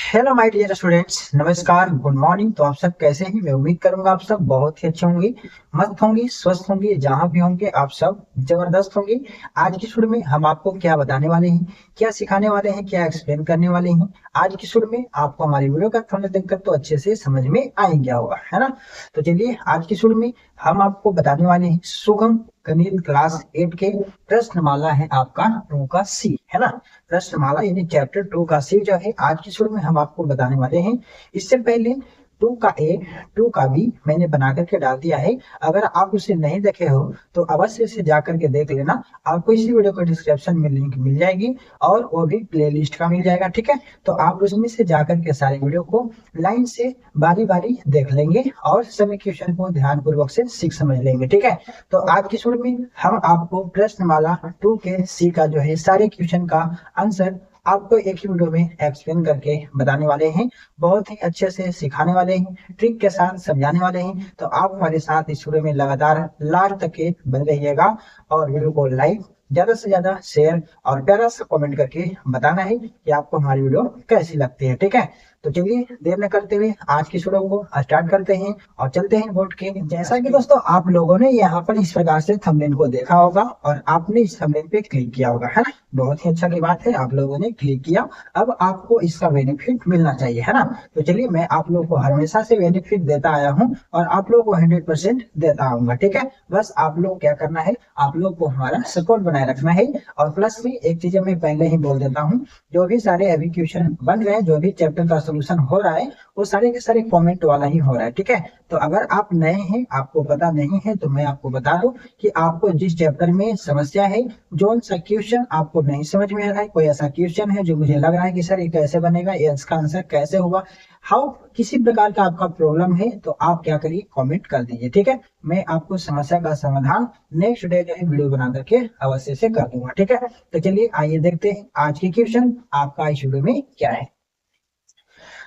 Hello my dear students, नमस्कार, good morning. तो आप सब कैसे हैं? मैं उम्मीद करूंगा आप सब बहुत ही अच्छे होंगे, मस्त होंगे, स्वस्थ होंगे। जहां भी होंगे आप सब जबरदस्त होंगे। आज की शुरू में हम आपको क्या बताने वाले हैं, क्या सिखाने वाले हैं, क्या एक्सप्लेन करने वाले हैं। आज की शुरू में आपको हमारी वीडियो का थंबनेल देखकर तो अच्छे से समझ में आ ही गया होगा, है ना। तो चलिए आज की शुरू में हम आपको बताने वाले हैं सुगम गणित क्लास 8 के प्रश्नमाला है आपका 2 का सी, है ना। प्रश्नमाला यानी चैप्टर 2 का सी जो है आज की शुरू में हम आपको बताने वाले हैं। इससे पहले 2 का ए 2 का बी मैंने बना करके डाल दिया है। अगर आप उसे नहीं देखे हो तो अवश्य से जा करके देख लेना। आपको इसी वीडियो को डिस्क्रिप्शन में लिंक मिल जाएगी और वो भी प्ले लिस्ट का मिल जाएगा, ठीक है। तो आप उसमें से जा करके सारे वीडियो को लाइन से बारी बारी देख लेंगे और सभी क्वेश्चन को ध्यान पूर्वक से सीख समझ लेंगे, ठीक है। तो आज की शुरू में हम आपको प्रश्नमाला 2 के सी का जो है सारे क्वेश्चन का आंसर आपको एक ही वीडियो में एक्सप्लेन करके बताने वाले हैं। बहुत ही अच्छे से सिखाने वाले हैं, ट्रिक के साथ समझाने वाले हैं। तो आप हमारे साथ इस वीडियो में लगातार लास्ट तक के बने रहिएगा और वीडियो को लाइक ज्यादा से ज्यादा शेयर और प्यारा सा कमेंट करके बताना है कि आपको हमारी वीडियो कैसी लगती है, ठीक है। तो चलिए देर न करते हुए आज की वीडियो को स्टार्ट करते हैं और चलते हैं बोर्ड के। जैसा कि दोस्तों आप लोगों ने यहाँ पर इस प्रकार से थंबनेल को देखा होगा और आपने इस थंबनेल पे क्लिक किया होगा, है ना। बहुत ही अच्छा की बात है, आप लोगों ने क्लिक किया। अब आपको इसका बेनिफिट मिलना चाहिए, है ना। तो चलिए मैं आप लोगों को हमेशा से बेनिफिट देता आया हूँ और आप लोगों को 100% देता आऊंगा, ठीक है। बस आप लोग क्या करना है, आप लोग को हमारा सपोर्ट बनाए रखना है। और प्लस में एक चीज मैं पहले ही बोल देता हूँ, जो भी सारे अभी क्वेश्चन बन रहे हैं, जो भी चैप्टर का सोल्यूशन हो रहा है, वो सारे के सारे कमेंट वाला ही हो रहा है, ठीक है। तो अगर आप नए हैं, आपको पता नहीं है, तो मैं आपको बता दूं कि आपको जिस चैप्टर में समस्या है, जो सा क्वेश्चन आपको नहीं समझ में आ रहा है, कोई ऐसा क्वेश्चन है जो मुझे लग रहा है कि सर ये कैसे बनेगा, ये इसका आंसर कैसे होगा, हाउ किसी प्रकार का आपका प्रॉब्लम है, तो आप क्या करिए, कमेंट कर दीजिए, ठीक है। मैं आपको समस्या का समाधान नेक्स्ट डे जो है वीडियो बना करके अवश्य से कर दूंगा, ठीक है। तो चलिए आइए देखते हैं आज की क्वेश्चन आपका इस वीडियो में क्या है।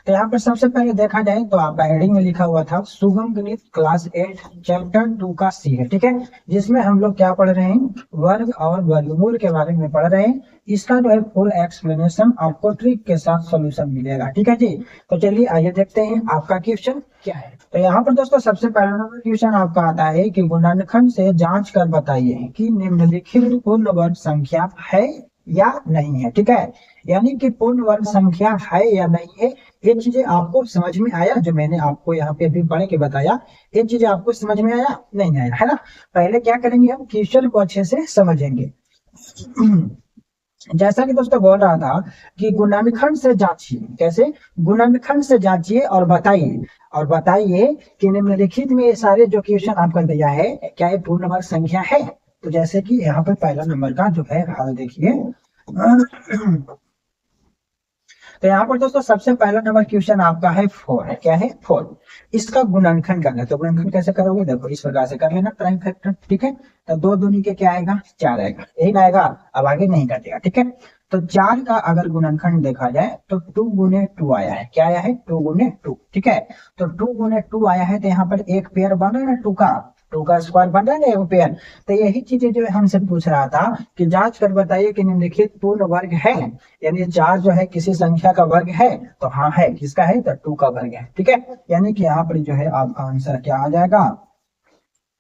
तो यहाँ पर सबसे पहले देखा जाए तो आपका हेडिंग में लिखा हुआ था सुगम गणित क्लास 8 चैप्टर 2 का सी है, ठीक है। जिसमें हम लोग क्या पढ़ रहे हैं, वर्ग और वर्गमूल के बारे में पढ़ रहे हैं। इसका जो है फुल एक्सप्लेनेशन आपको ट्रिक के साथ सॉल्यूशन मिलेगा, ठीक है जी। तो चलिए आइए देखते हैं आपका क्वेश्चन क्या है। तो यहाँ पर दोस्तों सबसे पहला नंबर क्वेश्चन आपका आता है कि गुणनखंड से जांच कर बताइए कि निम्नलिखित पूर्ण वर्ग संख्या है या नहीं है, ठीक है। यानी कि पूर्ण वर्ग संख्या है या नहीं है, ये चीजें आपको समझ में आया जो मैंने आपको यहाँ पे अभी पढ़ के बताया। ये चीजें आपको समझ में आया नहीं आया, है ना। पहले क्या करेंगे, हम क्वेश्चन को अच्छे से समझेंगे। जैसा कि दोस्तों बोल रहा था कि गुणनखंड से जांचिए, कैसे, गुणनखंड से जांचिए और बताइए कि निम्नलिखित में ये सारे जो क्वेश्चन आपका दिया है, क्या ये पूर्ण वर्ग संख्या है। तो जैसे कि यहाँ पर पहला नंबर का जो है हाल देखिए। तो यहाँ पर दोस्तों सबसे पहला नंबर क्वेश्चन आपका है 4 है, क्या है 4। इसका गुणनखंड करना है, तो गुणनखंड कैसे करोगे, देखो इस प्रकार से कर लेना, प्राइम फैक्टर, ठीक है। तो 2 दूनी के क्या आएगा, 4 आएगा, यही ना आएगा, अब आगे नहीं कटेगा, ठीक है। तो 4 का अगर गुणनखंड देखा जाए तो 2 गुने 2 आया है, क्या आया है, 2 गुने 2, ठीक है। तो 2 गुने 2 आया है, तो यहाँ पर एक पेयर बन रहा है ना 2 का स्क्वायर बन रहा है ना एक पेयर। तो यही चीजें जो हमसे पूछ रहा था कि जांच कर बताइए कि निम्नलिखित पूर्ण वर्ग है, यानी 4 जो है किसी संख्या का वर्ग है। तो हाँ है, किसका है, तो 2 का वर्ग है, ठीक है। यानी कि यहाँ पर जो है आपका आंसर क्या आ जाएगा,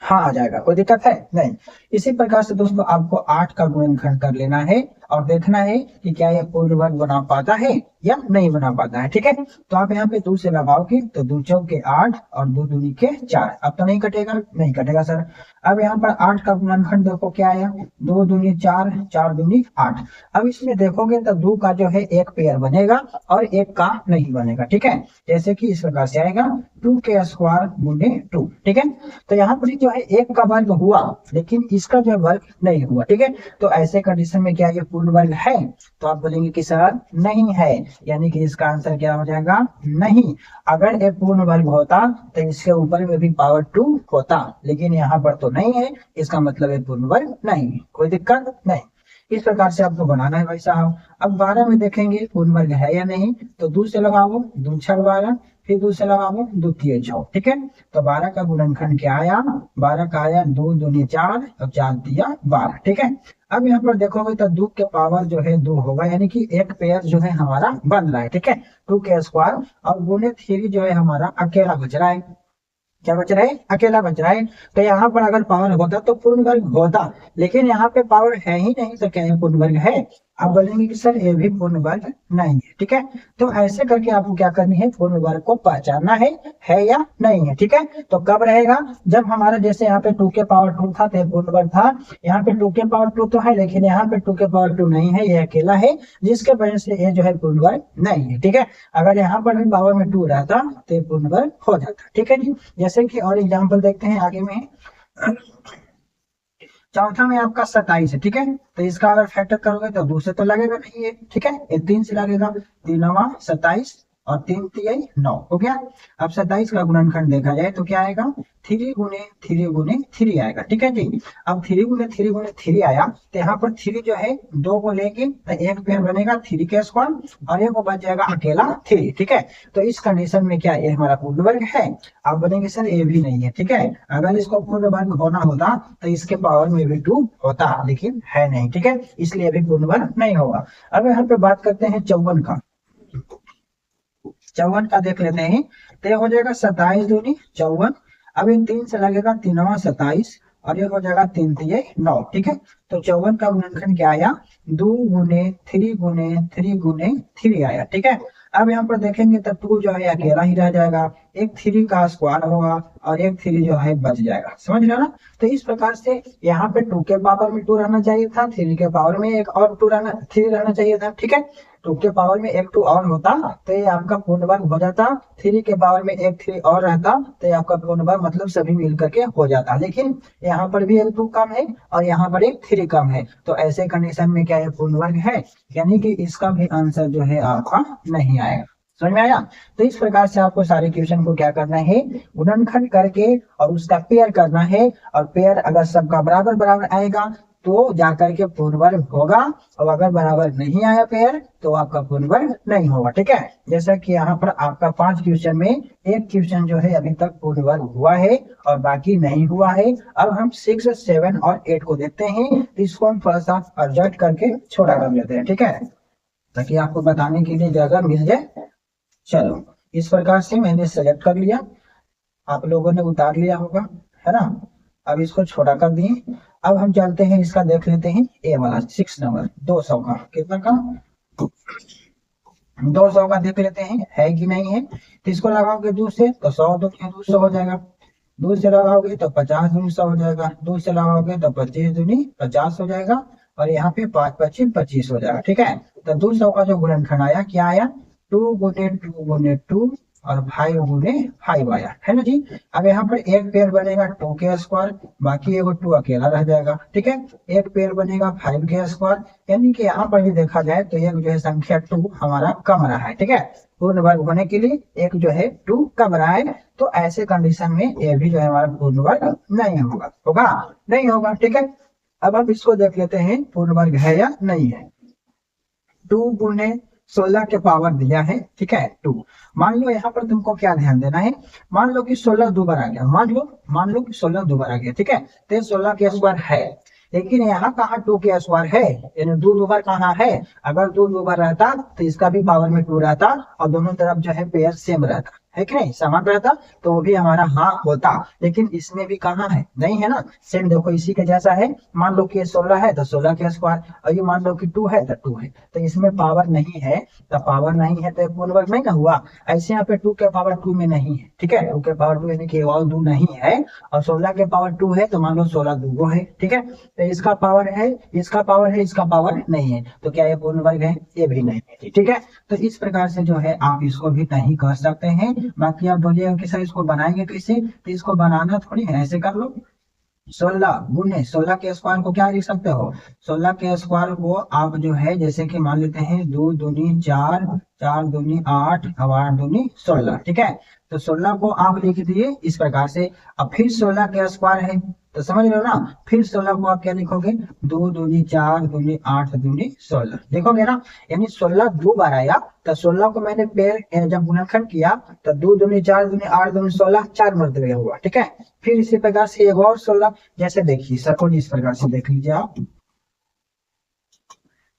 हाँ आ जाएगा, कोई दिक्कत है नहीं। इसी प्रकार से दोस्तों आपको 8 का गुणनखंड कर लेना है और देखना है कि क्या यह पूर्ण वर्ग बना पाता है या नहीं बना पाता है, ठीक है। तो आप यहाँ पे 2 से लगाओगे तो 2 चौके 8 और 2 दूनी के 4, अब तो नहीं कटेगा, नहीं कटेगा सर। अब यहाँ पर 8 का गुणनखंड देखो क्या आया, 2 दूनी 4, 4 दूनी 8। अब इसमें देखोगे तो 2 का जो है एक पेयर बनेगा और एक का नहीं बनेगा, ठीक है। जैसे कि इस प्रकार से आएगा 2 के स्क्वायर गुणे 2, ठीक है। तो यहाँ पर जो है एक का वर्ग हुआ लेकिन इसका जो वर्ग नहीं हुआ, ठीक है। तो ऐसे कंडीशन में क्या ये पूर्ण वर्ग है, तो आप बोलेंगे कि सर नहीं है, यानी कि इसका आंसर क्या हो जाएगा, नहीं। अगर ये पूर्ण वर्ग होता तो इसके ऊपर में भी पावर 2 होता, लेकिन यहाँ पर तो नहीं है, इसका मतलब है पूर्ण वर्ग नहीं, कोई दिक्कत नहीं। इस प्रकार से आपको बनाना है भाई साहब। अब 12 में देखेंगे पूर्ण वर्ग है या नहीं, तो 2 से लगाओ, 2 6 12, फिर 2 से लगाओ, 2 3 6, ठीक है। तो 12 का गुणनखंड क्या आया, 12 का आया 2 दूनी 4 और 4 दिया 12, ठीक है। अब यहाँ पर देखोगे तो 2 के पावर जो है 2 होगा, यानी कि एक पेयर जो है हमारा बन रहा है, ठीक है, 2 के स्क्वायर, और गुने 3 जो है हमारा अकेला बच रहा है। क्या बच रहा है? अकेला बच रहा है। तो यहाँ पर अगर पावर होता तो पूर्ण वर्ग होता, लेकिन यहाँ पे पावर है ही नहीं, तो क्या ये पूर्ण वर्ग है? आप बोलेंगे कि सर ये भी पूर्ण वर्ग नहीं है, ठीक है। तो ऐसे करके आपको क्या करनी है, पूर्ण वर्ग को पहचानना है या नहीं है, ठीक है। तो कब रहेगा? जब हमारा जैसे यहाँ पे 2 के पावर 2 था तो ये पूर्ण वर्ग था, यहाँ पे 2 के पावर 2 तो है, लेकिन यहाँ पे 2 के पावर 2 नहीं है, ये अकेला है, जिसके वजह से ये जो है पूर्ण वर्ग नहीं है, ठीक है। अगर यहाँ पर भी पावर में 2 रहता तो ये पूर्ण वर्ग हो जाता, ठीक है जी। जैसे कि और एग्जाम्पल देखते हैं आगे में। चौथा में आपका 27 है, ठीक है। तो इसका अगर फैक्टर करोगे तो 2 से तो लगेगा नहीं है, ठीक है, ये 3 से लगेगा, 3 27 और 3 3 9 हो गया। अब 27 का गुणनखंड देखा जाए तो क्या आएगा, 3 गुने 3 गुने 3 आएगा, ठीक है जी। अब 3 गुने 3 गुने 3 आया, तो यहाँ पर 3 जो है 2 को लेके तो एक पेयर बनेगा 3 के स्क्वायर, और एक को बच जाएगा अकेला 3, ठीक है। तो इस कंडीशन में क्या ये हमारा पूर्ण वर्ग है? आप बोलेंगे सर ये भी नहीं है, ठीक है। अगर इसको पूर्ण वर्ग होना होता तो इसके पावर में भी 2 होता, लेकिन है नहीं, ठीक है, इसलिए अभी पूर्ण वर्ग नहीं होगा। अब यहाँ पे बात करते हैं 54 का। 54 का देख लेते हैं, तो ये हो जाएगा 27 दूनी 54, अब इन 3 से लगेगा 3 27, और ये हो जाएगा 3 3 9, ठीक है। तो 54 का गुणनखंड क्या आया, 2 गुने 3 गुने 3 गुने 3 आया, ठीक है। अब यहाँ पर देखेंगे तो 2 जो है अकेला ही रह जाएगा, एक 3 का स्क्वायर होगा और एक 3 जो है बच जाएगा, समझ रहे हो ना। तो इस प्रकार से यहाँ पे 2 के पावर में 2 रहना चाहिए था, 3 के पावर में एक और 3 रहना चाहिए था, ठीक है। 2 के पावर में एक 2 और होता तो ये आपका पूर्ण वर्ग हो जाता, 3 के पावर में एक 3 और रहता तो ये आपका पूर्ण वर्ग मतलब सभी मिल करके हो जाता, लेकिन यहाँ पर भी एक 2 कम है और यहाँ पर एक 3 कम है, तो ऐसे कंडीशन में क्या ये पूर्ण वर्ग है? यानी कि इसका भी आंसर जो है आपका नहीं आएगा। समझ में आया? तो इस प्रकार से आपको सारे क्वेश्चन को क्या करना है, गुणनखंड करके और उसका पेयर करना है, और पेयर अगर सबका बराबर बराबर आएगा तो जाकर के पूर्ण वर्ग होगा, और अगर बराबर नहीं आया पेयर तो आपका पूर्ण वर्ग नहीं होगा, ठीक है। जैसा कि यहाँ पर आपका 5 क्वेश्चन में एक क्वेश्चन जो है अभी तक पूर्ण वर्ग हुआ है और बाकी नहीं हुआ है। अब हम 6, 7 और 8 को देखते हैं, इसको हम थोड़ा सा एडजस्ट करके छोटा कर लेते हैं, ठीक है, ताकि आपको बताने के लिए जगह मिल जाए। चलो, इस प्रकार से मैंने सेलेक्ट कर लिया, आप लोगों ने उतार लिया होगा, है ना। अब इसको छोटा कर दिए। अब हम चलते हैं, इसका देख लेते हैं ए वाला 6 नंबर 200 का, कितना का 200 का देख लेते हैं है कि नहीं है। तो इसको लगाओगे 2 से तो 100 200 हो जाएगा, 2 से लगाओगे तो 50 दूनी 100 हो जाएगा, 2 से लगाओगे तो 25 दूनी 50 हो जाएगा, और यहाँ पे 5 25 25 हो जाएगा, ठीक है। तो 200 का जो गुणनखंड आया क्या आया, 2 गुने 2 गुने 2 और 5 गुने 5 आया, है ना जी। अब यहाँ पर एक पेयर बनेगा 2 के स्क्वायर, बाकी एगो 2 अकेला रह जाएगा, ठीक है। एक पेयर बनेगा 5 के स्क्वायर, यानी कि यहाँ पर भी देखा जाए तो एक जो है संख्या 2 हमारा कम रहा है, ठीक है। पूर्ण वर्ग होने के लिए एक जो है 2 कम रहा है, तो ऐसे कंडीशन में ये भी जो है हमारा पूर्ण वर्ग नहीं होगा, नहीं होगा, ठीक है। अब हम इसको देख लेते हैं पूर्ण वर्ग है या नहीं है। 2 गुने 16 के पावर दिया है, ठीक है 2। मान लो यहाँ पर तुमको क्या ध्यान देना है, मान लो कि 16 दो बार आ गया, मान लो कि 16 दो बार आ गया, ठीक है। तो 16 के स्क्वायर है, लेकिन यहाँ कहाँ 2 के स्क्वायर है, यानी 2 बार कहाँ है। अगर 2 बार रहता तो इसका भी पावर में 2 रहता और दोनों तरफ जो है पेयर सेम रहता, है कि नहीं, समान रहता, तो वो भी हमारा हाँ होता। लेकिन इसमें भी कहाँ है, नहीं है ना। सेम देखो इसी के जैसा है, मान लो कि 16 है तो 16 के स्क्वायर, और ये मान लो कि 2 है तो 2 है, तो इसमें पावर नहीं है, तो पावर नहीं है तो पूर्ण वर्ग नहीं ना हुआ। ऐसे यहाँ पे 2 के पावर 2 में नहीं है, ठीक है, 2 के पावर 2 यानी कि और 2 नहीं है, और 16 के पावर 2 है, तो मान लो 16 दूगो है, ठीक है। तो इसका पावर है, इसका पावर है, इसका पावर नहीं है, तो क्या ये पूर्ण वर्ग है, ये भी नहीं है, ठीक है। तो इस प्रकार से जो है आप इसको भी नहीं कर सकते हैं। बाकी आप बोलिएगा कि सर इसको बनाएंगे कैसे, तो इसको बनाना थोड़ी है, ऐसे कर लो, 16 गुने 16 के स्क्वायर को क्या लिख सकते हो, 16 के स्क्वायर को आप जो है जैसे कि मान लेते हैं 2 दूनी 4, 4 दूनी 8 और 8 दूनी 16, ठीक है। तो 16 को आप लिख दिए इस प्रकार से। अब फिर 16 के स्क्वायर है, तो समझ रहे हो ना, फिर 16 को आप क्या लिखोगे, 2 दूनी 4 दूनी 8 दूनी 16 लिखोगे ना। यानी 16 दो बार आया, तो 16 को मैंने पेयर जब गुणनखंड किया तो 2 दूनी 4 दूनी 8 दूनी 16 4 मरतबे हुआ, ठीक है। फिर इसी प्रकार से एक और 16, जैसे देखिए सपोज इस प्रकार से देख लीजिए आप,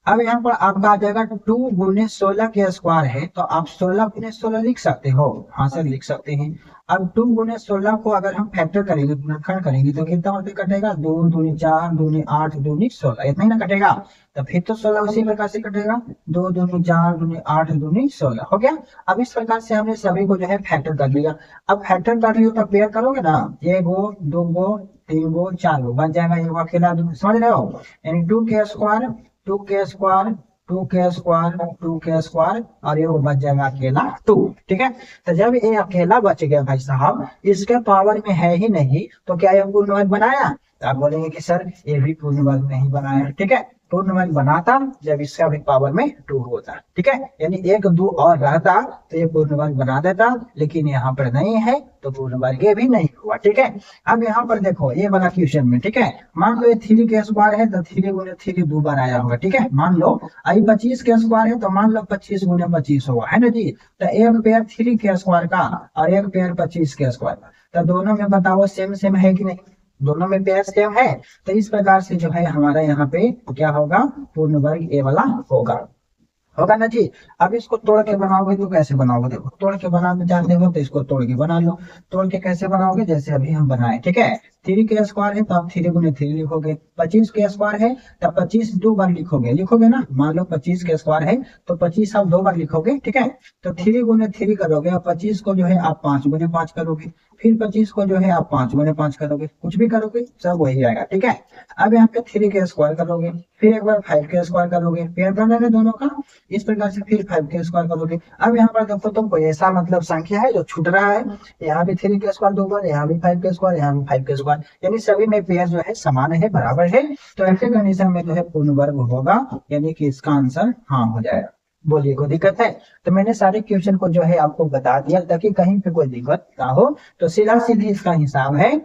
अब यहाँ पर आपका आ जाएगा 2 गुने 16 के स्क्वायर है, तो आप 16 गुने 16 लिख सकते हो, हाँ सर लिख सकते हैं। अब 2 गुने 16 को अगर हम फैक्टर करेंगे, गुणनखंड करेंगे, तो कितना होते कटेगा, 2 दूनी 4 दूनी 8 दूनी 16, इतना ही ना कटेगा। तो फिर तो 16 उसी प्रकार से कटेगा, 2 दूनी 4 दूनी 8 दूनी 16 हो गया। अब इस प्रकार से हमने सभी को जो है फैक्टर कर लिया। अब फैक्टर कर लियो तो पेयर करोगे ना, 1 गो 2 गो 3 गो 4 गो बन जाएगा, ये अकेला समझ रहे हो, यानी 2 के स्क्वायर 2 के स्क्वायर 2 के स्क्वायर 2 के स्क्वायर और ये बच जाएगा अकेला 2। ठीक है, तो जब ये अकेला बच गया भाई साहब, इसके पावर में है ही नहीं, तो क्या ये पूर्ण वर्ग बनाया? तो आप बोलेंगे कि सर ये भी पूर्ण वर्ग नहीं बनाया। ठीक है, पूर्ण वर्ग बनाता जब इसका भी पावर में 2 होता। ठीक है, यानी 1 2 और रहता तो ये पूर्ण वर्ग बना देता, लेकिन यहाँ पर नहीं है तो पूर्ण वर्ग ये भी नहीं हुआ। ठीक है, अब यहाँ पर देखो ये वाला क्वेश्चन में, ठीक है, मान लो ये 3 के स्क्वायर है तो 3 गुने 3 2 बार आया होगा। ठीक है, मान लो अभी 25 के स्क्वायर है तो मान लो 25 गुने 25 होगा, है ना जी। तो एक पेयर 3 के स्क्वायर का और एक पेयर 25 के स्क्वायर का, तो दोनों में बताओ सेम सेम है कि नहीं, दोनों में पेयर सेम है। तो इस प्रकार से जो है हमारा यहाँ पे क्या होगा, पूर्ण वर्ग ए वाला होगा ना जी। अब इसको तोड़ के बनाओगे तो कैसे बनाओगे, देखो तोड़ के बनाना चाहते हो तो इसको तोड़ के बना लो। तोड़ के कैसे बनाओगे, जैसे अभी हम बनाए। ठीक है, 3 के स्क्वायर है तो आप 3 गुने 3 लिखोगे, 25 के स्क्वायर है तो 25 2 बार लिखोगे ना। मान लो 25 के स्क्वायर है तो 25 आप 2 बार लिखोगे। ठीक है, तो 3 गुने 3 करोगे और 25 को जो है आप 5 गुने 5 करोगे, फिर 25 को जो है आप 5 गुने 5 करोगे, कुछ भी करोगे सब वही आएगा। ठीक है, अब यहाँ पे 3 के स्क्वायर करोगे, फिर एक बार 5 के स्क्वायर करोगे, पेयर बनेगा दोनों का, इस प्रकार से फिर 5 के स्क्वायर करोगे। अब यहाँ पर देखो तुमको ऐसा मतलब संख्या है जो छूट रहा है, यहाँ भी 3 के स्क्वायर 2 बार, यहाँ भी 5 के स्क्वायर, यहाँ भी 5 के स्क्वायर, यानी सभी में पेयर जो है समान है, बराबर है। तो ऐसे कंडीशन में जो है पूर्ण वर्ग होगा, यानी कि इसका आंसर हाँ हो जाएगा। बोलिए कोई दिक्कत है? तो मैंने सारे क्वेश्चन को जो है आपको बता दिया ताकि कहीं पे कोई दिक्कत ना हो। तो सीधा सीधी इसका हिसाब है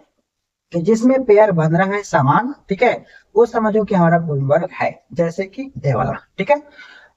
कि जिसमें पेयर बन रहा है समान, ठीक है, वो समझो कि हमारा पूर्ण वर्ग है, जैसे कि ये वाला। ठीक है,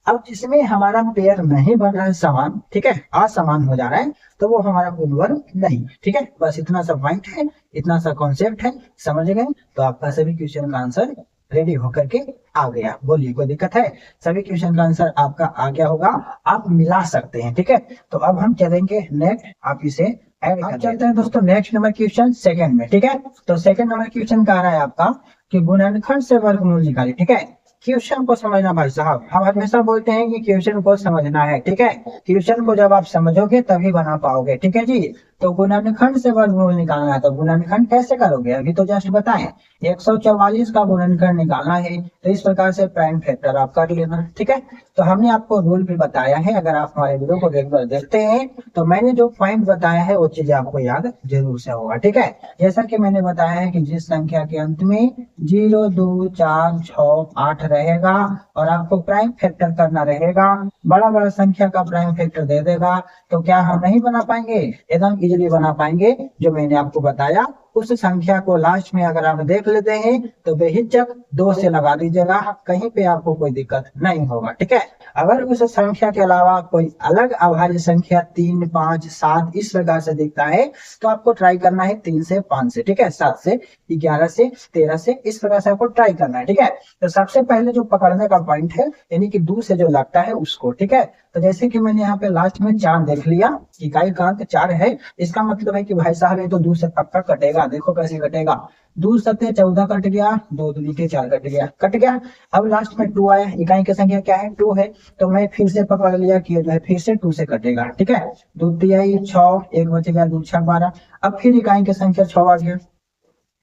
अब जिसमें हमारा पेयर नहीं बन रहा है समान, ठीक है, असमान हो जा रहा है, तो वो हमारा पूर्ण वर्ग नहीं। ठीक है, बस इतना सा पॉइंट है, इतना सा कॉन्सेप्ट है, समझ गए? तो आपका सभी क्वेश्चन का आंसर रेडी होकर के आ गया। बोलिए कोई दिक्कत है? सभी क्वेश्चन का आंसर आपका आ गया होगा, आप मिला सकते हैं। ठीक है, तो अब हम चलेंगे नेक्स्ट, आप इसे ऐड कर चलते हैं दोस्तों नेक्स्ट नंबर क्वेश्चन सेकंड में। ठीक है, तो सेकंड नंबर क्वेश्चन कह रहा है आपका कि गुणनखंड से वर्गमूल निकालिए। ठीक है, क्वेश्चन को समझना भाई साहब, हम हमेशा बोलते हैं कि क्वेश्चन को समझना है। ठीक है, क्वेश्चन को जब आप समझोगे तभी बना पाओगे। ठीक है जी, तो गुणनखंड से वर्गमूल निकालना है, तो गुणनखंड कैसे करोगे अभी तो जस्ट बताएं। 144 का गुणनखंड निकालना है, तो इस प्रकार से प्राइम फैक्टर आप कर लेना। ठीक है, तो हमने आपको रूल भी बताया है, अगर आप हमारे वीडियो को रेगुलर देखते हैं तो मैंने जो पॉइंट बताया है वो चीजें आपको याद जरूर से होगा। ठीक है, जैसा कि मैंने बताया है कि जिस संख्या के अंत में 0 2 4 6 8 रहेगा और आपको प्राइम फैक्टर करना रहेगा, बड़ा बड़ा संख्या का प्राइम फैक्टर दे देगा, तो क्या हम नहीं बना पाएंगे? एकदम इजीली बना पाएंगे। जो मैंने आपको बताया उस संख्या को लास्ट में अगर आप देख लेते हैं तो बेहिचक 2 से लगा दीजिएगा, कहीं पे आपको कोई दिक्कत नहीं होगा। ठीक है, अगर उस संख्या के अलावा कोई अलग अभाज्य संख्या 3 5 7 इस प्रकार से दिखता है तो आपको ट्राई करना है 3 से 5 से, ठीक है, 7 से 11 से 13 से, इस प्रकार से आपको ट्राई करना है। ठीक है, तो सबसे पहले जो पकड़ने का पॉइंट है यानी कि 2 से जो लगता है उसको। ठीक है, तो जैसे कि मैंने यहाँ पे लास्ट में 4 देख लिया, इकाई का अंक 4 है, इसका मतलब है कि भाई साहब ये तो 2 से पक्का कटेगा। देखो कैसे कटेगा, 2 सत्ते 14 कट गया, 2 दूनी के 4 कट गया। अब लास्ट में 2 आया, इकाई की संख्या क्या है? 2 है, तो मैं फिर से पकड़ लिया कि जो है फिर से 2 से कटेगा। ठीक है, 2 तिहाई 6, 1 बच गया, 2 6 12। अब फिर इकाई की संख्या 6 आ गया,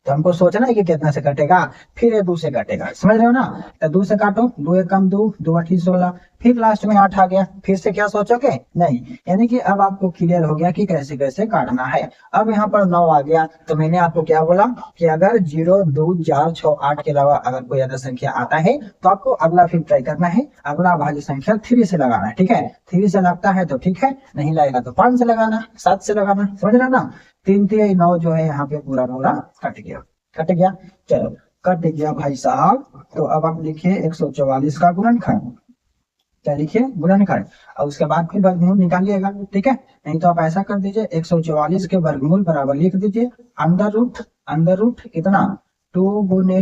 तो हमको सोचना है कि कितना से कटेगा, फिर ये 2 से कटेगा, समझ रहे हो ना? तो 2 से काटो, 2 एक कम 2, 2 8 16, फिर लास्ट में 8 आ गया, फिर से क्या सोचोगे? नहीं, यानी कि अब आपको क्लियर हो गया कि कैसे कैसे काटना है। अब यहाँ पर 9 आ गया, तो मैंने आपको क्या बोला कि अगर 0 2 4 6 8 के अलावा अगर कोई अदर संख्या आता है तो आपको अगला फिर ट्राई करना है, अगला भाज्य संख्या 3 से लगाना है। ठीक है, 3 से लगता है तो ठीक है, नहीं लगेगा तो 5 से लगाना, 7 से लगाना, समझ रहे ना? 3 3 9 जो है यहाँ पे पूरा पूरा कट गया। चलो कट गया भाई साहब, तो अब आप लिखिए 144 का गुणनखंड। क्या लिखिए? गुणनखंड, और उसके बाद फिर वर्गमूल निकालिएगा। ठीक है, नहीं तो आप ऐसा कर दीजिए 144 के वर्गमूल बराबर लिख दीजिए अंडर रूट कितना 2 गुने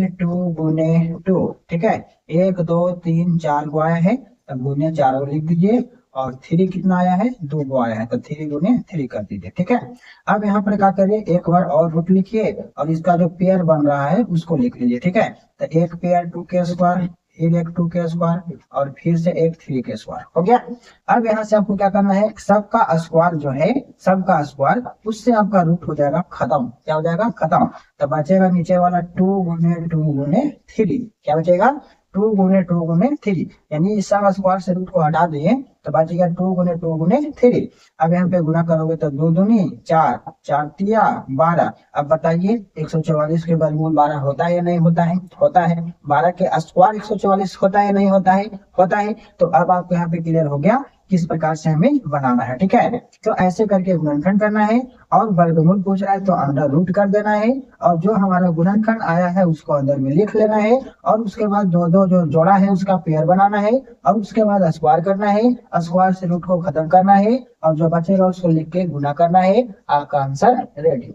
2 ठीक है। 1 2 3 4 को आया है, तब गुने 4 को लिख दीजिए। और 3 कितना आया है, 2 को आया है, तो 3 गुने 3 कर दीजिए। ठीक है। अब यहाँ पर क्या करिए, एक बार और रूट लिखिए और इसका जो पेयर बन रहा है उसको लिख लीजिए। ठीक है। तो एक पेयर 2 के स्क्वायर, फिर एक 2 के स्क्वायर और फिर से एक 3 के स्क्वायर हो गया। अब यहाँ से आपको क्या करना है, सबका स्क्वायर जो है, सबका स्क्वायर, उससे आपका रूट हो जाएगा खत्म। क्या हो जाएगा, खत्म। तो बचेगा नीचे वाला 2 गुने 2 गुने 3। क्या बचेगा, 2 गुने 2 गुने 3, यानी इस सब स्क्वायर से रूट को हटा दिए तो बचेगा 2 गुने 2 गुने 3। अब यहाँ पे गुना करोगे तो 2 दूनी 4, 4 तिया 12। अब बताइए 144 के वर्गमूल 12 होता है या नहीं होता है, होता है। 12 के स्क्वायर 144 होता है या नहीं होता है, होता है। तो अब आपको यहाँ पे क्लियर हो गया किस प्रकार से हमें बनाना है। ठीक है। तो ऐसे करके गुणनखंड करना है और वर्गमूल पूछ रहा है तो अंडर रूट कर देना है और जो हमारा गुणनखंड आया है उसको अंदर में लिख लेना है और उसके बाद दो दो जो जोड़ा है उसका पेयर बनाना है और उसके बाद स्क्वायर करना है, स्क्वायर से रूट को खत्म करना है और जो बचेगा उसको लिख के गुना करना है। आपका आंसर रेडी।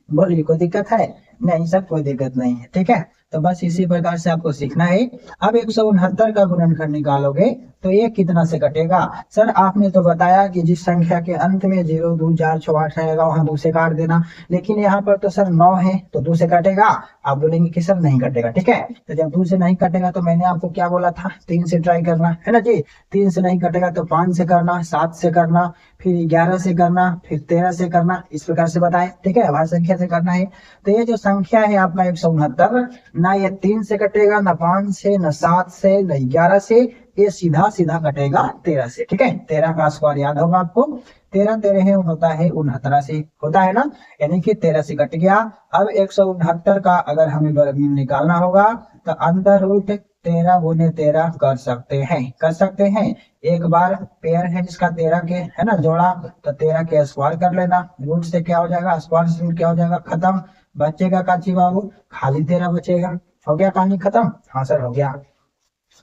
बोलिए कोई दिक्कत है, नहीं सर कोई दिक्कत नहीं है। ठीक है। तो बस इसी प्रकार से आपको सीखना है। अब 169 का गुणनखंड निकालोगे तो ये कितना से कटेगा। सर आपने तो बताया कि जिस संख्या के अंत में 0 2 4 6 8 रहेगा वहां 2 से काट देना, लेकिन यहाँ पर तो सर 9 है तो 2 से कटेगा। आप बोलेंगे कि सर नहीं कटेगा। ठीक है। तो जब 2 से नहीं कटेगा तो मैंने आपको क्या बोला था, 3 से ट्राई करना है ना जी। 3 से नहीं कटेगा तो 5 से करना, 7 से करना, फिर 11 से करना, फिर 13 से करना, इस प्रकार से बताएं। ठीक है। हर संख्या से करना है। तो ये जो संख्या है आपका 169, ना ये 3 से कटेगा, ना 5 से, ना 7 से, ना 11 से, ये सीधा सीधा कटेगा 13 से। ठीक है। 13 का स्क्वायर याद होगा आपको, 13 13 होता है 69 से, होता है ना, यानी कि 13 से कट गया। अब 169 का अगर हमें वर्गमूल निकालना होगा तो अंदर रूट 13 गुने 13 कर सकते हैं, कर सकते हैं। एक बार पेयर है जिसका 13 के है ना जोड़ा, तो 13 के स्क्वायर कर लेना। रूट से क्या हो जाएगा, स्क्वायर से रूट क्या हो जाएगा, खत्म। बचेगा काची बाबू, खाली 13 बचेगा। हो गया कहानी खत्म। हाँ सर हो गया।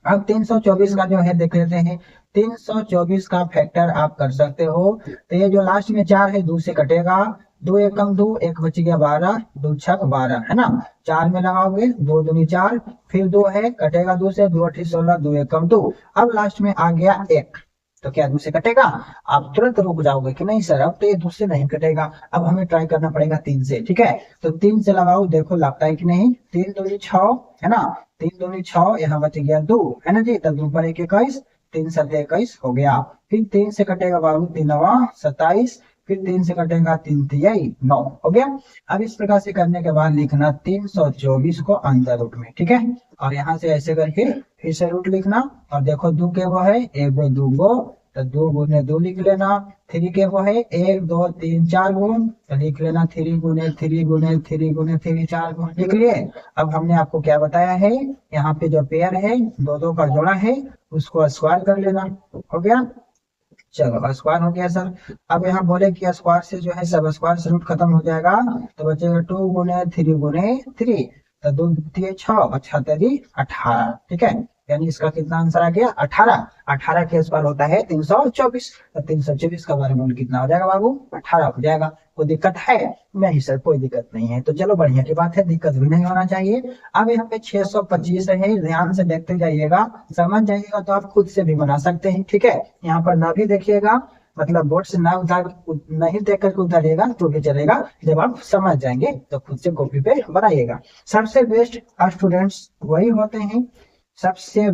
अब 324 का जो है देख लेते हैं। 324 का फैक्टर आप कर सकते हो। तो ये जो लास्ट में 4 है 2 से कटेगा, 2 एकम 2, 1 बच गया 12, 2 छक 12 है ना। 4 में लगाओगे 2 दूनी 4, फिर 2 है कटेगा 2 से, 2 8 16, 2 एकम 2। अब लास्ट में आ गया 1, तो क्या 2 से कटेगा। आप तुरंत रुक जाओगे कि नहीं सर अब तो ये 2 से नहीं कटेगा, अब हमें ट्राई करना पड़ेगा 3 से। ठीक है। तो 3 से लगाओ, देखो लगता है कि नहीं। 3 दूनी 6 है ना, 3 दूनी 6, यहाँ बच गया 2 है ना जी। तब 2 पर 1 21, 3 7 21 हो गया। फिर 3 से कटेगा बाबू 3 27, फिर 3 से कटेगा 3 3 9 हो गया। अब इस प्रकार से करने के बाद लिखना 324 को अंदर रूट में। ठीक है। और यहाँ से ऐसे करके फिर से रूट लिखना और देखो 2 के वो है, 1 2 2 गो, तो 2 गुने 2 लिख लेना। 3 के वो है 1 2 3 4 गुण, तो लिख लेना 3 गुने 3 गुने 3 गुने 3 4 गुण लिख लिए। अब हमने आपको क्या बताया है, यहाँ पे जो पेयर है 2 2 का जोड़ा है उसको स्क्वायर कर लेना। हो गया, चलो स्क्वायर हो गया सर। अब यहाँ बोले कि स्क्वायर से जो है सब स्क्वायर से रूट खत्म हो जाएगा, तो बचेगा 2 गुने 3 गुने 3, तो 2 3 6 और 6 3 18। ठीक है। यानी इसका कितना आंसर आ गया 18। 18 के स्क्वायर होता है 324, तो 324 का वर्गमूल कितना हो जाएगा बाबू, 18 हो जाएगा। कोई दिक्कत है, नहीं सर कोई दिक्कत नहीं है। तो चलो बढ़िया की बात है, दिक्कत भी नहीं होना चाहिए। अब यहाँ पे 625 है, ध्यान से देखते जाइएगा, समझ जाइएगा तो आप खुद से भी बना सकते हैं। ठीक है। यहाँ पर ना भी देखिएगा, मतलब बोर्ड से ना उतार नहीं देख करके उतारिएगा तो भी चलेगा, जब आप समझ जाएंगे तो खुद से कॉपी पे बनाइएगा। सबसे बेस्ट स्टूडेंट्स वही होते हैं, सबसे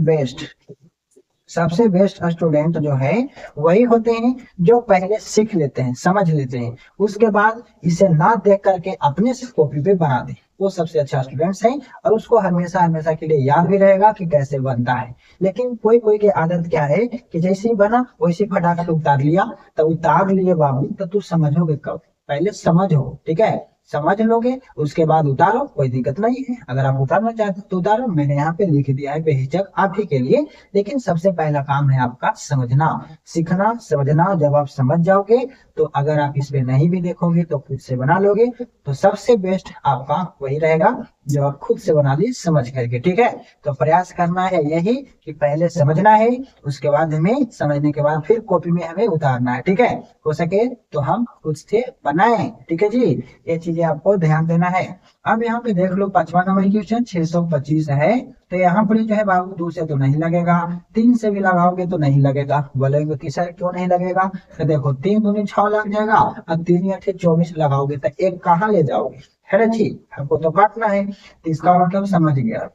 बेस्ट स्टूडेंट जो है वही होते हैं जो पहले सीख लेते हैं, समझ लेते हैं, उसके बाद इसे ना देख करके अपने से कॉपी पे बना दे, वो सबसे अच्छा स्टूडेंट्स है। और उसको हमेशा हमेशा के लिए याद भी रहेगा कि कैसे बनता है। लेकिन कोई कोई की आदत क्या है कि जैसे ही बना वैसे फटाफट उतार लिया, तो उतार लिए बाबू तो तू समझोगे कब, पहले समझो। ठीक है। समझ लोगे उसके बाद उतारो, कोई दिक्कत नहीं है। अगर आप उतारना चाहते तो उतारो, मैंने यहाँ पे लिख दिया है बेहिचक आप ही के लिए। लेकिन सबसे पहला काम है आपका समझना, सीखना, समझना। जब आप समझ जाओगे तो अगर आप इसमें नहीं भी देखोगे तो खुद से बना लोगे, तो सबसे बेस्ट आपका वही रहेगा जो आप खुद से बना ली समझ करके। ठीक है, तो प्रयास करना है यही कि पहले समझना है, उसके बाद हमें समझने के बाद फिर कॉपी में हमें उतारना है। ठीक है, हो सके तो हम खुद से बनाएं। ठीक है जी, ये चीजें आपको ध्यान देना है। अब यहाँ पे देख लो 5वां नंबर क्वेश्चन 625 है। तो यहाँ पर जो है बाबू 2 से तो नहीं लगेगा, 3 से भी लगाओगे तो नहीं लगेगा। बोलेंगे कि सर क्यों नहीं लगेगा? तो देखो 3 दूनी 6 लग जाएगा और 3 या 24 लगाओगे तो एक कहाँ ले जाओगे? है ना जी, हमको तो काटना है। तो इसका मतलब समझ गया।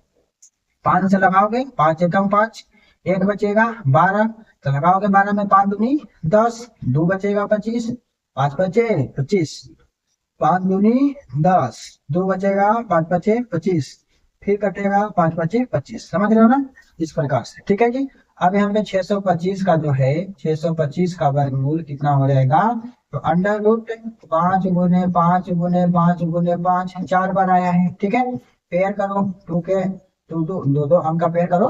5 से लगाओगे, 5 एकम 5, एक बचेगा 12। तो लगाओगे 12 में 5 दूनी 10, 2 बचेगा 25, 5 बचे 25, 5 दूनी 10, 2 बचेगा 5 बचे 25, फिर कटेगा 5 बचे 25। समझ रहे हो ना, इस प्रकार से। ठीक है जी, अब यहाँ पे 625 का जो है 625 का वर्गमूल कितना हो जाएगा? तो अंडर रूट 5 गुने 5 गुने 5 गुने 5 4 बार आया है। ठीक है, पेयर करो, 2 के 2 2 2 2 अंक का पेयर करो,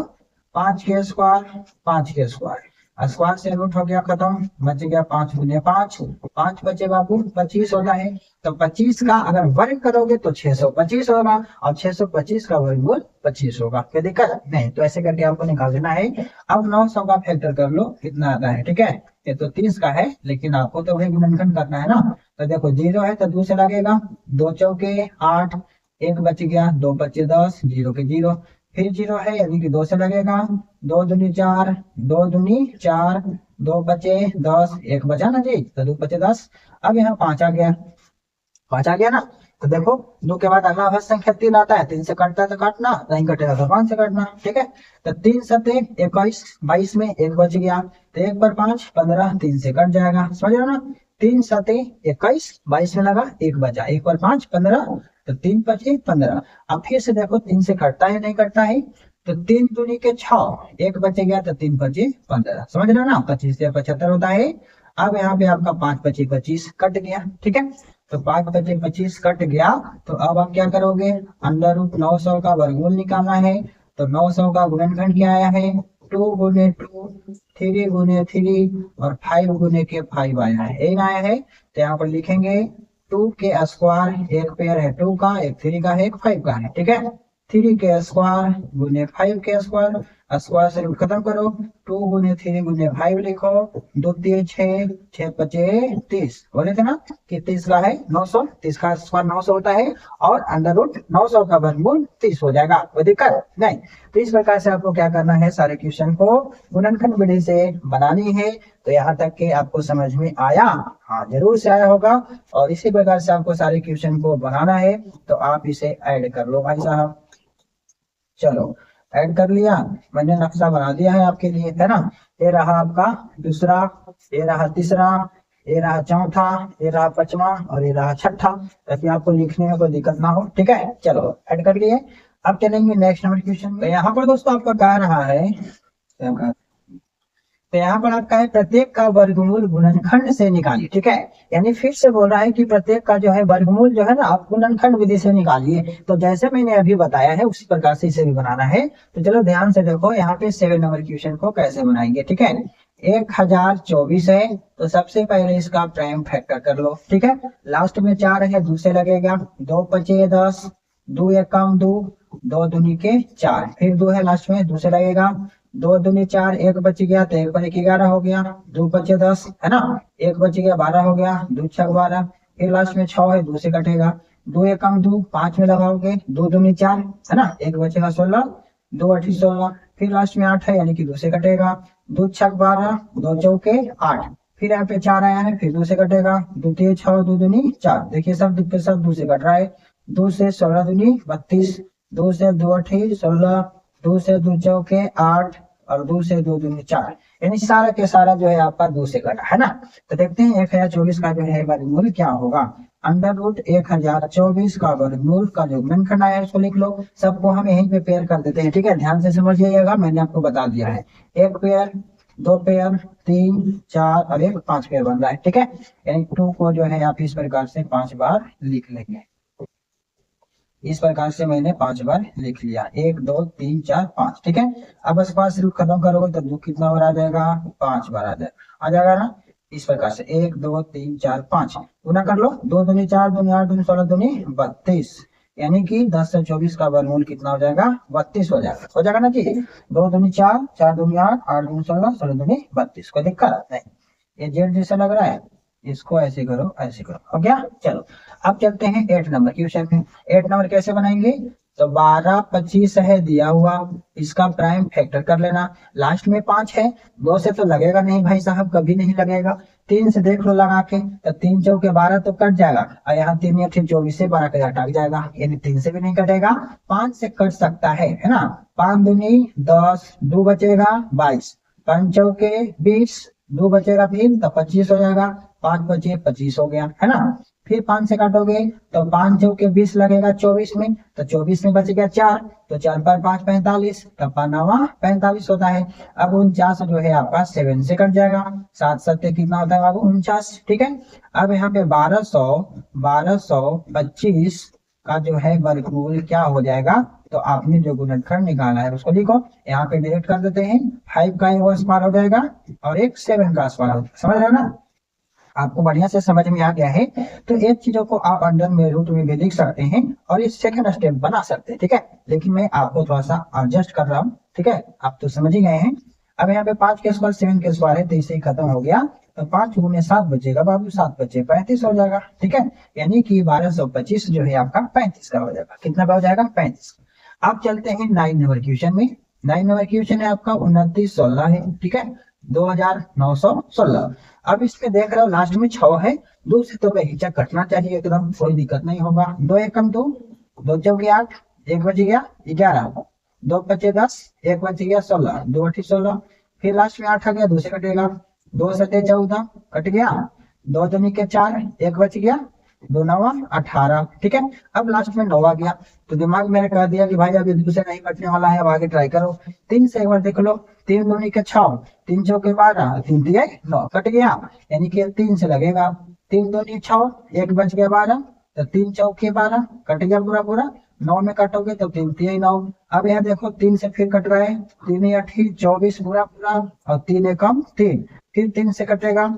5 के स्क्वायर 5 के स्क्वायर, स्क्वायर से रूट हो गया खत्म, बच गया 5 गुने 5, 5 बचे बाबू 25 होता है। तो 25 का अगर वर्ग करोगे तो 625 होगा, और 625 का वर्गमूल 25 होगा। क्या दिक्कत नहीं? तो ऐसे करके आपको निकाल देना है। अब 900 का फैक्टर कर लो, कितना आता है? ठीक है, ये तो 30 का है, लेकिन आपको तो वही गुणनखंड करना है ना। तो देखो 0 है तो 2 से लगेगा, 2 चौके 8, एक बच गया, 2 बचे 10, 0 के 0, फिर 0 है यानी कि 2 से लगेगा, 2 दूनी 4, 2 दूनी 4, 2 बचे 10, एक बचा ना जी, तो 2 बचे 10। अब यहाँ 5 आ गया, 5 आ गया ना। तो देखो 2 के बाद अगला अवश्य संख्या 3 आता है, 3 से कटता है तो काटना, नहीं कटेगा तो 5 से काटना। ठीक है, तो 3 सते 21, 22 में एक बच गया, तो 1 पर 5 15, 3 से कट जाएगा। समझ रहे हो ना, 3 सते 21, 22 में लगा, एक बचा, 1 पर 5 15, तो 3 बचे 15। अब फिर से देखो 3 से कटता है नहीं कटता है, तो 3 दूनी के 6, एक बचे गया तो 3 बचे 15। समझ रहे हो ना, 25 से 75 होता है। अब यहाँ पे आपका 5 बचे 25 कट गया। ठीक है, तो 5 बचे 25 कट गया। तो अब आप क्या करोगे? अंडर रूट 900 का वर्गमूल निकालना है। तो 900 का गुणनखंड क्या आया है? 2 गुने 2, 3 गुने 3 और 5 गुने के 5 आया है, एक आया है। तो यहाँ पर लिखेंगे 2 के स्क्वायर, एक पेयर है 2 का, एक 3 का है, एक 5 का है। ठीक है, 3 के स्क्वायर गुने 5 के स्क्वायर, स्क्वायर से रूट खत्म करो, 2 गुने 3 गुने 5 लिखो, 2 3 6, 6 बचे 30। बोले थे ना कि 30 का है 900, 30 का स्क्वायर 900 होता है, और अंडर रूट 900 का वर्गमूल 30 हो जाएगा। कोई दिक्कत नहीं। तो इस प्रकार से आपको क्या करना है, सारे क्वेश्चन को गुणनखंड विधि से बनानी है। तो यहाँ तक के आपको समझ में आया? हाँ जरूर से आया होगा। और इसी प्रकार से आपको सारे क्वेश्चन को बनाना है। तो आप इसे ऐड कर लो भाई साहब। चलो ऐड कर लिया, मैंने नक्शा बना दिया है आपके लिए, है ना। ये रहा आपका दूसरा, ये रहा तीसरा, ये रहा चौथा, ये रहा पांचवा, और ये रहा छठा, ताकि आपको लिखने में कोई दिक्कत ना हो। ठीक है, चलो ऐड कर लिए। अब चलेंगे नेक्स्ट नंबर क्वेश्चन में। यहाँ पर दोस्तों आपका कह रहा है, तो यहाँ पर आपका है प्रत्येक का वर्गमूल गुणनखंड से निकालिए। ठीक है, यानी फिर से बोल रहा है कि प्रत्येक का जो है वर्गमूल जो है ना आप गुणनखंड विधि से निकालिए। तो जैसे मैंने अभी बताया है उसी प्रकार से इसे भी बनाना है। तो चलो ध्यान से देखो यहाँ पे 7 नंबर क्वेश्चन को कैसे बनाएंगे। ठीक है, 1024 है, तो सबसे पहले इसका प्राइम फैक्टर कर लो। ठीक है, लास्ट में 4 है, 2 से लगेगा, 2 बचे 10, 2 एक कम 2, 2 दूनी के 4, फिर 2 है लास्ट में, 2 से लगेगा, 2 दूनी 4, एक बच गया, तो 1 पर 1 11 हो गया, 2 बचे 10, है ना, 1 बच गया 12 हो गया, 2 6 12, फिर लास्ट में 6 है, 2 से कटेगा, 2 एक कम 2, 5 में लगाओगे, 2 दूनी 4, है ना, 1 बचेगा 16, 2 8 16, फिर लास्ट में 8 है यानी कि 2 से कटेगा, 2 6 12, 2 चौके 8, फिर यहाँ पे 4 आया है, फिर 2 से कटेगा, 2 3 6, 2 दूनी 4, देखिए सब के सब 2 से कट रहा है, 2 से 16 दूनी 32, 2 से 2 8 16, 2 से 2 चौके 8, और 2 से 2 दूनी 4, यानी सारा के सारा जो है आपका 2 से कटा, है ना। तो देखते हैं 1024 का जो है वर्गमूल क्या होगा। अंडर रूट 1024 का वर्गमूल का जो गुणनखंड आया है उसको लिख लो। सबको हम यहीं पे पेयर कर देते हैं। ठीक है, ध्यान से समझिएगा, मैंने आपको बता दिया है। एक पेयर, 2 पेयर, 3 4 और एक 5 पेयर बन रहा है। ठीक है, यानी 2 को जो है आप इस प्रकार से 5 बार लिख लेंगे। इस प्रकार से मैंने 5 बार लिख लिया, 1 2 3 4 5। ठीक है, अब बस 5 से खत्म करोगे तो 2 कितना बार आ जाएगा? 5 बार आ जाएगा ना। इस प्रकार से 1 2 3 4 5 गुना कर लो, 2 दूनी 4, दूनी 8, दूनी 16, दूनी 32। यानी कि 10 से 24 का वर्गमूल कितना हो जाएगा, 32 हो जाएगा ना जी। 2 दूनी 4, 4 दूनी 8, 8 दूनी 16, 16 दूनी 32। कोई दिक्कत नहीं, ये जेड जैसा लग रहा है, इसको ऐसे करो ऐसे करो, हो गया। चलो अब चलते हैं 8 नंबर क्वेश्चन में। 8 नंबर कैसे बनाएंगे, तो 12 25 है दिया हुआ, इसका प्राइम फैक्टर कर लेना। लास्ट में 5 है, 2 से तो लगेगा नहीं भाई साहब, कभी नहीं लगेगा। 3 से देख लो लगा के, तो 3 चौके 12 तो कट जाएगा, और यहाँ 3 या 24 से 12 का अटक जाएगा, यानी 3 से भी नहीं कटेगा। 5 से कट सकता है ना। 5 दूनी 10, 2 बचेगा 22, 5 चौके 20, 2 बचेगा फिर तो 25 हो जाएगा, 5 बचे 25 हो गया, है ना। फिर 5 से काटोगे तो 5 चौके 20 लगेगा 24 में, तो 24 में बच गया 4, तो 4 पर 5 45, तो 45 होता है। अब 49 जो है आपका 7 से कट जाएगा, 7 सत्ते कितना होता है बाबू 49, ठीक है। अब यहाँ पे 1225 का जो है वर्गमूल क्या हो जाएगा, तो आपने जो गुणनखंड निकाला है उसको लिखो, यहाँ पे डिलीट कर देते हैं। 5 का एक स्क्वायर हो जाएगा और एक 7 का स्क्वायर हो जाएगा, समझ रहे हो ना। आपको बढ़िया से समझ में आ गया है, तो एक चीजों को आप अंडर में रूट में भी लिख सकते हैं और इस सेकंड स्टेप बना सकते हैं, ठीक है। लेकिन मैं आपको थोड़ा सा एडजस्ट कर रहा हूँ, ठीक है, आप तो समझ ही गए हैं। अब यहाँ पे 5 के स्क्वायर 7 के स्क्वायर है, तो इसे खत्म हो गया, तो 5 गुने 7 बचेगा बाबू, 7 बचे 35 हो जाएगा, ठीक है। यानी कि 1225 जो है आपका 35 का हो जाएगा, कितना का हो जाएगा 35। अब चलते हैं 9 नंबर क्वेश्चन में। 9 नंबर क्वेश्चन है आपका 2916 है, ठीक है, 2916। अब इसमें देख रहे हो लास्ट में 6 है, 2 से तो हिचा कटना चाहिए एकदम, कोई दिक्कत नहीं होगा। 2 एकम 2, 2 चौके 8, 1 बच गया 11, 2 बचे 10, 1 बच गया 16, 2 8 16। फिर लास्ट में 8 आ गया, 2 से कटेगा, 2 7 14 कट गया, 2 दूनी के 4, 1 बच गया, 2 9 18, ठीक है। अब लास्ट में 9 आ गया, तो दिमाग मेरे कह दिया कि भाई अभी 2 से नहीं कटने वाला है, अब आगे ट्राई करो। 3 से एक बार देख लो, 3 दूनी के 6, 3 चौके 12, 3 दिए 9 कट गया, यानी कि 3 से लगेगा। 3 दूनी 6, 1 बच गया 12, तो 3 चौके 12 कट गया पूरा पूरा। 9 में काटोगे तो 3 3 9। अब यहाँ देखो 3 से फिर कट रहा है, 3 8 24 पूरा पूरा, और 3 एकम 3, फिर 3 से कटेगा,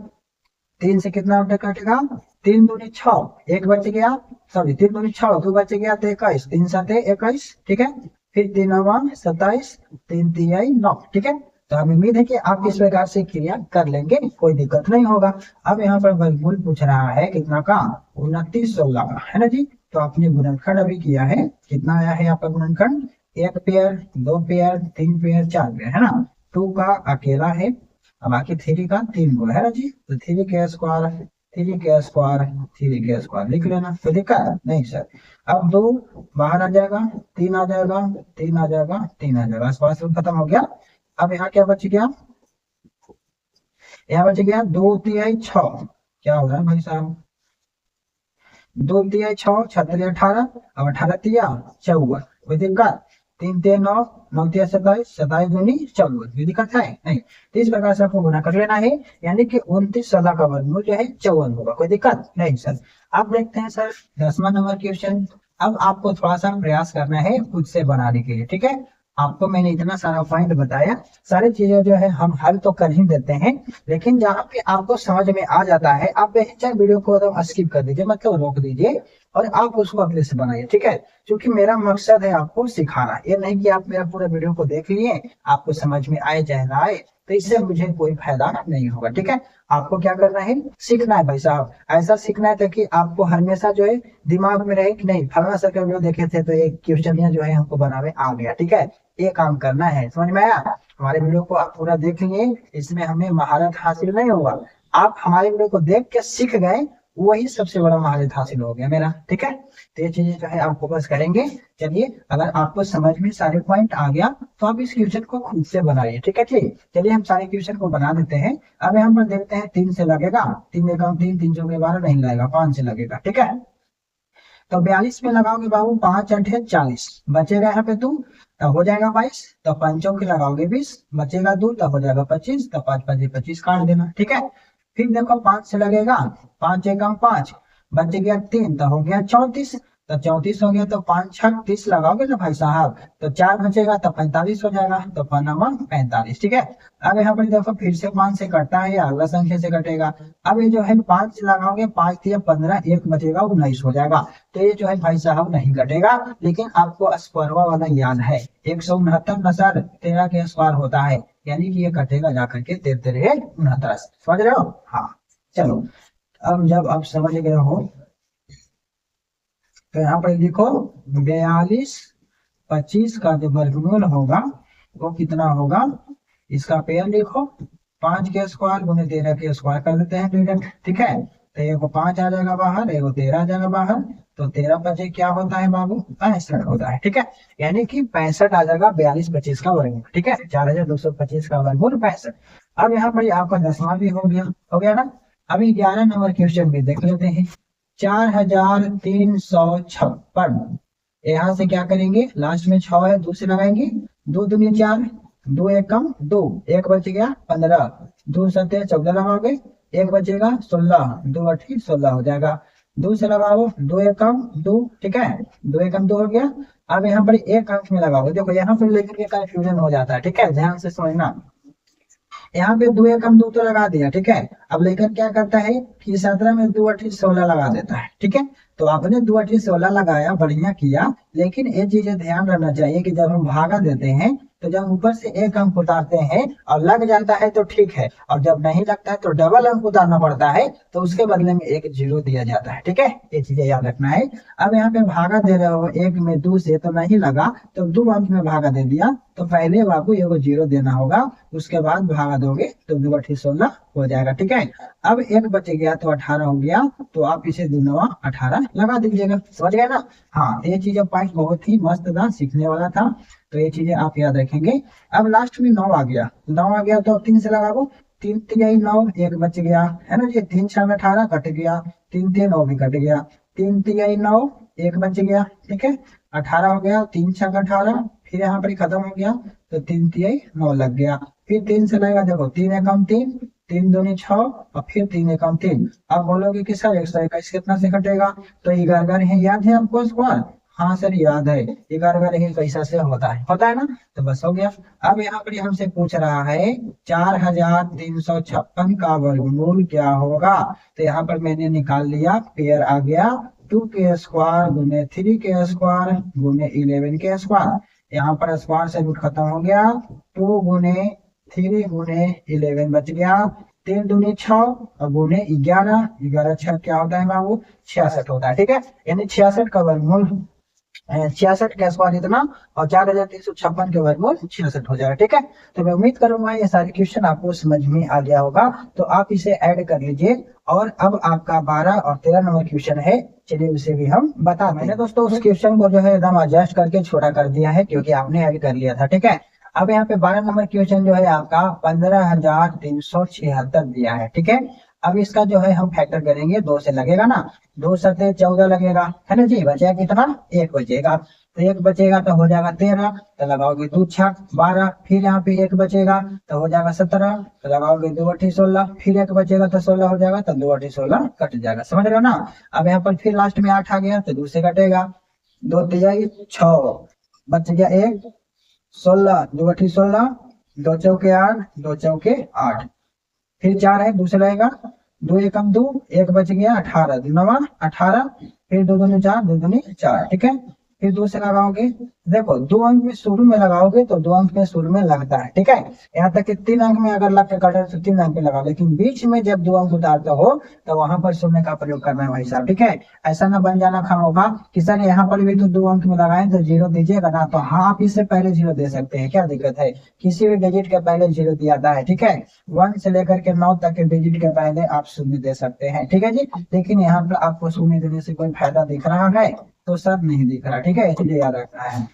3 से कितना कटेगा, 3 दूनी 6, 1 बच गया, सॉरी 3 दूनी 6, 2 बच गया तो 21, 3 7 21, ठीक है। फिर 3 9 27, 3 3 9, ठीक है। तो हमें उम्मीद है कि आप इस प्रकार से क्रिया कर लेंगे, कोई दिक्कत नहीं होगा। अब यहाँ पर वर्गमूल पूछ रहा है कितना का, 2916 का, है ना जी। तो आपने गुणनखंड अभी किया है, कितना आया है आपका गुणनखंड, 1 पेयर 2 पेयर 3 पेयर 4 पेयर, है ना। 2 का अकेला है, अब बाकी 3 का 3 गुना, है ना जी। तो 3 के स्क्वायर 3 के स्क्वायर 3 के स्क्वायर लिख लेना, तो दिक्कत नहीं सर। अब 2 बाहर आ जाएगा, 3 आ जाएगा, 3 आ जाएगा, 3 आ जाएगा, स्क्वायर खत्म हो गया। अब यहाँ क्या बच गया, यहाँ बच गया 2 3 6, क्या हो रहा है भाई साहब, 2 3 6, 6 3 18, अब 18 3 54, कोई दिक्कत, 3 3 9, 9 3 27, 27 दूनी 54, कोई दिक्कत है नहीं। तो इस प्रकार से आपको गुना कर लेना है, यानी कि 2916 का वर्गमूल जो है 54 होगा, कोई दिक्कत नहीं सर। अब देखते हैं सर 10वां नंबर क्वेश्चन। अब आपको थोड़ा सा प्रयास करना है खुद से बनाने के लिए, ठीक है। आपको मैंने इतना सारा पॉइंट बताया, सारी चीजें जो है हम हल तो कर ही देते हैं, लेकिन जहाँ पे आपको समझ में आ जाता है आप बेहिचक वीडियो को एकदम स्किप कर दीजिए, मतलब रोक दीजिए और आप उसको अपने से बनाइए, ठीक है। क्योंकि मेरा मकसद है आपको सिखाना, ये नहीं कि आप मेरा पूरा वीडियो को देख लिए, आपको समझ में आए चाहे ना आए, तो इससे मुझे कोई फायदा नहीं होगा, ठीक है। आपको क्या करना है, सीखना है भाई साहब, ऐसा सीखना है ताकि आपको हमेशा जो है दिमाग में रहे कि नहीं फलाना सर का वीडियो देखे थे तो एक क्वेश्चन जो है हमको बनाने आ गया, ठीक है। ये काम करना है, समझ में आया। हमारे वीडियो को आप पूरा देख लिए, इसमें हमें महारत हासिल नहीं होगा, आप हमारे वीडियो को देख के सीख गए, वही सबसे बड़ा महारत हासिल हो गया मेरा, ठीक है। तो ये चीजें जो है आप फोकस करेंगे। चलिए अगर आपको समझ में सारे पॉइंट आ गया तो आप इस क्वेश्चन को खुद से बनाइए, ठीक है। चलिए हम सारे क्वेश्चन को बना देते हैं। अब यहाँ पर देखते हैं 3 से लगेगा, 3 एकम 3, 3 चौके 12 नहीं लगेगा, 5 से लगेगा, ठीक है। तो 42 में लगाओगे बाबू, 5 8 40, बचेगा यहाँ पे 2, तब हो जाएगा 22, तो 5 के लगाओगे 20, बचेगा 2, तब हो जाएगा 25, तो 5 5 25 काट देना, ठीक है। फिर देखो 5 से लगेगा, 5 एकम 5, बच गया 3, तो हो गया 34, तो 34 हो गया, तो 5 छक 30 लगाओगे ना भाई साहब, तो 4 बचेगा तो 45 हो जाएगा, तो पन्नामा 45। ठीक है। अब यहाँ पर देखो फिर से 5 से कटता है या अगला संख्या से कटेगा। अब ये जो है 5 लगाओगे, 5 दिया 15, एक बचेगा 19 हो जाएगा। तो ये जो है भाई साहब नहीं कटेगा, लेकिन आपको स्क्वायरवा वाला याद है, 169 नसर 13 के स्क्वायर होता है, यानी कि ये कटेगा जाकर के 13 69। समझ रहे हो? हाँ चलो, अब जब आप समझ गए हो तो यहाँ पर लिखो 42 25 का जो वर्गमूल होगा वो कितना होगा, इसका पेयर लिखो। 5 के स्क्वायर गुने 13 के स्क्वायर कर देते हैं डायरेक्ट। ठीक है, तो एगो 5 आ जाएगा बाहर, एगो 13 आ जाएगा बाहर, तो 13 बचे क्या होता है बाबू, 65 होता है। ठीक है, यानी कि 65 आ जाएगा 42 25 का वर्गमूल। ठीक है, 4225 का वर्गमूल 65। अब यहाँ पर आपका 10वां भी हो गया ना। अभी 11 नंबर क्वेश्चन भी देख लेते हैं। 4356, यहाँ से क्या करेंगे, लास्ट में 6 है, 2 से लगाएंगे, 2 दूनी 4, 2 एकम 2, एक बच गया 15, 2 सत्ते 14 लगाओगे, एक बचेगा 16, 2 अठी 16 हो जाएगा। 2 से लगाओ, 2 एकम 2। ठीक है, 2 एकम 2 हो गया। अब यहाँ पर एक अंक में लगाओगे, देखो यहाँ पर लेकर के कंफ्यूजन हो जाता है। ठीक है, ध्यान से समझना। यहाँ पे 2 एकम 2 तो लगा दिया। ठीक है, अब लेकर क्या करता है कि 17 में 2 अठी 16 लगा देता है। ठीक है, तो आपने 2 अठी 16 लगाया, बढ़िया किया, लेकिन एक चीज ध्यान रखना चाहिए कि जब हम भागा देते हैं तो जब ऊपर से एक अंक उतारते हैं और लग जाता है तो ठीक है, और जब नहीं लगता है तो डबल अंक उतारना पड़ता है, तो उसके बदले में एक 0 दिया जाता है। ठीक है, ये चीजें याद रखना है। अब यहाँ पे भागा दे रहे हो, 1 में 2 से तो नहीं लगा, तो 2 अंक में भागा दे दिया, तो पहले बाबू ये 0 देना होगा, उसके बाद भागा दोगे तो 2 अठी 16 हो जाएगा। ठीक है, अब एक बच गया तो 18 हो गया, तो आप इसे 2 9 18 लगा दीजिएगा। समझ गए ना? हाँ, ये चीजें पॉइंट बहुत ही मस्त था, सीखने वाला था, तो ये चीजें आप याद रखेंगे। अब लास्ट में 9 आ गया, 9 आ गया तो 3 से लगाओ, 3 3 9, एक बच गया है ना जी, 3 6 में 18 कट गया, 3 3 9 भी कट गया, 3 3 9, एक बच गया। ठीक है, 18 हो गया, 3 6 18, फिर यहाँ पर खत्म हो गया, तो 3 3 9 लग गया। फिर 3 से लगेगा, देखो 3 एकम 3, 3 दूनी 6, और फिर 3 एकम 3। अब बोलोगे कि सर 121 कितना से कटेगा, तो 11 है, याद है आपको स्क्वायर? हाँ सर याद है, 11 कैसा से होता है ना, तो बस हो गया। अब यहाँ पर हमसे पूछ रहा है 4356 का वर्गमूल क्या होगा, तो यहाँ पर मैंने निकाल लिया, पेयर आ गया 2 के स्क्वायर गुने 3 के स्क्वायर गुने 11 के स्क्वायर। यहाँ पर स्क्वायर से रूट खत्म हो गया, 2 गुने 3 गुने 11 बच गया, 3 दूनी 6 और गुने 11, 11 6 क्या होता है बाबू, 66 होता है। ठीक है, यानी 66 का वर्गमूल 66 का स्क्वायर इतना, और 4356 के वर्गमूल 66 हो जाएगा। ठीक है, तो मैं उम्मीद करूंगा ये सारे क्वेश्चन आपको समझ में आ गया होगा, तो आप इसे ऐड कर लीजिए। और अब आपका 12 और 13 नंबर क्वेश्चन है, चलिए उसे भी हम बता दें। मैंने दोस्तों उस क्वेश्चन को जो है एकदम एडजस्ट करके छोटा कर दिया है, क्योंकि आपने ऐड कर लिया था। ठीक है, अब यहाँ पे 12 नंबर क्वेश्चन जो है आपका 15,376 दिया है। ठीक है, अब इसका जो है हम फैक्टर करेंगे, 2 से लगेगा ना, 2 सत्ते 14 लगेगा, है ना जी, बचेगा कितना, एक बचेगा, तो एक बचेगा तो हो जाएगा 13, तो लगाओगे 2 छक 12, फिर यहाँ पे एक बचेगा तो हो जाएगा 17, तो लगाओगे 2 अठी 16, फिर एक बचेगा तो 16 हो जाएगा, तो 2 अठी 16 कट जाएगा। समझ रहे हो ना? अब यहाँ पर फिर लास्ट में 8 आ गया, तो 2 से कटेगा, 2 तिहाई 6, बच गया 1, 16, 2 अठी 16, 2 चौके 8, 2 चौके 8, फिर 4 है, 2 से लगेगा, 2 एकम 2, एक बच गया 18, 2 9 18, फिर 2 दूनी 4, 2 दूनी 4। ठीक है, फिर 2 से लगाओगे, देखो 2 अंक में शुरू में लगाओगे तो 2 अंक में शुरू में लगता है। ठीक है, यहाँ तक कि 3 अंक में अगर लग के कटे तो 3 अंक में लगाओ, लेकिन बीच में जब 2 अंक उतारते हो तो वहां पर शून्य का प्रयोग करना है भाई साहब। ठीक है, ऐसा ना बन जाना खामोगा कि सर यहाँ पर भी तो 2 अंक में लगाए तो 0 दीजिएगा ना, तो हाँ आप इससे पहले 0 दे सकते हैं, क्या दिक्कत है, किसी भी डिजिट के पहले 0 दिया जाता है। ठीक है, 1 से लेकर के 9 तक के डिजिट के पहले आप शून्य दे सकते हैं। ठीक है जी, लेकिन यहाँ पर आपको शून्य देने से कोई फायदा दिख रहा है तो सर नहीं दिख रहा। ठीक है, इसलिए याद रखना है,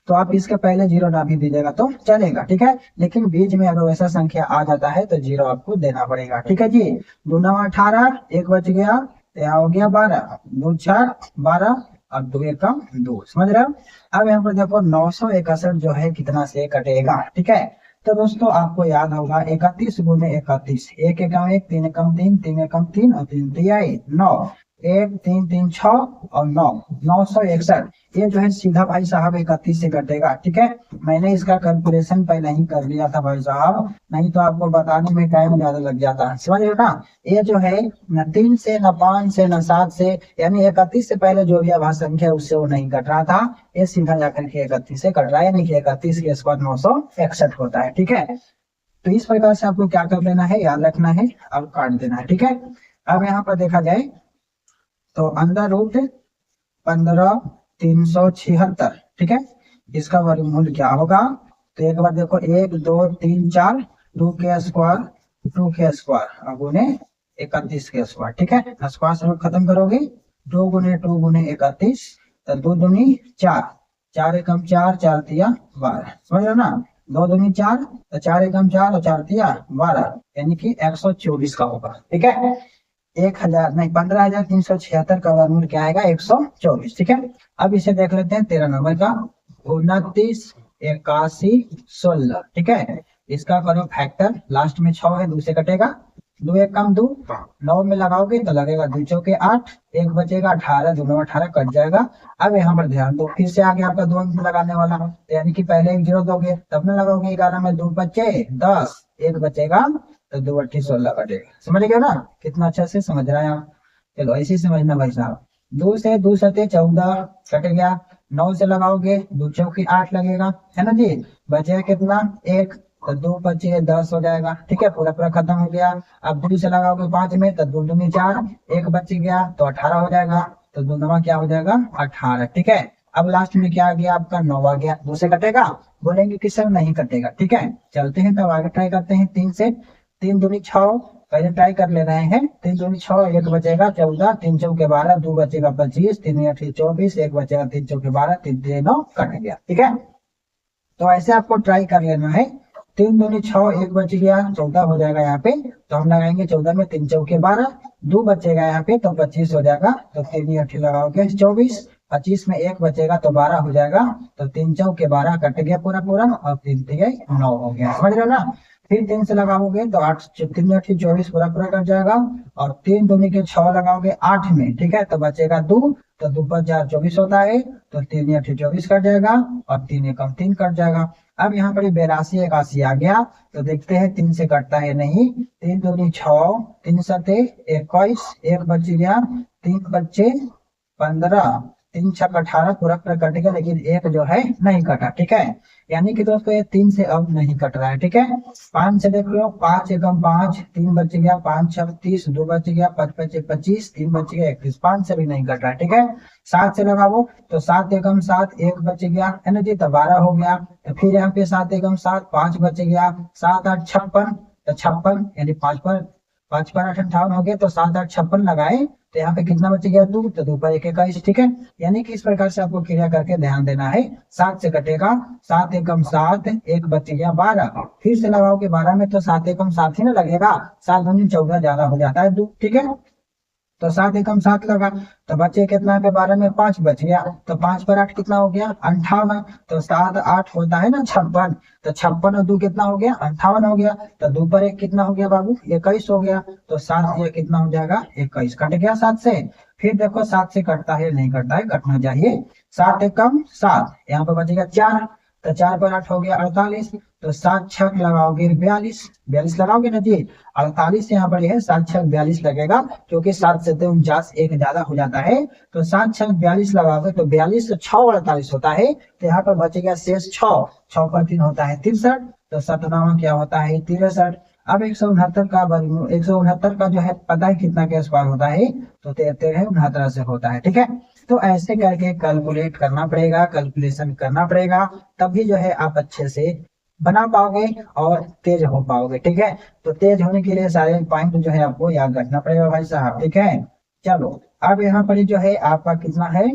तो आप इसके पहले 0 ना भी दीजिएगा तो चलेगा। ठीक है, लेकिन बीच में अगर वैसा संख्या आ जाता है तो 0 आपको देना पड़ेगा। ठीक है जी, 2 9 18, एक बच गया, यहाँ हो गया 12, 2 4 12, और 2 एकम 2। समझ रहे हो? अब यहाँ पर देखो 961 जो है कितना से कटेगा। ठीक है, तो दोस्तों आपको याद होगा 31 गुने 31, 1 एकम 1, 3 एकम 3, 3 एकम 3 और 3 तिहाई 9, एक 3 3 6 और 9 961। ये जो है सीधा भाई साहब 31 से कटेगा। ठीक है, मैंने इसका कैलकुलेशन पहले ही कर लिया था भाई साहब, नहीं तो आपको बताने में टाइम ज्यादा लग जाता है, समझ रहे हो ना। ये जो है न 3 से न 5 से न 7 से, यानी 31 से पहले जो भी आभाज्य संख्या है उससे वो नहीं कट रहा था, ये सीधा जाकर के 31 से कट रहा है, यानी कि 31 के स्क्वायर 961 होता है। ठीक है, तो इस प्रकार से आपको क्या कर लेना है, याद रखना है और काट देना है। ठीक है, अब यहाँ पर देखा जाए तो अंडर रूट 15,376। ठीक है, इसका वर्गमूल क्या होगा, तो एक बार देखो 1 2 3 4 2 के स्क्वायर अब गुने 31 के स्क्वायर। ठीक है, स्क्वायर से खत्म करोगे, 2 गुने 31, तो 2 दूनी 4, 4 एकम 4, 4 तिया 12, समझ रहे हो ना। 2 दूनी 4, तो 4 एकम 4 और 4 तिया 12, यानी कि 124 का होगा। ठीक है, 1000 नहीं 15,376 का वर्गमूल क्या आएगा, 124। ठीक है, अब इसे देख लेते हैं 13 नंबर का, 29 81 16। ठीक है, इसका करो फैक्टर, लास्ट में 6 है, 2 से कटेगा, 2 एक कम 2, 9 में लगाओगे तो लगेगा 2 चौके 8, एक बचेगा 18, 2 18 कट जाएगा। अब यहाँ पर ध्यान दो, फिर से आगे आपका 2 अंक लगाने वाला है, तो यानी कि पहले एक 0 दोगे तब में लगाओगे, 11 में 2 बचे 10, एक बचेगा तो 2 8 16 कटेगा। समझ गए ना, कितना अच्छा से समझ रहे हैं आप। चलो ऐसे ही समझना भाई साहब, 2 से 2 सते 14 कट गया, 9 से लगाओगे 2 चौकी 8 लगेगा, है ना जी, बचेगा कितना 1, तो 2 बचे 10 हो जाएगा। ठीक है, पूरा पूरा खत्म हो गया। अब 2 से लगाओगे 5 में, तो 2 दूनी 4, एक बच गया तो 18 हो जाएगा, तो 2 नवा क्या हो जाएगा 18। ठीक है, अब लास्ट में क्या आ गया आपका 9 आ गया, 2 से कटेगा, बोलेंगे कि सर नहीं कटेगा। ठीक है, चलते हैं तब आगे ट्राई करते हैं 3 से, 3 दूनी 6, पहले ट्राई कर ले रहे हैं, 3 दूनी 6, एक बचेगा 14, 3 चौके 12, 2 बचेगा 25, 3 8 24, एक बचेगा 3 चौके 12, 3 3 9 कट गया। ठीक है, तो ऐसे आपको ट्राई कर लेना है। 3 दूनी 6, एक बच गया 14 हो जाएगा यहाँ पे, तो हम लगाएंगे 14 में 3 चौके 12, 2 बचेगा यहाँ पे तो 25 हो जाएगा, तो 3 8 लगाओगे 24, 25 में एक बचेगा तो 12 हो जाएगा, तो 3 चौके 12 कट गया पूरा पूरा, और 3 3 9 हो गया, समझ रहे हो ना। फिर 3 से लगाओगे तो 8 3 8 24 पूरा पूरा कट जाएगा, और 3 दूनी के 6 लगाओगे 8 में, ठीक है, तो बचेगा 2, तो 2 पर 4 24 होता है, तो 3 8 24 कट जाएगा, और 3 एकम 3 कट जाएगा। अब यहाँ पर 82 81 आ गया, तो देखते हैं 3 से कटता है नहीं, 3 दूनी 6, 3 सते 21, एक बच गया, 3 बच्चे 15, 3 छक 18 पूरा पूरा कट गया, लेकिन एक जो है नहीं कटा। ठीक है, यानी कि दोस्तों ये 3 से अब नहीं कट रहा है। ठीक है, 5 से देख लो, 5 एकम 5, 3 बच गया, 5 6 30, 2 बच गया, 5 5 25, 3 बच गया 31, 5 से भी नहीं कट रहा है। ठीक है, 7 से लगाओ तो 7 एकम 7, एक बच गया, है ना जी, तो 12 हो गया, तो फिर यहाँ पे 7 एकम 7, 5 बच गया, 7 8 56, तो 56 यानी 5 पर 8 58 हो गया, तो 7 8 56 लगाए, तो यहाँ पे कितना बच गया 2, तो 2 पर 1 21। ठीक है, यानी कि इस प्रकार से आपको क्रिया करके ध्यान देना है। 7 से कटेगा, 7 एकम 7, एक बच गया 12, फिर से लगाओगे 12 में, तो 7 एकम 7 ही ना लगेगा, 7 दूनी 14 ज्यादा हो जाता है 2। ठीक है, तो 7 एकम 7 लगा, तो बचे कितना पे 12 में 5 बच गया, तो 5 पर 8 कितना हो गया 58, तो 7 8 होता है ना 56, तो 56 और 2 कितना हो गया 58 हो गया, तो 2 पर 1 कितना हो गया बाबू 21 हो गया, तो 7 ये कितना हो जाएगा 21, कट गया 7 से। फिर देखो 7 से कटता है नहीं कटता है, कटना चाहिए। 7 एकम 7, यहाँ पर बचेगा 4, तो 4 पर 8 हो गया 48, तो 7 छक लगाओगे 42, 42 लगाओगे ना जी, 48 यहाँ पर है 7 छक 42 लगेगा, क्योंकि 7 से 49 एक ज्यादा हो जाता है, तो 7 छक 42 लगाओगे तो 42 से 6 48 होता है, तो यहाँ पर बचेगा शेष 6, 6 पर 3 होता है 63, तो 7 क्या होता है 63। अब 169 का वर्गमूल, 169 का जो है पता है कितना का स्क्वायर होता है, तो 13 69 से होता है। ठीक है, तो ऐसे करके कैलकुलेट करना पड़ेगा, कैलकुलेशन करना पड़ेगा, तभी जो है आप अच्छे से बना पाओगे और तेज हो पाओगे। ठीक है, तो तेज होने के लिए सारे पॉइंट जो है आपको याद रखना पड़ेगा भाई साहब। ठीक है, चलो अब यहाँ पर जो है आपका कितना है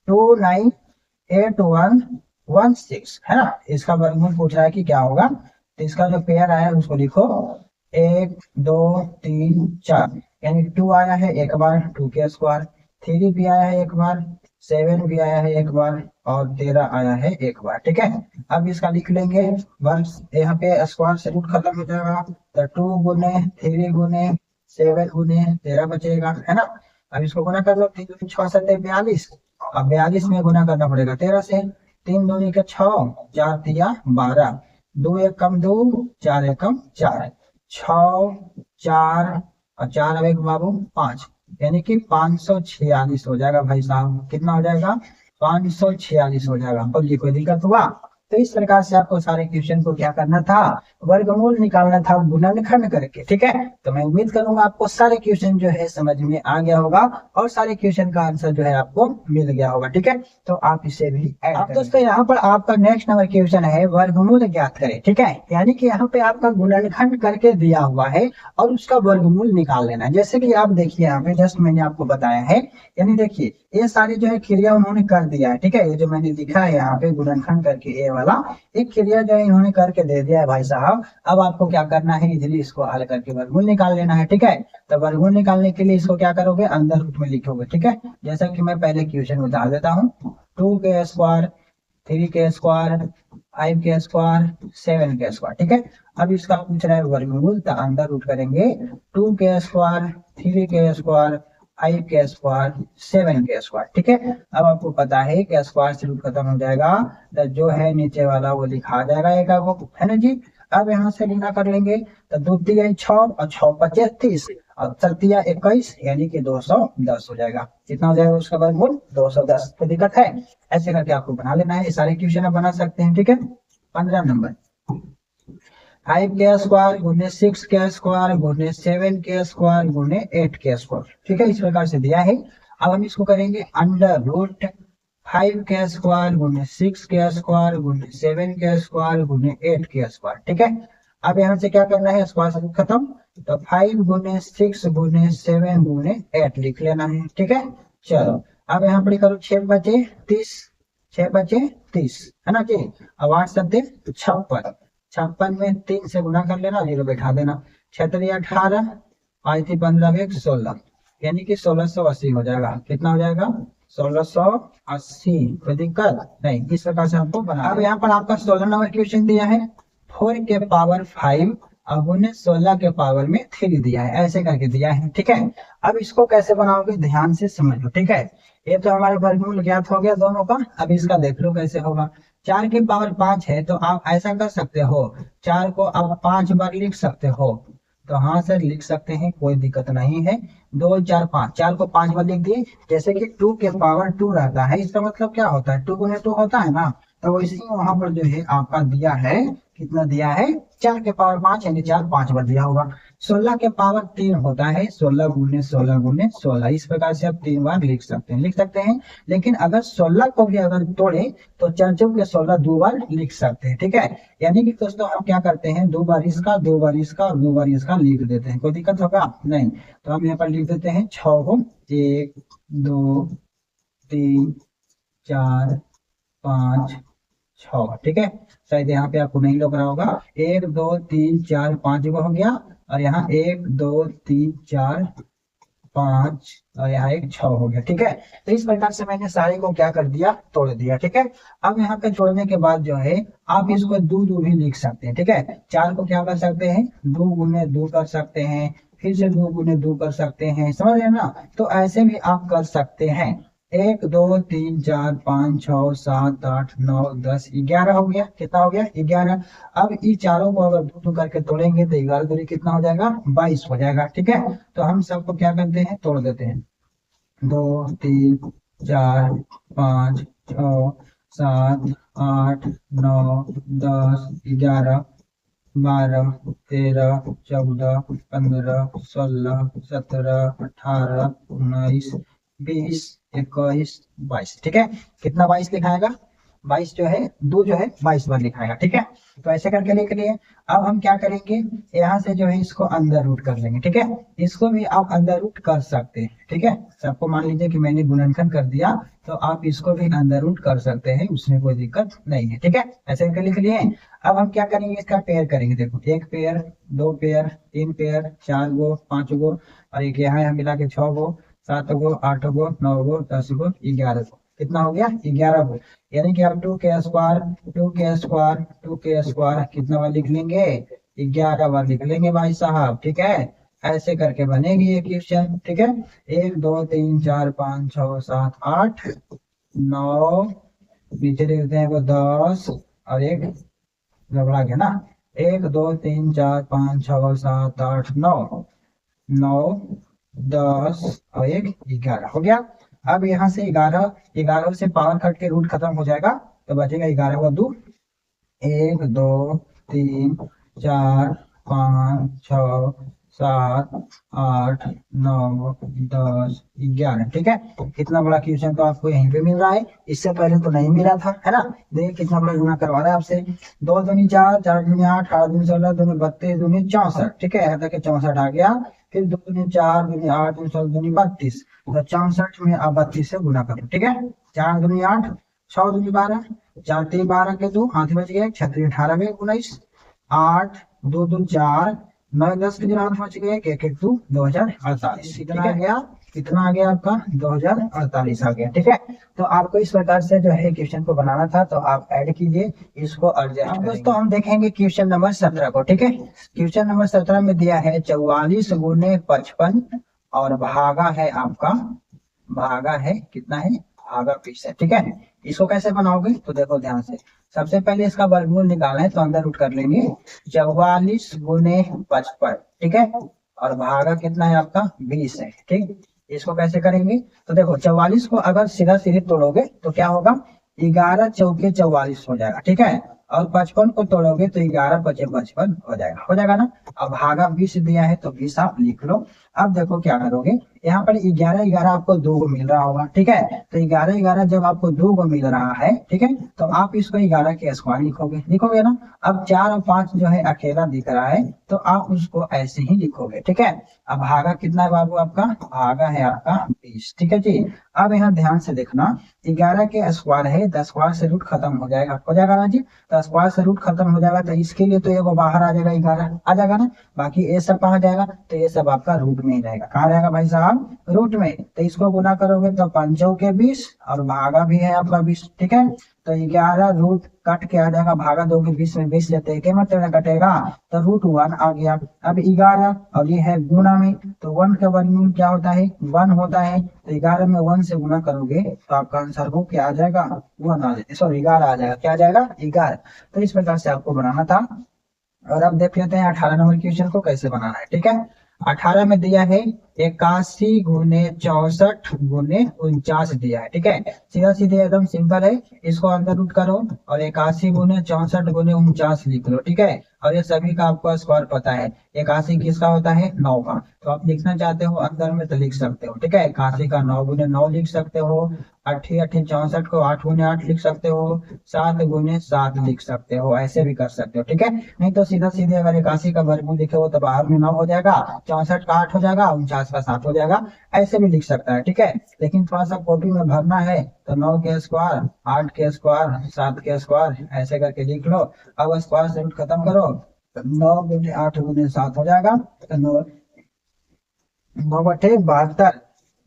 298116, है ना, इसका वर्गमूल पूछ रहा है कि क्या होगा, तो इसका जो पेयर आया है उसको लिखो 1 2 3 4, यानी 2 आया है एक बार 2 के स्क्वायर, 3 भी आया है एक बार, 7 भी आया है एक बार, और 13 आया है एक बार। ठीक है, अब इसका लिख लेंगे वर्ग, यहाँ पे स्क्वायर से रूट खत्म हो जाएगा, तो 2 गुने 3 गुने 7 गुने 13 बचेगा, है ना। अब इसको गुना कर लो, 3 दूनी 6 7 42। अब 42 में गुना करना पड़ेगा 13 से। 3 दूनी के 6, 4 तिया 12, 2 एकम 2, 4 एकम 4, 6 4 और 4 अब एक बाबू 5, यानी कि 546 हो जाएगा भाई साहब। कितना हो जाएगा? 546 हो जाएगा। बोलिए कोई दिक्कत हुआ? तो इस प्रकार से आपको सारे क्वेश्चन को क्या करना था, वर्गमूल निकालना था गुणनखंड करके। ठीक है, तो मैं उम्मीद करूंगा आपको सारे क्वेश्चन जो है समझ में आ गया होगा और सारे क्वेश्चन का आंसर जो है आपको मिल गया होगा। ठीक है, तो आप इसे भी ऐड करें। दोस्तों यहाँ पर आपका नेक्स्ट नंबर क्वेश्चन है वर्गमूल ज्ञात करें। ठीक है, यानी कि यहाँ पे आपका गुणनखंड करके दिया हुआ है और उसका वर्गमूल निकाल लेना है। जैसे कि आप देखिए यहाँ पे जस्ट मैंने आपको बताया है, यानी देखिए ये सारी जो है क्रिया उन्होंने कर दिया है। ठीक है, ये जो मैंने लिखा है यहाँ पे गुणनखंड करके ये वाला एक क्रिया जो है इन्होंने करके दे दिया है भाई साहब। अब आपको क्या करना है, इजीली इसको हल करके वर्गमूल निकाल लेना है। ठीक है, तो वर्गमूल निकालने के लिए इसको क्या करोगे, अंदर रूप में लिखोगे। ठीक है, जैसा कि मैं पहले क्वेश्चन बता देता हूँ, 2k² 3k², 5k², 7k²। ठीक है, अब इसका पूछ रहा है वर्गमूल, तो अंदर रूट करेंगे 2k², 3k², 5k², 7k²। ठीक है, अब आपको पता है कि स्क्वायर से रूट खत्म हो जाएगा, तो जो है नीचे वाला वो लिखा जाएगा एक को, है ना जी। अब यहाँ से गुना कर लेंगे, तो 2 तिया 6 और 6 पचे 30 और 4 तिया 21, यानी कि 210 हो जाएगा। कितना हो जाएगा उसका वर्गमूल? 210। कोई दिक्कत है? ऐसे करके आपको बना लेना है। ये सारे क्वेश्चन आप बना सकते हैं। ठीक है, 15 नंबर, 5k² गुने 6k² गुने 7k² गुने 8k²। ठीक है, इस प्रकार से दिया है। अब हम इसको करेंगे अंडर रूट 5k² गुने 6k² गुने 7k² गुने 8k²। ठीक है, अब यहाँ से क्या करना है, स्क्वायर से खत्म, तो 5 गुने 6 गुने 7 गुने 8 लिख लेना है। ठीक है, चलो अब यहाँ पर करो 6 बचे 30, 6 बचे 30, है ना जी। अब 8 7 56, 56 में 3 से गुना कर लेना, 0 बैठा देना, 6 3 18, 5 3 15 1 16, यानी कि 1680 हो जाएगा। कितना हो जाएगा? 1680। कोई दिक्कत नहीं, इस प्रकार से आपको बना। अब यहाँ पर आपका 16 नंबर क्वेश्चन दिया है, 4k⁵ अब उन्हें 16 के पावर में 3 दिया है, ऐसे करके दिया है। ठीक है, अब इसको कैसे बनाओगे ध्यान से समझ लो। ठीक है, ये तो हमारा वर्गमूल ज्ञात हो गया दोनों का। अब इसका देख लो कैसे होगा। 4 की पावर 5 है, तो आप ऐसा कर सकते हो, 4 को आप 5 बार लिख सकते हो, तो हाँ सर लिख सकते हैं, कोई दिक्कत नहीं है। 2 4 5, 4 को 5 बार लिख दिए। जैसे कि 2 के पावर 2 रहता है, इसका मतलब क्या होता है, 2 गुने 2 होता है ना, तो वैसे ही वहां पर जो है आपका दिया है, कितना दिया है, 4 के पावर 5, यानी 4 5 बार दिया होगा। 16 के पावर 3 होता है, 16 गुने 16 गुने 16, इस प्रकार से आप 3 बार लिख सकते हैं। लेकिन अगर 16 को भी अगर तोड़े तो 4 के 16 2 बार लिख सकते हैं। ठीक है, यानी कि दोस्तों हम क्या करते हैं, 2 बार इसका 2 बार इसका और 2 बार इसका लिख देते हैं। कोई दिक्कत होगा नहीं, तो हम यहाँ पर लिख देते हैं 6 को 1 2 3 4 5 6। ठीक है, शायद यहाँ पे आपको नहीं लग रहा होगा, 1 2 3 4 5 हो गया, और यहाँ 1 2 3 4 5 और यहाँ एक 6 हो गया। ठीक है, तो इस प्रकार से मैंने सारे को क्या कर दिया, तोड़ दिया। ठीक है, अब यहाँ पे तोड़ने के बाद जो है आप इसको 2 2 भी लिख सकते हैं। ठीक है, 4 को क्या कर सकते हैं, 2 गुने 2 कर सकते हैं, फिर से 2 गुने 2 कर सकते हैं, समझ रहे ना। तो ऐसे भी आप कर सकते हैं। 1 2 3 4 5 6 7 8 9 10 11 हो गया। कितना हो गया, 11। अब इन चारों को अगर 2 2 करके तोड़ेंगे तो 11 दूनी कितना हो जाएगा, 22 हो जाएगा। ठीक है, तो हम सबको क्या करते हैं, तोड़ देते हैं। 2 3 4 5 6 7 8 9 10 11 12 13 14 15 16 17 18 19 20 21 22। ठीक है, कितना 22 लिखाएगा, 22 जो है 2 जो है 22 बार लिखाएगा। ठीक है, तो ऐसे करके लिख लिए। अब हम क्या करेंगे, यहाँ से जो है इसको अंदर रूट कर लेंगे। ठीक है, इसको भी आप अंदर रूट कर सकते हैं। ठीक है, सबको मान लीजिए कि मैंने गुणनखंड कर दिया, तो आप इसको भी अंदर रूट कर सकते हैं, उसमें कोई दिक्कत नहीं है। ठीक है, ऐसे करके लिख लिए। अब हम क्या करेंगे, इसका पेयर करेंगे। देखो 1 पेयर 2 पेयर 3 पेयर 4 गो 5 गो, और एक यहाँ मिला के 6 गो 7 गो 8 गो 9 गो 10 गो 11 गो। कितना हो गया, 11 गो, यानी कि आप 2 के स्क्वायर कितना बार लिख लेंगे, 11 बार लिख लेंगे भाई साहब। ठीक है, ऐसे करके बनेगी ये क्वेश्चन। ठीक है, 1 2 3 4 5 6 7 8 9, नीचे लिखते हैं वो 10 और एक घबरा गया ना, 1 2 3 4 5 6 7 8 9, 9 10 और एक 11 हो गया। अब यहाँ से 11, 11 से पावर कट के रूट खत्म हो जाएगा तो बचेगा 11 को 2, 1 2 3 4 5 6 7 8 9 10 11। ठीक है, कितना बड़ा क्वेश्चन तो आपको यहीं पे मिल रहा है, इससे पहले तो नहीं मिला था, है ना। देखिए कितना बड़ा गुना करवा रहा है आपसे, 2 दूनी 4, 4 दूनी 8, 8 दूनी 16, 2 32, 2 64। ठीक है, यहाँ तक 64 आ गया। फिर 2 दूनी 4, 2 दूनी 8, 2 16, 2 32, तो 64 में आप 32 से गुना करो। ठीक है, 4 दूनी 8, 6 दूनी 12, 4 3 12 के 2 हाथ बच गए, 6 3 18 में 19, 8 2 2 4 9 10 के दिन हाथ बच गए, 1 1 2 2048। इतना आ गया, कितना आ गया आपका 2048 आ गया। ठीक है, तो आपको इस प्रकार से जो है क्वेश्चन को बनाना था, तो आप ऐड कीजिए इसको एडजस्ट। दोस्तों हम देखेंगे क्वेश्चन नंबर 17 को। ठीक है, क्वेश्चन नंबर 17 में दिया है 44 गुने 55 और भागा है आपका, भागा है कितना है, भागा 20 है। ठीक है, इसको कैसे बनाओगे तो देखो ध्यान से, सबसे पहले इसका वर्गमूल निकालना है तो अंदर रूट कर लेंगे, 44 गुने 55। ठीक है, और भागा कितना है आपका 20 है। ठीक, इसको कैसे करेंगे तो देखो 44 को अगर सीधा सीधे तोड़ोगे तो क्या होगा, 11 चौके 44 हो जाएगा। ठीक है, और 55 को तोड़ोगे तो 11 पचे 55 हो जाएगा ना। अब भागा 20 दिया है तो 20 आप लिख लो। अब देखो क्या करोगे, यहाँ पर 11 11 आपको 2 को मिल रहा होगा। ठीक है, तो 11 11 जब आपको 2 को मिल रहा है, ठीक है, तो आप इसको 11 के स्क्वायर लिखोगे ना। अब 4 और 5 जो है अकेला दिख रहा है तो आप उसको ऐसे ही लिखोगे। ठीक है, अब भागा कितना है बाबू आपका, भागा है आपका 20। ठीक है जी, अब यहाँ ध्यान से देखना, 11 के स्क्वायर है, 10 स्क्वायर से रूट खत्म हो जाएगा ना जी, तो स्क्वायर से रूट खत्म हो जाएगा तो इसके लिए तो ये बाहर आ जाएगा, 11 आ जाएगा ना। बाकी ये सब कहाँ जाएगा, तो ये सब आपका रूट में ही रहेगा। कहाँ रहेगा भाई साहब, रूट में। तो इसको गुना करोगे तो 5 के 20 और भागा भी है आपका 20। ठीक है, तो 11 रूट कट के आ जाएगा, भागा 2 के 20 में 20 लेते हैं, क्या मतलब कटेगा, तो √1 आ गया। अब 11 और ये है गुना में, तो 1 का वर्गमूल क्या होता है, 1 होता है, तो 11 में 1 से गुना करोगे तो आपका आंसर वो क्या आ जाएगा, 1 आ जाएगा, सॉरी 11 आ जाएगा। क्या आ जाएगा, 11। तो इस प्रकार से आपको बनाना था। और अब देख लेते हैं 18 नंबर क्वेश्चन को कैसे बनाना है। ठीक है, 18 में दिया है 81 गुने 64 गुने 49 दिया है। ठीक है, सीधा सीधे एकदम सिंपल है, इसको अंदर रूट करो और 81 गुने 64 गुने 49 लिख लो। ठीक है, और ये सभी का आपको स्क्वायर पता है, 81 किसका होता है, 9 का, तो आप लिखना चाहते हो अंदर में तो लिख सकते हो। ठीक है, 81 का 9 गुने 9 लिख सकते हो, 8 8 64 को 8 गुने 8 लिख सकते हो, 7 गुने 7 लिख सकते हो, ऐसे भी कर सकते हो। ठीक है, नहीं तो सीधा सीधे अगर 81 का वर्गमूल लिखे हो तो बाहर में 9 हो जाएगा, 64 का 8 हो जाएगा, 49 का 7 हो जाएगा, ऐसे भी लिख सकता है। ठीक है, लेकिन थोड़ा सा कॉपी में भरना है तो 9 के स्क्वायर, 8 के स्क्वायर, 7 के स्क्वायर ऐसे करके लिख लो। अब स्क्वायर से रूट खत्म करो, 9 गुने 8 गुने 7 हो जाएगा, तो 9 बटे 72,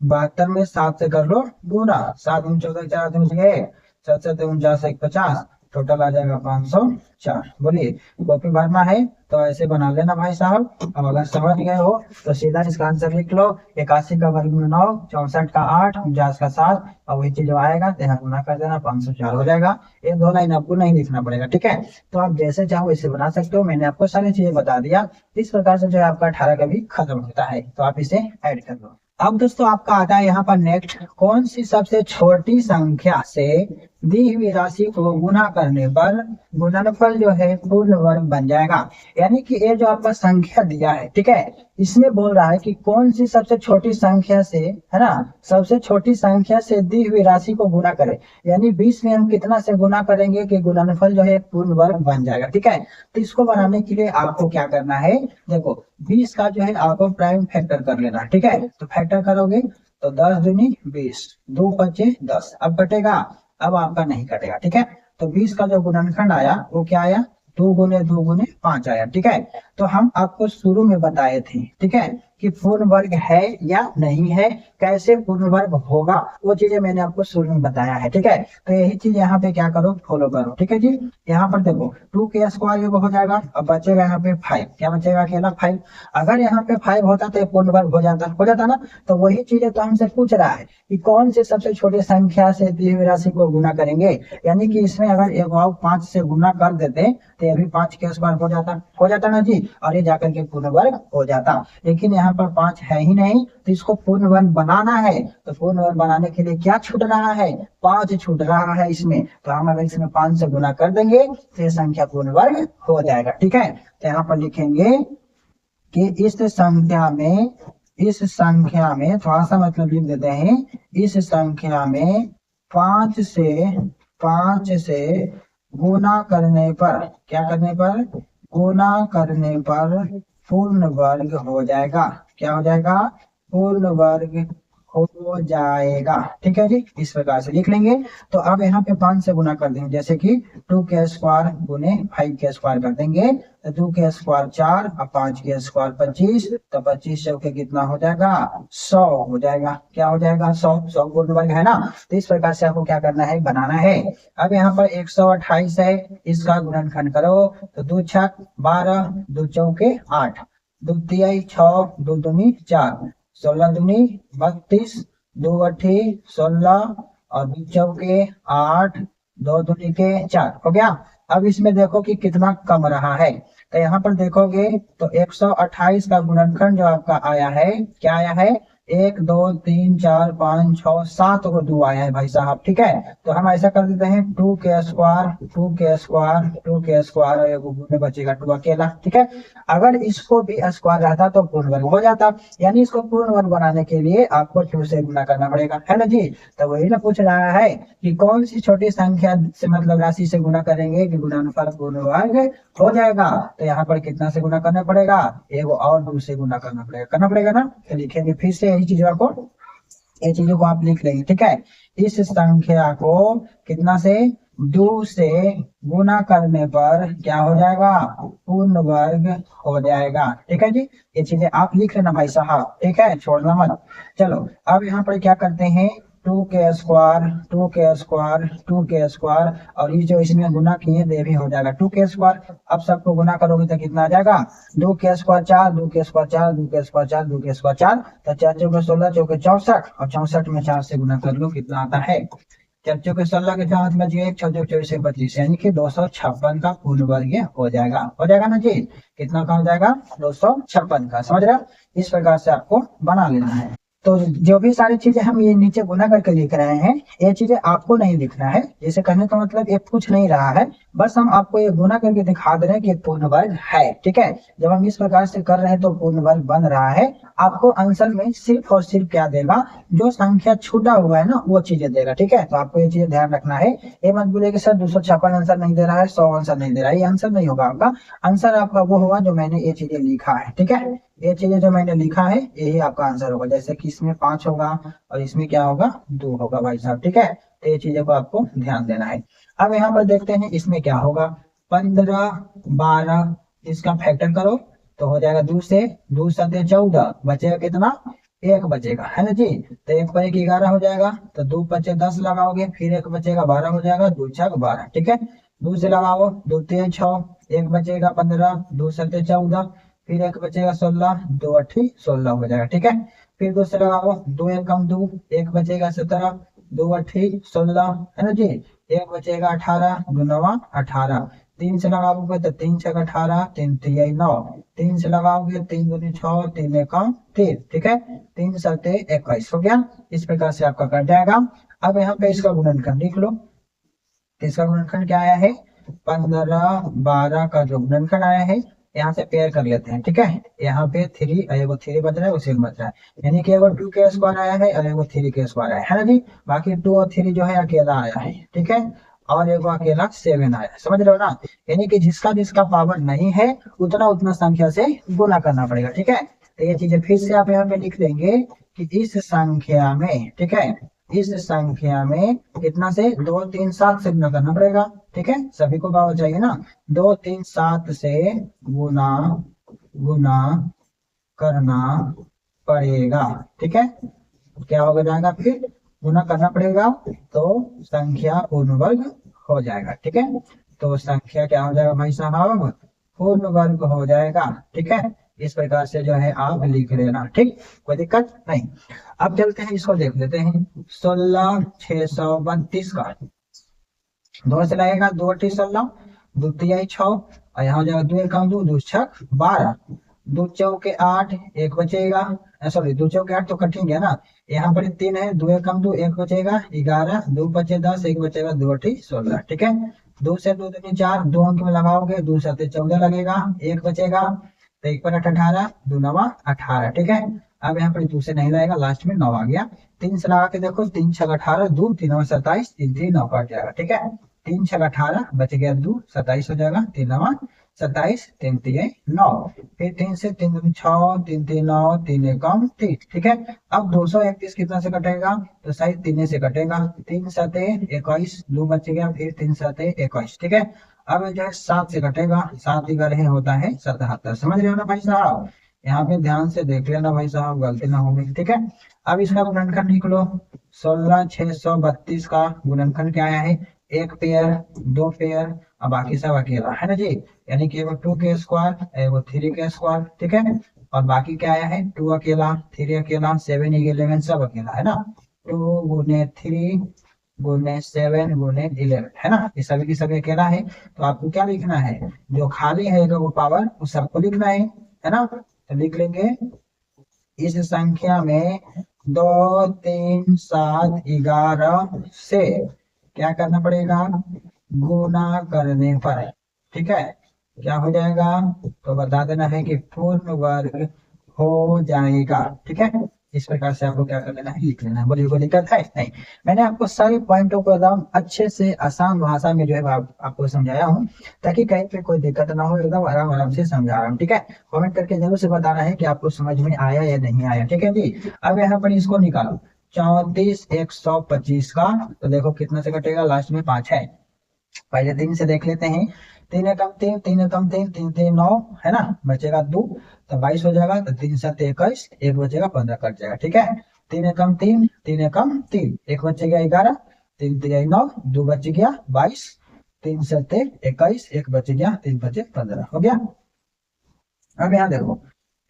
72 में 7 से कर लो गुना, 7 गुने 14 4 दूनी 6, 7 7 49 1 50, टोटल आ जाएगा 504। बोलिए, कॉपी भरना है तो ऐसे बना लेना भाई साहब। अब अगर समझ गए हो तो सीधा इसका आंसर लिख लो, 81 का वर्गमूल 9, 64 का 8, 49 का 7, और वही चीज आएगा तो यहाँ गुना कर देना, 504 हो जाएगा। ये 2 लाइन आपको नहीं लिखना पड़ेगा। ठीक है, तो आप जैसे चाहो इसे बना सकते हो, मैंने आपको सारी चीजें बता दिया। इस प्रकार से जो है आपका 18 का भी खत्म होता है, तो आप इसे ऐड कर लो। अब दोस्तों आपका आता है यहाँ पर नेक्स्ट, कौन सी सबसे छोटी संख्या से दी हुई राशि को गुना करने पर गुणनफल जो है पूर्ण वर्ग बन जाएगा। यानी कि ये जो आपका संख्या दिया है, ठीक है, इसमें बोल रहा है कि कौन सी सबसे छोटी संख्या से, है ना, सबसे छोटी संख्या से दी हुई राशि को गुना करें। यानी 20 में हम कितना से गुना करेंगे कि गुणनफल जो है पूर्ण वर्ग बन जाएगा। ठीक है, तो इसको बनाने के लिए आपको क्या करना है, देखो 20 का जो है आपको प्राइम फैक्टर कर लेना। ठीक है, तो फैक्टर करोगे तो 10 दूनी 20, 2 5 10, अब कटेगा, अब आपका नहीं कटेगा। ठीक है, तो 20 का जो गुणनखंड आया वो क्या आया, 2 गुने 2 गुने 5 आया। ठीक है, तो हम आपको शुरू में बताए थे, ठीक है, कि पूर्ण वर्ग है या नहीं है, कैसे पूर्ण वर्ग होगा, वो चीजें मैंने आपको शुरू में बताया है। ठीक है, तो यही चीज यहाँ पे क्या करो, फॉलो करो। ठीक है जी, यहाँ पर देखो 2 के स्क्वायर ये हो जाएगा, अब बचेगा यहाँ पे 5, क्या बचेगा, अकेला 5। अगर यहाँ पे 5 होता तो ये पूर्ण वर्ग हो जाता ना। तो वही चीजें तो हमसे पूछ रहा है कि कौन से सबसे छोटी संख्या से दी हुई राशि को गुना करेंगे, यानी कि इसमें अगर एक 5 से गुना कर देते तो ये भी 5 के स्क्वायर हो जाता ना जी, और ये जाकर के पूर्ण वर्ग हो जाता। लेकिन यहाँ पर 5 है ही नहीं, तो इसको पूर्ण वर्ग बनाना है। तो पूर्ण वर्ग बनाने के लिए क्या छूट रहा है, 5 छूट रहा है इसमें। तो हम अगर इसमें 5 से गुना कर देंगे तो ये संख्या पूर्ण वर्ग हो जाएगा। ठीक है, तो यहाँ पर लिखेंगे कि इस संख्या में थोड़ा सा मतलब लिख देते हैं, इस संख्या में 5 से गुना करने पर, क्या करने पर, गुना करने पर पूर्ण वर्ग हो जाएगा। क्या हो जाएगा, पूर्ण वर्ग हो जाएगा। ठीक है जी, इस प्रकार से लिख लेंगे। तो अब यहाँ पे 5 से गुना कर देंगे, जैसे कि 2 के स्क्वायर गुने 5 के स्क्वायर कर देंगे, तो 2 के स्क्वायर 4 और 5 के स्क्वायर 25, तो 25 चौके कितना हो जाएगा, 100 हो जाएगा। क्या हो जाएगा, 100 पूर्ण वर्ग है ना। तो इस प्रकार से आपको क्या करना है, बनाना है। अब यहाँ पर 128 है, इसका गुणनखंड करो, तो 2 छक 12, 2 चौके 8, 2 तिहाई 6, 2 दूनी 4, 16 दूनी 32, 2 अठी 16 और 2 चौके 8, 2 दूनी के 4 हो गया। अब इसमें देखो कि कितना कम रहा है, तो यहाँ पर देखोगे तो 128 का गुणनखंड जो आपका आया है, क्या आया है, 1 2 3 4 5 6 7 को 2 आया है भाई साहब। ठीक है, तो हम ऐसा कर देते हैं 2 के स्क्वायर और एक में बचेगा 2 अकेला। ठीक है, अगर इसको भी स्क्वायर रहता तो पूर्ण वर्ग हो जाता, यानी इसको पूर्ण वर्ग बनाने के लिए आपको 2 से गुना करना पड़ेगा, है ना जी। तो वही ना पूछ रहा है कि कौन सी छोटी संख्या से मतलब राशि से गुना करेंगे कि गुणनफल पूर्ण वर्ग हो जाएगा। तो यहाँ पर कितना से गुना करना पड़ेगा, एक और 2 से गुना करना पड़ेगा ना। तो लिखेंगे फिर से यही चीजों को, ये चीजों को आप लिख लेंगे। ठीक है, इस संख्या को कितना से, 2 से गुना करने पर क्या हो जाएगा, पूर्ण वर्ग हो जाएगा। ठीक है जी, ये चीजें आप लिख लेना भाई साहब। ठीक है, छोड़ना मत। चलो अब यहाँ पर क्या करते हैं, 2 के स्क्वायर और ये जो इसमें गुना किए ये भी हो जाएगा 2 के स्क्वायर। अब सबको गुना करोगे तो कितना आ जाएगा, 2 के स्क्वायर 4, 2 के स्क्वायर 4, 2 के स्क्वायर 4, 2 के स्क्वायर 4, तो 4 चौके 16, चौके 64 और 64 में 4 से गुना कर लो, कितना आता है, 4 चौके 16 के 4 बच गए, 6 चौके 24 25, यानी कि 256 का पूर्ण वर्ग हो जाएगा ना जी। कितना का हो जाएगा, 256 का। समझ रहे हो, इस प्रकार से आपको बना लेना है। तो जो भी सारी चीजें हम ये नीचे गुना करके लिख रहे हैं, ये चीजें आपको नहीं लिखना है। जैसे कहने का मतलब ये पूछ नहीं रहा है, बस हम आपको ये गुना करके दिखा दे रहे हैं कि पूर्ण वर्ग है। ठीक है, जब हम इस प्रकार से कर रहे हैं तो पूर्ण वर्ग बन रहा है। आपको आंसर में सिर्फ और सिर्फ क्या देगा, जो संख्या छूटा हुआ है ना वो चीजें देगा। ठीक है, तो आपको ये चीजें ध्यान रखना है। ये मत बोले कि सर 256 आंसर नहीं दे रहा है, 100 आंसर नहीं दे रहा है, ये आंसर नहीं होगा आपका। आंसर आपका वो होगा जो मैंने ये चीजें लिखा है। ठीक है, ये चीजें जो मैंने लिखा है यही आपका आंसर होगा। जैसे कि इसमें 5 होगा और इसमें क्या होगा, 2 होगा भाई साहब। ठीक है, तो ये चीजों को आपको ध्यान देना है। अब यहाँ पर देखते हैं इसमें क्या होगा, 15 12, इसका फैक्टर करो तो हो जाएगा 2 से 2 7 14, बचेगा कितना, 1 बचेगा, है ना जी। तो 1 पर 1 11 हो जाएगा, तो 2 बचे 10 लगाओगे, फिर 1 बचेगा 12 हो जाएगा, 2 छक 12। ठीक है, 2 से लगाओ, 2 3 6, 1 बचेगा 15, 2 7 14, फिर 1 बचेगा 16, 2 8 16 हो जाएगा। ठीक है, फिर 2 से लगाओ, 2 1 कम 2, 1 बचेगा 17, 2 8 16, है ना जी। 1 बचेगा 18, 2 9 18, 3 से लगाओगे तो 3 6 18, 3 3 9, 3 से लगाओगे 3 2 6, 3 1 3। ठीक है, 3 7 21 हो गया। इस प्रकार से आपका कट जाएगा। अब यहाँ पे इसका गुणनखंड लिख लो। इसका गुणनखंड क्या आया है, 15 12 का जो गुणनखंड आया है, यहाँ से पेयर कर लेते हैं। ठीक है, यहाँ पे 3 एगो 3 बच रहा है, उसी में बच रहा है, यानी कि एगो 2 के स्क्वायर आया है और एगो 3 के स्क्वायर आया है ना जी। बाकी 2 और 3 जो है अकेला आया है। ठीक है, और एगो अकेला 7 आया है। समझ रहे हो ना, यानी कि जिसका जिसका पावर नहीं है उतना उतना संख्या से गुना करना पड़ेगा। ठीक है, तो ये चीजें फिर से आप यहाँ पे लिख देंगे कि इस संख्या में, ठीक है, इस संख्या में कितना से 2 3 7 से गुना करना पड़ेगा। ठीक है, सभी को पावर चाहिए ना, 2 3 7 से गुना करना पड़ेगा। ठीक है, क्या हो जाएगा, फिर गुना करना पड़ेगा तो संख्या पूर्ण वर्ग हो जाएगा। ठीक है, तो संख्या क्या हो जाएगा भाई साहब, पूर्ण वर्ग हो जाएगा। ठीक है, इस प्रकार से जो है आप लिख लेना। ठीक, कोई दिक्कत नहीं। अब चलते हैं, इसको देख लेते हैं। 16,632 का दो से लगेगा, 2 2 तिहाई 6, और यहाँ हो जाएगा 2 एकम 2, 2 छक 12, 2 चौके 8, एक बचेगा, सॉरी 2 चौके 8 तो कटेंगे है ना, यहाँ पर 3 है, 2 एकम 2, एक बचेगा 11, 2 बचे 10, एक बचेगा 2 8 16। ठीक है, 2 से 2 दूनी 4, 2 अंक में लगाओगे, 2 7 14 लगेगा, एक बचेगा, तो 1 पर 8 18, 2 9 18। ठीक है, अब यहाँ पर 2 से नहीं लगेगा, लास्ट में 9 आ गया। 3 से लगा के देखो, 3 6 18, 2 3 9 27, 3 3 9 कट जाएगा। ठीक है, 3 6 18, बच गया 2 27 हो जाएगा, 3 9 27, 3 3 9, फिर 3 से 3 2 6, 3 3 9, 3 एकम 3। ठीक है, अब 231 कितना से कटेगा, तो सही 3 से कटेगा, 3 7 21, 2 बच गया, फिर 3 7 21। ठीक है, अब जो है 7 से कटेगा, 7 ही गढ़े होता है 77। समझ रहे हो ना भाई साहब, यहाँ पे ध्यान से देख लेना भाई साहब, गलती ना होगी। ठीक है, अब इसका गुणनखंड लिख लो। 16,632 का गुणनखंड क्या आया है, एक पेयर, 2 पेयर, और बाकी सब अकेला है ना जी, यानी कि एगो 2 के स्क्वायर, एगो 3 के स्क्वायर। ठीक है, और बाकी क्या आया है, 2 अकेला, 3 अकेला, 7 11 सब अकेला है ना, 2 गुने 3 गुने 7 गुने 11 है ना, ये सभी की सभी अकेला है। तो आपको क्या लिखना है, जो खाली है वो पावर उस सबको लिखना है ना, तो लिख लेंगे इस संख्या में 2 3 7 11 से क्या करना पड़ेगा, गुना करने पर। ठीक है, क्या हो जाएगा, तो बता देना है कि पूर्ण वर्ग हो जाएगा। ठीक है, इस प्रकार से आपको क्या कर लेना है, लिख लेना है। बोलिए कोई दिक्कत है नहीं, मैंने आपको सारे पॉइंटों को एकदम अच्छे से आसान भाषा में जो है आपको समझाया हूँ, ताकि कहीं पे कोई दिक्कत ना हो, एकदम आराम आराम से समझा रहा हूँ। ठीक है, कमेंट करके जरूर से बताना है कि आपको समझ में आया या नहीं आया। ठीक है जी, अब यहाँ पर इसको निकालो, 34 125 का, तो देखो कितना से कटेगा, लास्ट में 5 है। पहले 3 से देख लेते हैं, 3 एकम 3, 3 एकम 3, 3 3 9 है ना, बचेगा 2, तो 22 हो जाएगा, तो 3 7 21, एक बचेगा 15 कट जाएगा। ठीक है, 3 एकम 3, 3 एकम 3, एक बचेगा 11, 3 3 9, 2 बच गया 22, 3 7 21, एक बच गया, 3 बचे 15 हो गया। अब यहाँ देखो,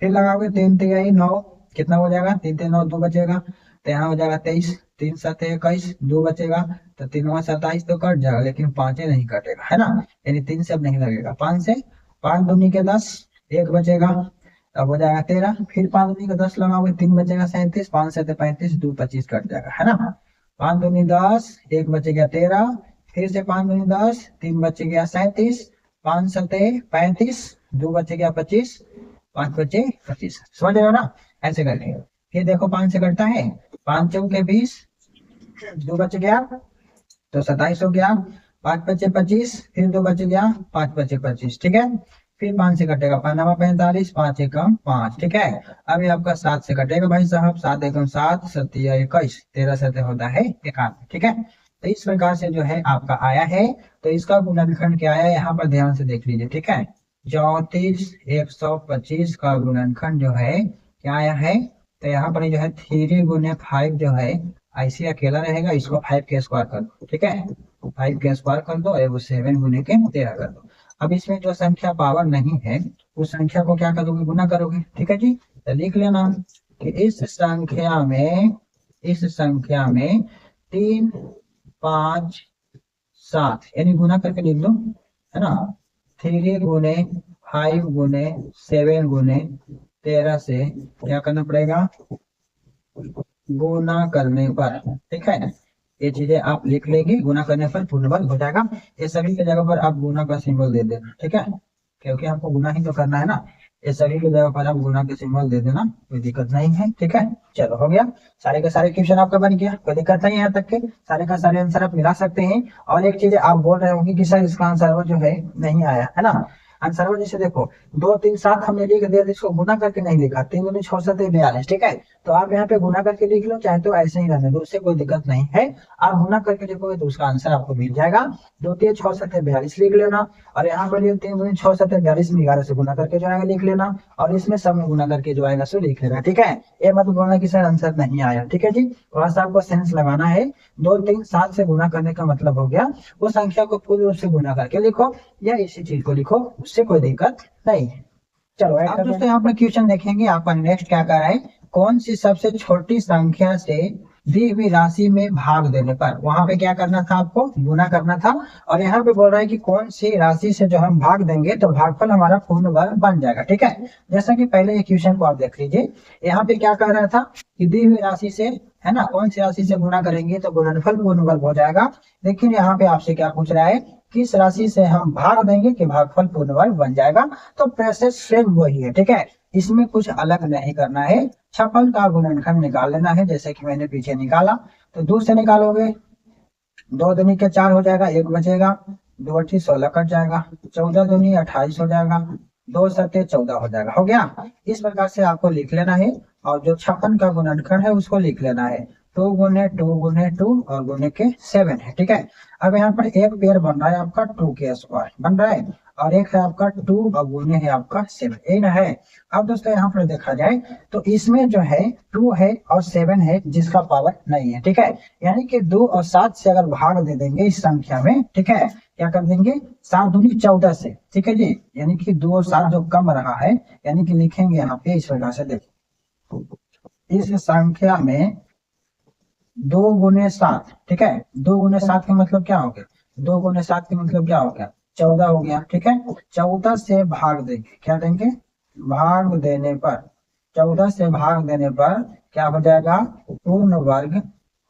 फिर लगाओगे 3 3 9, कितना हो जाएगा, 3 3 9, 2 बचेगा, तो यहाँ हो जाएगा 23, 3 7 21, 2 बचेगा, तो 3 27 तो कट जाएगा, लेकिन 5 नहीं कटेगा है ना, यानी 3 से अब नहीं लगेगा। 5 से 5 दूनी के 10, एक बचेगा, अब हो जाएगा 13, फिर 5 दूनी के 10 लगाओगे, 3 बचेगा 37, 5 7 35, 2 25 कट जाएगा है ना। 5 दूनी 10, एक बचेगा 13, फिर से 5 दूनी 10, 3 बच गया 37, 5 7 35, 2 बचे गया 25, 5 बचे 25। समझ रहे हो ना, ऐसे करके फिर देखो 5 से कटता है, 5 चौके 20, 2 बच गया तो 27 हो गया, 5 बचे 25, फिर 2 बच गया, 5 बचे 25। ठीक है, फिर 5 से कटेगा, 5 9 45, 5 एकम 5। ठीक है, अभी आपका 7 से कटेगा भाई साहब, 7 एकम 7, 7 21, 13 7 होता है 91। ठीक है, तो इस प्रकार से जो है आपका आया है। तो इसका गुणनखंड क्या आया, यहाँ पर ध्यान से देख लीजिए। ठीक है, 34 125 का गुणनखंड जो है क्या आया है, तो यहाँ पर जो है 3 गुने 5 जो है ऐसे अकेला रहेगा, इसको 5 के स्क्वायर कर दो। ठीक है, 5 के स्क्वायर कर दो, और 7 गुने के 13 कर दो। अब इसमें जो संख्या पावर नहीं है, उस संख्या को क्या करोगे, गुना करोगे। ठीक है जी, तो लिख लेना कि इस संख्या में 3 5 7 यानी गुना करके लिख दो है ना, 3 गुने 5 गुने 7 गुने 13 से क्या करना पड़ेगा, गुना करने पर। ठीक है, ये चीजें आप लिख लेंगे, गुना करने पर पूर्ण वर्ग हो जाएगा। ये सभी की जगह पर आप गुना का सिंबल दे देना। ठीक है, क्योंकि हमको गुना ही तो करना है ना, ये सभी की जगह पर आप गुना के सिंबल दे देना, कोई दिक्कत नहीं है। ठीक है, चलो हो गया, सारे के सारे क्वेश्चन आपका बन गया, कोई दिक्कत नहीं है। यहाँ तक के सारे का सारे आंसर आप मिला सकते हैं। और एक चीज आप बोल रहे होंगे कि सर इसका आंसर जो है नहीं आया है ना, आंसर जैसे देखो 2 3 7 हमने लिख दिया, इसको गुना करके नहीं लिखा, 3 दूनी 6 7 42। ठीक है, तो आप यहाँ पे गुना करके लिख लो, चाहे तो ऐसे ही रहने दो, उससे कोई दिक्कत नहीं है। आप गुना करके लिखोगे तो उसका आंसर आपको मिल जाएगा। 2 3 6 7 42 लिख लेना, और यहाँ पर 3 दूनी 6 7 42 में 11 से गुना करके जो आएगा लिख लेना, और इसमें सब में गुना करके जो आएगा सो लिख लेना, ठीक है। ये मत बोलना कि सर आंसर नहीं आया, ठीक है जी, थोड़ा सा आपको सेंस लगाना है। 2 3 7 से गुना करने का मतलब हो गया वो संख्या को पूर्ण रूप से गुना करके लिखो, या इसी चीज को लिखो, उससे कोई दिक्कत नहीं है। चलो अब दोस्तों यहाँ पर क्वेश्चन देखेंगे आपका नेक्स्ट क्या कर रहा है, कौन सी सबसे छोटी संख्या से दी हुई राशि में भाग देने पर, वहां पे क्या करना था, आपको गुना करना था। और यहाँ पे बोल रहा है कि कौन सी राशि से जो हम भाग देंगे तो भागफल हमारा पूर्ण वर्ग बन जाएगा, ठीक है। जैसा कि पहले ये क्वेश्चन को आप देख लीजिए, यहाँ पे क्या कर रहा था कि दी हुई राशि से, है ना, कौन सी राशि से गुना करेंगे तो गुणनफल पूर्ण वर्ग हो जाएगा। लेकिन यहाँ पे आपसे क्या पूछ रहा है, किस राशि से हम भाग देंगे कि भागफल पूर्ण वर्ग बन जाएगा। तो प्रोसेस सेम वही है, ठीक है, इसमें कुछ अलग नहीं करना है। 56 का गुणनखंड निकाल लेना है, जैसे कि मैंने पीछे निकाला। तो 2 से निकालोगे 2 दूनी के 4 हो जाएगा, 1 बचेगा, 2 8 16 कट जाएगा, 14 दूनी 28 हो जाएगा, 2 7 14 हो जाएगा, हो गया। इस प्रकार से आपको लिख लेना है, और जो 56 का गुणनखंड है उसको लिख लेना है, 2 गुने 2 गुने 2 और गुने के 7 है, ठीक है। अब यहाँ पर एक पेयर बन रहा है आपका 2 के स्क्वायर बन रहा है, और एक है आपका 2 और गुने है आपका 7, ये ना है। अब दोस्तों यहाँ पर देखा जाए तो इसमें जो है 2 है और 7 है जिसका पावर नहीं है, ठीक है। यानी कि 2 और 7 से अगर भाग दे देंगे इस संख्या में, ठीक है, क्या कर देंगे 7 दूनी 14 से, ठीक है जी। यानी कि 2 और 7 जो कम रहा है, यानी कि लिखेंगे यहाँ पे इस प्रकार से, देखो इस संख्या में 2 गुने 7, ठीक है, 2 गुने 7 का मतलब क्या हो गया, 2 गुने 7 का मतलब क्या हो गया 14 हो गया, ठीक है। 14 से भाग देंगे, क्या देंगे, भाग देने पर, 14 से भाग देने पर क्या हो जाएगा, पूर्ण वर्ग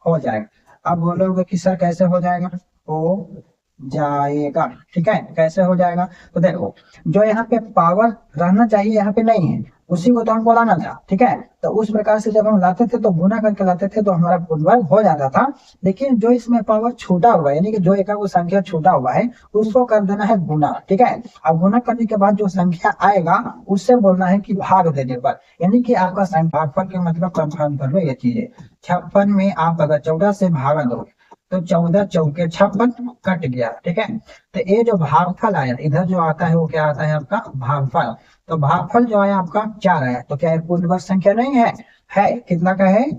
हो जाएगा। अब बोलोगे कि सर कैसे हो जाएगा, हो जाएगा, ठीक है, कैसे हो जाएगा। तो देखो जो यहाँ पे पावर रहना चाहिए यहाँ पे नहीं है, उसी को तो हमको लाना था, ठीक है। तो उस प्रकार से जब हम लाते थे तो गुना करके लाते थे तो हमारा पूर्ण वर्ग हो जाता था। लेकिन जो इसमें पावर छूटा हुआ है, यानी कि जो एक संख्या छूटा हुआ है उसको कर देना है गुना, ठीक है। अब गुना करने के बाद जो संख्या आएगा उससे बोलना है कि भाग देने पर, यानी कि आपका भागफल के मतलब कंफर्म कर लो ये चीजें। 56 में आप अगर 14 से भागा दो तो 14 चौके 56 कट गया, ठीक है। तो ये जो भागफल आया इधर जो आता है वो क्या आता है आपका भागफल। तो भागफल जो आया आपका 4 आया, तो क्या है पूर्ण वर्ग संख्या नहीं है, है कितना का है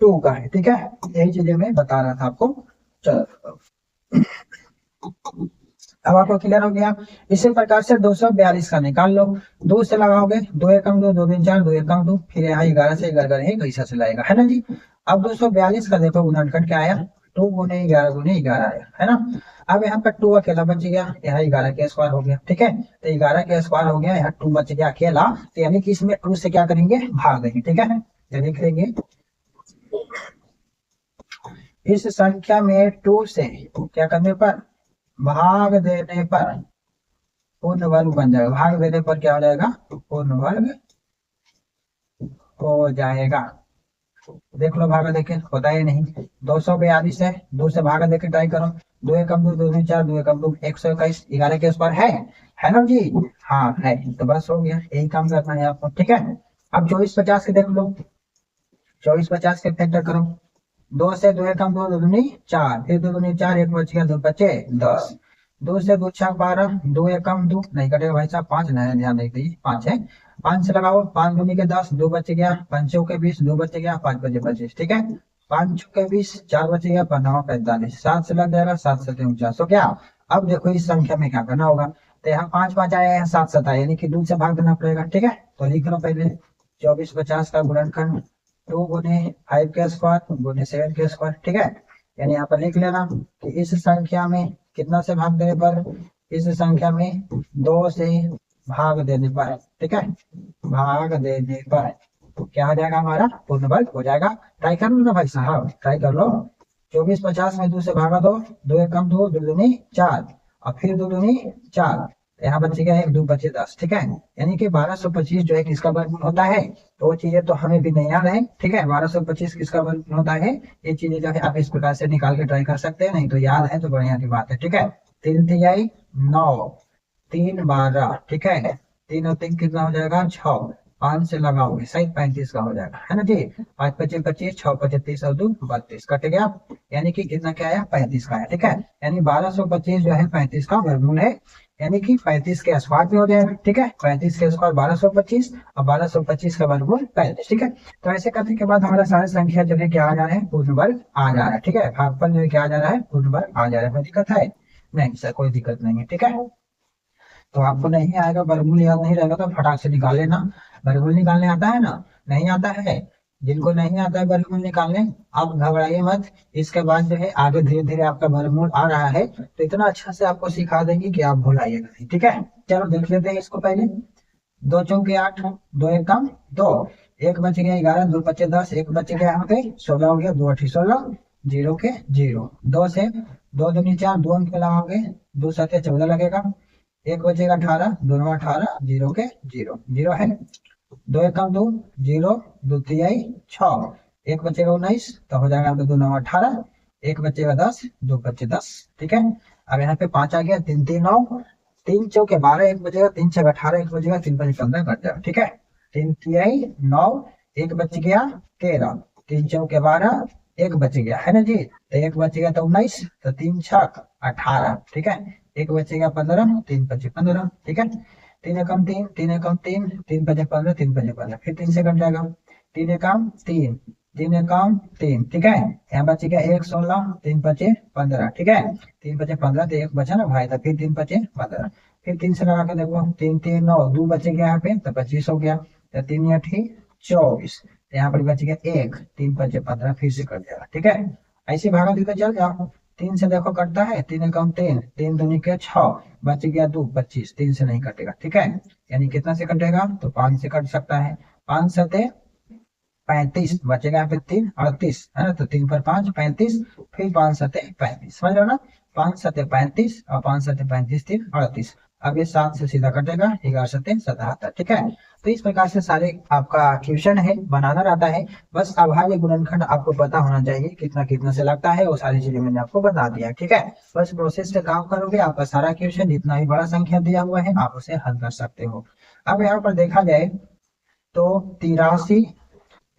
2 का है, ठीक है। यही चीजें मैं बता रहा था आपको। चलो अब आपको क्लियर हो गया। इसी प्रकार से 242 का निकाल लो, 2 से लगाओगे 2 एकम 2 2 3 4 2 एकम 2, फिर यहाँ 11 से 11 है कैसा से लाएगा, है ना जी। अब 242 का देखो गुणनखंड क्या आया, 2 गुने 11 गुने 11 आया, है ना। अब यहाँ पर 2 अकेला बच गया, यहाँ 11 के स्क्वायर हो गया, ठीक है। तो 11 के स्क्वायर हो गया, यहाँ 2 बच गया अकेला, तो यानी कि इसमें 2 से क्या करेंगे भाग देंगे, ठीक है। ये लिख लेंगे इस संख्या में 2 से क्या करने पर, भाग देने पर पूर्ण वर्ग बन जाएगा, भाग देने पर क्या हो जाएगा पूर्ण वर्ग हो जाएगा। देख लो भागा देखे होता ही नहीं। 242 है, 2 से भागा देखे ट्राई करो, 2 एकम 2 2 दूनी 4 2 एकम 2 121, 11 के स्क्वायर है ना जी, हाँ है। तो बस हो गया, यही काम करना है आपको, ठीक है। अब 24 50 के देख लो, 24 50 के फैक्टर करो, 2 से 2 एकम 2 2 दूनी 4, फिर 2 दूनी 4 1 बच गया 2 बचे 10, 2 से 2 6 12, 2 एकम 2 नहीं कटेगा भाई साहब, 5 नया ध्यान दीजिए 5 है, 5 से लगाओ 5 दूनी के 10 2 बच गया, 5 चौके 20 2 बच गया, 5 बचे 25, ठीक है। 5 चौके 20 4 बच गया, 5 9 45, 7 से लग जाएगा 7 से 49, तो क्या अब देखो इस संख्या में क्या करना होगा। तो यहाँ 5 5 आया, यहाँ 7 7 आया, यानी कि 2 से भाग देना पड़ेगा, ठीक है। तो लिख लो पहले 24 50 का गुणनखंड 2 गुने 5 के स्क्वायर गुने 7 के स्क्वायर, ठीक है। यानी यहाँ पर लिख लेना कि इस संख्या में कितना से भाग देने पर, इस संख्या में 2 से भाग देने पर, ठीक है, भाग देने पर तो क्या हो जाएगा हमारा पूर्ण वर्ग हो जाएगा। ट्राई कर लो ना भाई साहब, ट्राई कर लो। 24 50 में 2 से भागा दो, 2 एकम 2 2 दूनी 4 और फिर 2 दूनी 4, यहाँ बच गया 1 2 बचे 10, ठीक है। यानी कि 1225 जो है किसका वर्गमूल होता है, तो वो चीजें तो हमें भी नहीं याद है, ठीक है। 1225 किसका वर्गमूल होता है, ये चीजें जो है आप इस प्रकार से निकाल के ट्राई कर सकते हैं, नहीं तो याद है तो बढ़िया की बात है, ठीक है। 3 9 3 12, ठीक है, 3 और 3 कितना हो जाएगा 6, 5 से लगाओगे सही 35 का हो जाएगा, है ना जी। 5 25 25, 6 25 30 और 2 32 कट गया। यानी कि कितना क्या आया, 35 का है, ठीक है। यानी 1225 जो है 35 का वर्गमूल है, यानी कि 35 के स्क्वायर में हो जाएगा, ठीक है। 35 के स्क्वायर 1225 और 1225 का वर्गमूल 35, ठीक है। तो ऐसे करने के बाद हमारा सारी संख्या जो है क्या आ जा रहा है, पूर्ण वर्ग आ जा रहा है, ठीक है। भागफल जो है क्या आ जा रहा है, पूर्ण वर्ग आ जा रहा है। कोई दिक्कत है नहीं सर, कोई दिक्कत नहीं है, ठीक है। तो आपको नहीं आएगा, वर्गमूल याद नहीं रहेगा तो फटाक से निकाल लेना। वर्गमूल निकालने आता है ना, नहीं आता है, जिनको नहीं आता है वर्गमूल निकालने, आप घबराइए मत। इसके बाद जो है आगे धीरे धीरे आपका वर्गमूल आ रहा है तो इतना अच्छा से आपको सिखा देंगे कि आप भुलाइएगा नहीं, ठीक है। चलो देख लेते हैं इसको पहले। 2 चौके 8, 2 एक कम 2, एक बच गया 11, 2 बचे 10, एक बच गया यहाँ पे 16 हो गया, 2 8 16, 0 के 0। 2 से 2 दूनी 4, 2 अंक लगाओगे, 2 7 14 लगेगा, एक बचेगा 18, दोनों 18, 0 के 0, 0 है। 2 एक कम 2, 0, 2 तिहाई 6, एक बचेगा 19 तो हो जाएगा आपका 2 9 18, एक बचेगा 10, 2 बचे 10, ठीक है। अब यहाँ पे 5 आ गया, 3 3 9, 3 चौके 12, एक बचेगा 3 6 18, एक बचेगा 3 5 15 कट जाएगा, ठीक है। 3 तिहाई 9, एक बच गया 13, 3 चौके 12, एक बच गया, है ना जी। तो एक बच गया तो 19, तो 3 6 18, ठीक है। एक बचेगा 15, 3 5 15, ठीक है। 3 एकम 3, 3 एकम 3, 3 5 15, 3 5 15, फिर 3 से कट जाएगा। 3 एकम 3, 3 एकम 3, ठीक है। यहाँ बच गया 1 16, 3 5 15, ठीक है। 3 5 15 तो एक बचा ना भाई, तो फिर 3 5 15, फिर 3 से लगा के देखो, 3 3 9, 2 बचे गया यहाँ पे तो 25 हो गया, तो 3 8 24, यहाँ पर बच गया 1, 3 5 15, फिर से कट जाएगा, ठीक है। ऐसे भागा देते चल जाओ। 3 से देखो कटता है, 3 एकम 3, 3 दूनी के 6, बच गया 2 25, 3 से नहीं कटेगा, ठीक है। यानी कितना से कटेगा, तो 5 से कट सकता है। 5 सते 35, बचेगा यहाँ पे 3 38, है ना। तो 3 पर 5 35, फिर 5 सते 35, समझ रहे हो ना। 5 सते 35 और 5 सते 35, 3 38। अब ये 7 से सीधा कटेगा, 11 सते 77, ठीक है। तो इस प्रकार से सारे आपका क्वेश्चन है बनाना रहता है। बस अभाज्य गुणनखंड आपको पता होना चाहिए कितना कितना से लगता है, वो सारी चीजें मैंने आपको बता दिया, ठीक है। बस प्रोसेस पे काम करोगे, आपका सारा क्वेश्चन जितना भी बड़ा संख्या दिया हुआ है आप उसे हल कर सकते हो। अब यहाँ पर देखा जाए तो 83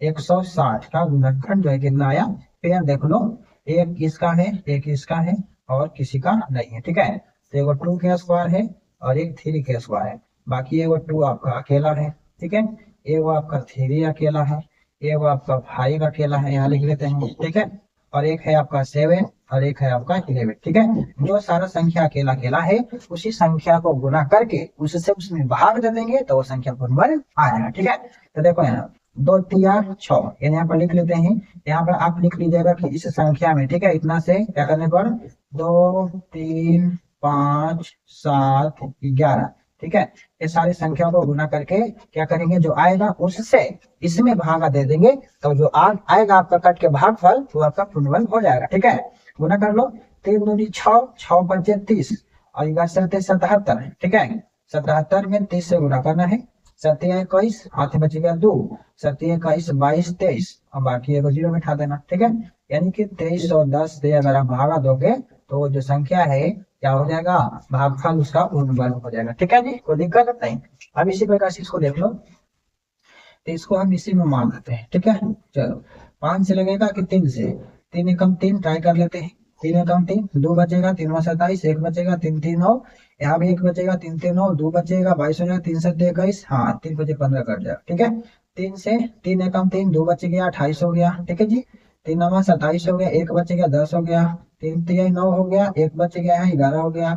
160 का गुणनखंड जो है कितना आया, पेयर देख लो, एक इसका है, एक इसका है और किसी का नहीं है, ठीक है। तो एगो 2 के स्क्वायर है और एक 3 के स्क्वायर है, बाकी एगो 2 आपका अकेला है, ठीक है। एगो आपका 3 अकेला है, एगो आपका 5 अकेला है, यहाँ लिख लेते हैं, ठीक है। और एक है आपका 7 और एक है आपका 11, ठीक है। जो सारा संख्या अकेला अकेला है उसी संख्या को गुना करके उससे उसमें भाग दे देंगे तो वो संख्या पूर्ण वर्ग आ जाएगा, ठीक है। तो देखो यहाँ 2 3 6, यहाँ पर लिख लेते हैं। यहाँ पर आप लिख लीजिएगा कि इस संख्या में, ठीक है, इतना से क्या करने पर 2 3 5 7 11, ठीक है। ये सारी संख्या को गुना करके क्या करेंगे, जो आएगा उससे इसमें भागा दे देंगे, तो जो आएगा आपका कट के भागफल वो आपका पूर्णवर्ग हो जाएगा, ठीक है। गुना कर लो, 3 दूनी 6, 6 पंचे 30 और 11 सत्ते 77, ठीक है। 77 में 30 से गुना करना है, 7 21, हाथ बच गया 2, 7 21 22 23 और बाकी एगो 0 बिठा देना, ठीक है। यानी कि 2310 से अगर आप भागा दोगे तो जो संख्या है क्या हो जाएगा, भागफल उसका पूर्ण वर्ग हो जाएगा, ठीक है जी, कोई दिक्कत नहीं। अब इसी प्रकार से इसको देख लो, तो इसको हम इसी में मान लेते हैं, ठीक है। चलो 5 से लगेगा कि 3 से, 3 एकम 3 ट्राई कर लेते हैं, 3 एकम 3, 2 बचेगा, 3 27, एक बचेगा, 3 3 9, यहाँ भी एक बचेगा, 3 3 9, 2 बचेगा, 22 हो जाएगा, 3 7 21, हाँ 3 5 15 कट जाएगा, ठीक है। 3 से 3 एकम 3, 2 बच गया, 28 हो गया, ठीक है जी। 3 9 27 हो गया, एक बचेगा 10 हो गया, 3 3 9 हो गया, एक बच गया है 11 हो गया,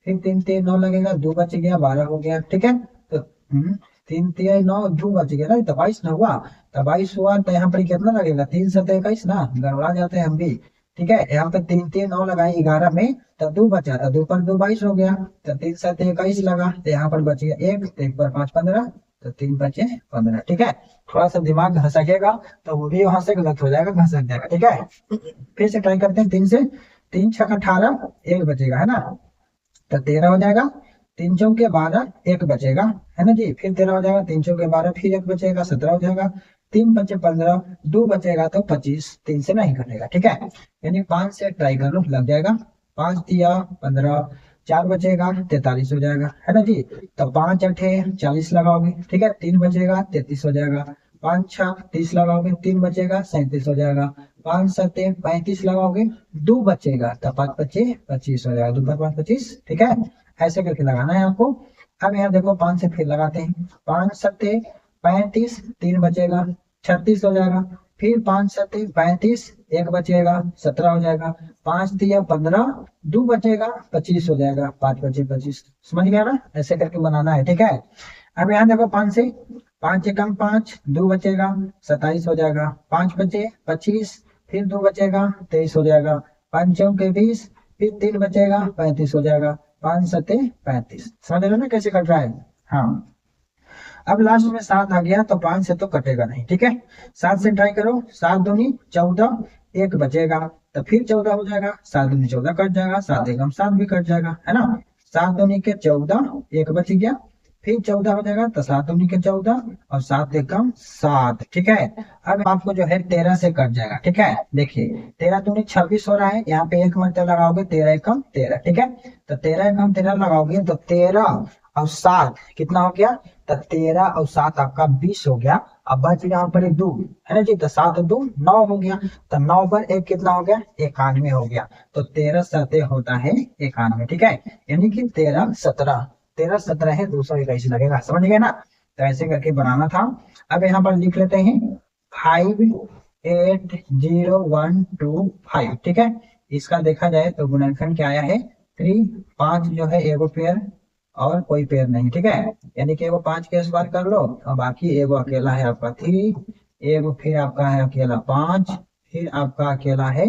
फिर 3 3 9 लगेगा, 2 बच गया 12 हो गया, ठीक है। तो 3 3 9, 2 बच गया ना, तो 22 ना हुआ, तो 22 हुआ तो यहाँ पर कितना लगेगा, 3 7 21 ना, गड़बड़ा जाते हैं हम भी, ठीक है। यहाँ पे 3 3 9 लगाए 11 में, तो 2 बचा था, 2 पर 2 22 हो गया, तो 3 7 21 लगा, तो यहाँ पर बच गया 1, तो 1 पर 5 15, तो 3 5 15, ठीक है। थोड़ा सा दिमाग घसकेगा तो वो भी वहां से गलत हो जाएगा, घसक जाएगा, ठीक है। फिर से ट्राई करते हैं, 3 से 3 6 18, एक बचेगा, है ना, तो 13 हो जाएगा। 3 चौके 12, एक बचेगा, है ना जी, फिर 13 हो जाएगा, 3 चौके 12, फिर एक बचेगा, 17 हो जाएगा, 3 5 15, 2 बचेगा तो 25, 3 से नहीं कटेगा, ठीक है। यानी 5 से ट्राई कर लो, लग जाएगा, 5 दिया 15, 4 बचेगा 43 हो जाएगा, है ना जी। तो 5 अठे 40 लगाओगे, ठीक है, 3 बचेगा 33 हो जाएगा, 5 छः 30 लगाओगे, 3 बचेगा 37 हो जाएगा, 5 सत्ते 35 लगाओगे, 2 बचेगा तो 5 बचे 25 हो जाएगा, 2 पर 5 25, ठीक है। ऐसे करके लगाना है आपको। अब यहाँ देखो 5 से फिर लगाते हैं, 5 सत्ते 35, 3 बचेगा 36 हो जाएगा, फिर 5 सत्ते 35, 1 बचेगा 17 हो जाएगा, 5 दिया 15, 2 बचेगा 25 हो जाएगा, 5 बचे 25, समझ गया ना, ऐसे करके बनाना है, ठीक है। अब यहाँ देखो 5 से 5 एकम 5, 2 बचेगा 27 हो जाएगा, 5 बचे 25, फिर 2 बचेगा 23 हो जाएगा, 5 चौके 20, फिर 3 बचेगा 35 हो जाएगा, 5 सत्ते 35, समझ रहे हो ना कैसे कट रहा है। हाँ, अब लास्ट में 7 आ गया तो 5 से तो कटेगा नहीं, ठीक है। 7 से ट्राई करो, 7 दूनी 14, 1 बचेगा तो फिर 14 हो जाएगा, 7 दूनी 14 कट जाएगा, 7 एकम 7 भी कट जाएगा, है ना। 7 दूनी के 14, 1 बच गया, फिर 14 हो जाएगा तो 7 दूनी के 14 और 7 एकम 7, ठीक है। अब आपको जो है 13 से कट जाएगा, ठीक है। देखिए 13 दूनी 26 हो रहा है, यहाँ पे 1 मरते लगाओगे 13 एकम 13, ठीक है। तो 13 एकम 13 लगाओगे तो 13 और 7 कितना हो गया, तो 13 और 7 आपका 20 हो गया। अब बच यहाँ पर एक 2, है ना जी, तो 7 2 9 हो गया, तो 9 पर 1 कितना हो गया, 91 हो गया। तो 13 सते होता है 91, ठीक है। यानी कि 13 17, 13 17 है 221 लगेगा, समझ गए ना। तो ऐसे करके बनाना था। अब यहाँ पर लिख लेते हैं 5 8 0 1 2 5, ठीक है। इसका देखा जाए तो गुणनखंड क्या आया है 3, 5 जो है एगो पेयर और कोई पेयर नहीं, ठीक है। यानी कि एगो 5 के स्क्वायर कर लो और बाकी एगो अकेला है आपका 3, एगो फिर आपका है अकेला 5, फिर आपका अकेला है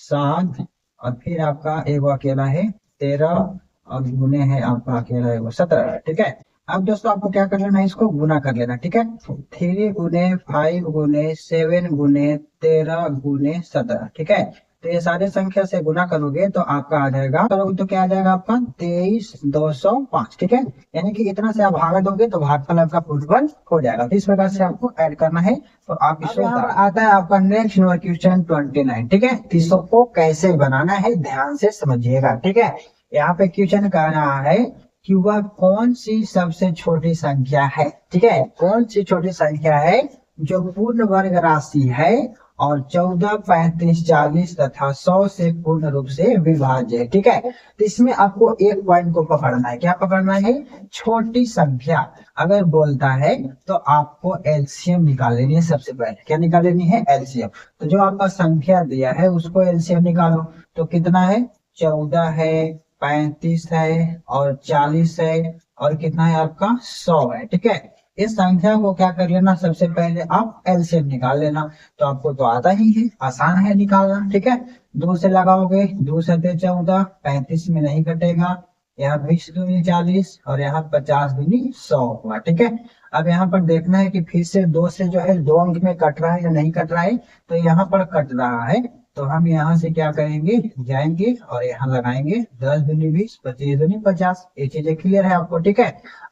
7 और फिर आपका एगो अकेला है 13 और गुने है आपका अकेला एगो 17, ठीक है। अब दोस्तों आपको क्या कर लेना है, इसको गुना कर लेना, ठीक है। 3 गुने 5 गुने 7 गुने 13 गुने 17, ठीक है। तो ये सारे संख्या से गुना करोगे तो आपका आ जाएगा, करोगे तो क्या आ जाएगा आपका 23,205, ठीक है। यानी कि इतना से आप भागा दोगे तो भागफल आपका पूर्वज हो जाएगा। तो इस प्रकार से आपको ऐड करना है। तो आप इसमें आता है आपका नेक्स्ट नंबर क्वेश्चन 29, ठीक है। तो इसको कैसे बनाना है ध्यान से समझिएगा, ठीक है। यहाँ पे क्वेश्चन कह रहा है कि वह कौन सी सबसे छोटी संख्या है, ठीक है। कौन सी छोटी संख्या है जो पूर्ण वर्ग राशि है और 14 35 40 तथा 100 से पूर्ण रूप से विभाज्य है, ठीक है। तो इसमें आपको एक पॉइंट को पकड़ना है, क्या पकड़ना है, छोटी संख्या अगर बोलता है तो आपको एलसीएम निकाल लेनी है। सबसे पहले क्या निकाल लेनी है, एलसीएम। तो जो आपका संख्या दिया है उसको एलसीएम निकालो, तो कितना है 14 है 35 है और 40 है और कितना है आपका 100 है, ठीक है। इस संख्या को क्या कर लेना, सबसे पहले आप एलसीएम निकाल लेना। तो आपको तो आता ही है, आसान है निकालना, ठीक है। 2 से लगाओगे, 2 से 14, 35 में नहीं कटेगा, यहाँ 20 दूनी 40 और यहाँ 50 दूनी 100 हुआ, ठीक है। अब यहाँ पर देखना है कि फिर से 2 से जो है 2 अंक में कट रहा है या नहीं कट रहा है, तो यहाँ पर कट रहा है तो हम यहाँ से क्या करेंगे, जाएंगे और यहाँ लगाएंगे 10 दूनी 20 25 दूनी 50। ये चीजें क्लियर है आपको, ठीक है।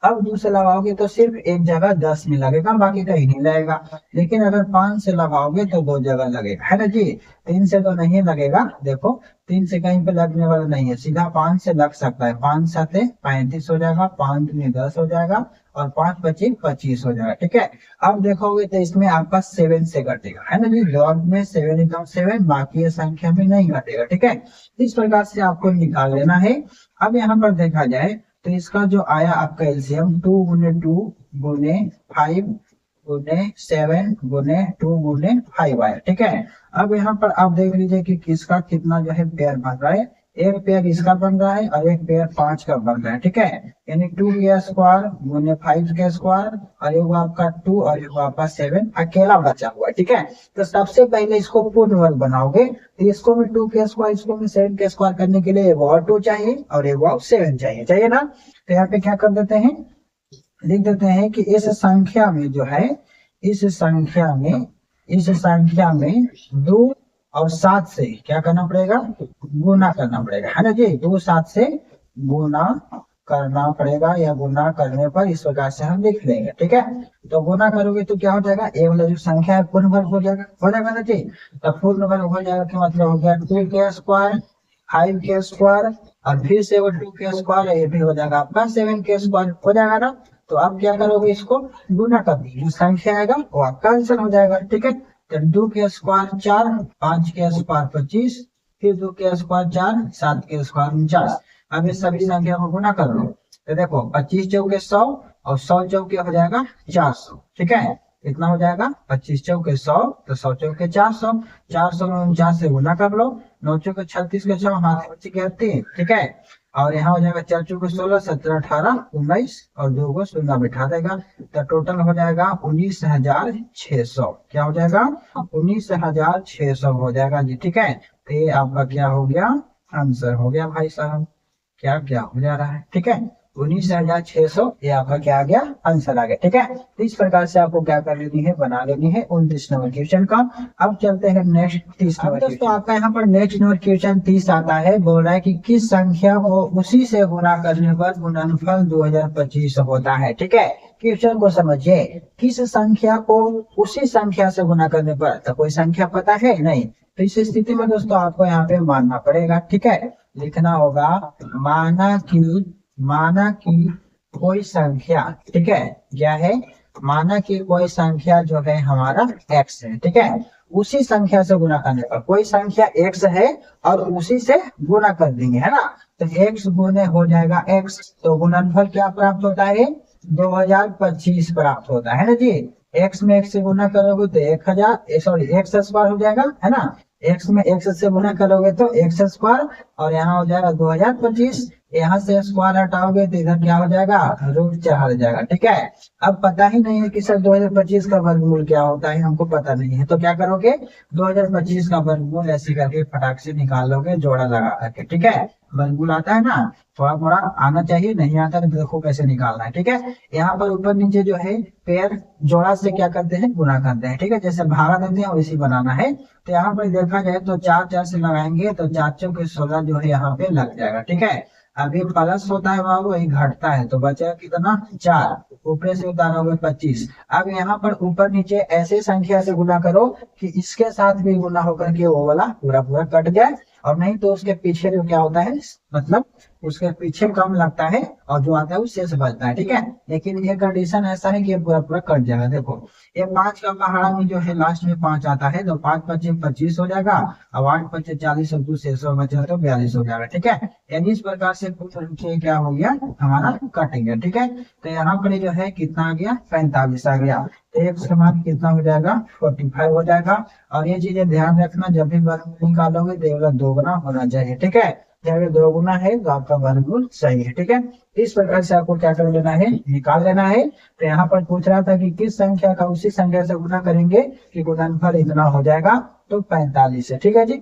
अब 2 से लगाओगे तो सिर्फ एक जगह 10 में लगेगा, बाकी कहीं नहीं लगेगा। लेकिन अगर 5 से लगाओगे तो 2 जगह लगेगा, है ना जी। 3 से तो नहीं लगेगा, देखो 3 से कहीं पे लगने वाला नहीं है, सीधा 5 से लग सकता है। 5 7 35 हो जाएगा, 5 दूनी 10 हो जाएगा और 5 25 25 हो जाएगा, ठीक है। अब देखोगे तो इसमें आपका 7 से कटेगा, है ना जी। लॉग में 7 एकदम 7, बाकी ये संख्या में नहीं घटेगा, ठीक है। इस प्रकार से आपको निकाल लेना है। अब यहाँ पर देखा जाए तो इसका जो आया आपका एलसीएम 2 गुने 2 गुने 5 गुने 7 गुने 2 गुने 5 आया, ठीक है। अब यहाँ पर आप देख लीजिए कि किसका कितना जो है पेयर बन रहा है। एक पेयर इसका बन रहा है और एक पेयर 5 का बन रहा है, ठीक है। यानी 2 के स्क्वायर गुने 5 के स्क्वायर और एक आपका 2 और एक आपका 7 अकेला बचा हुआ है, ठीक है। तो सबसे पहले इसको पूर्ण वर्ग बनाओगे, तो इसको भी 2 के स्क्वायर इसको भी 7 के स्क्वायर करने के लिए एक और 2 चाहिए और एक और 7 चाहिए ना। तो यहाँ पे क्या कर देते हैं, लिख देते हैं कि इस संख्या में जो है, इस संख्या में 2 और 7 से क्या करना पड़ेगा, गुना करना पड़ेगा, है ना जी। 2 7 से गुना करना पड़ेगा या गुना करने पर इस प्रकार से हम लिख लेंगे, ठीक है। तो गुना करोगे तो क्या हो जाएगा, ए वाला जो संख्या है पूर्ण वर्ग हो जाएगा ना जी। तो पूर्ण वर्ग हो जाएगा कि मतलब हो गया 2 के स्क्वायर 5 के स्क्वायर और फिर से वो 2 के स्क्वायर, ये भी हो जाएगा आपका 7 के स्क्वायर, हो जाएगा ना। तो आप क्या करोगे, इसको गुना कर दीजिए, जो संख्या आएगा वो आपका आंसर हो जाएगा। ठीक है, तो 2 के स्क्वायर 4, 5 के स्क्वायर 25, फिर 2 के स्क्वायर 4, 7 के स्क्वायर 49। अब इस सभी संख्या को गुना कर लो, तो देखो 25 चौके 100 और 100 चौके हो जाएगा 400। ठीक है, कितना हो जाएगा, 25 चौके 100, तो 100 चौके 400, 400 में 49 से गुना कर लो, 9 चौके 36 के 6 हाथ बच्चे के 3। ठीक है, और यहाँ हो जाएगा 4 चौके 16, 17 18 19 और 2 को शून्य बिठा देगा, तो टोटल हो जाएगा 19,600। क्या हो जाएगा, 19,600 हो जाएगा जी। ठीक है, तो ये आपका क्या हो गया, आंसर हो गया भाई साहब। क्या क्या हो जा रहा है, ठीक है, 19,600 ये आपका क्या आ गया, आंसर आ गया। ठीक है, तो इस प्रकार से आपको क्या कर लेनी है, बना लेनी है 29 नंबर क्वेश्चन का। अब चलते हैं नेक्स्ट 30 नंबर। दोस्तों आपका यहाँ पर नेक्स्ट नंबर क्वेश्चन 30 आता है, बोल रहा है कि किस संख्या को उसी से गुणा करने पर गुणनफल 2025 होता है। ठीक है, क्वेश्चन को समझिए, किस संख्या को उसी संख्या से गुणा करने पर, तो कोई संख्या पता है नहीं, तो इस स्थिति में दोस्तों आपको यहाँ पे मानना पड़ेगा। ठीक है, लिखना होगा माना कि कोई संख्या, ठीक है, क्या है, माना कि कोई संख्या जो है हमारा x है। ठीक है, उसी संख्या से गुणा करने पर, कोई संख्या x है और उसी से गुणा कर देंगे, है ना, तो x गुने हो जाएगा x, तो गुणनफल क्या प्राप्त होता है, 2025 प्राप्त होता है ना जी। x में x से गुना करोगे तो 1000, सॉरी x स्क्वायर हो जाएगा, है ना, x में x से गुना करोगे तो x स्क्वायर, और यहाँ हो जाएगा 2025, यहाँ से स्क्वायर हटाओगे तो इधर क्या हो जाएगा, रूट 4 हो जाएगा। ठीक है, अब पता ही नहीं है कि सर 2025 का वर्गमूल क्या होता है, हमको पता नहीं है, तो क्या करोगे, 2025 का वर्गमूल ऐसे करके फटाक से निकाल लोगे, जोड़ा लगा करके। ठीक है, वर्गमूल आता है ना, थोड़ा थोड़ा आना चाहिए, नहीं आता तो देखो कैसे निकालना है। ठीक है, यहाँ पर ऊपर नीचे जो है पेयर जोड़ा से क्या करते हैं, गुना करते हैं। ठीक है, जैसे भागा देते हैं वैसे बनाना है। तो यहाँ पर देखा जाए तो 4 4 से लगाएंगे तो 4 चौके 16 जो है यहाँ पे लग जाएगा। ठीक है, अभी प्लस होता है बाबू, वही घटता है, तो बचेगा कितना, 4, ऊपर से उतारोगे 25। अब यहाँ पर ऊपर नीचे ऐसे संख्या से गुना करो कि इसके साथ भी गुना होकर के वो वाला पूरा पूरा कट जाए, और नहीं तो उसके पीछे जो क्या होता है, मतलब उसके पीछे कम लगता है और जो आता है वो शेष बचता है। ठीक है, लेकिन ये कंडीशन ऐसा है कि ये पूरा पूरा कट जाएगा। देखो ये 5 का पहाड़ा में जो है लास्ट में 5 आता है, तो 5 25 25 हो जाएगा, अब 8 25 40 और 2 शेष बचा तो 42 हो जाएगा। ठीक है, यानी इस प्रकार से क्या हो गया, हमारा कटेंगे। ठीक है, तो यहाँ पर जो है कितना आ गया, 45 आ गया, तो x का मान कितना हो जाएगा, 45 हो जाएगा। और ये चीजें ध्यान रखना, जब भी वर्गमूल निकालोगे तो ये वाला 2 गुना होना चाहिए। ठीक है, जब 2 गुना है तो आपका वर्गमूल सही है। ठीक है, इस प्रकार से आपको क्या कर लेना है, निकाल लेना है। तो यहाँ पर पूछ रहा था कि किस संख्या का उसी संख्या से गुना करेंगे कि गुणनफल इतना हो जाएगा, तो 45 है। ठीक है जी,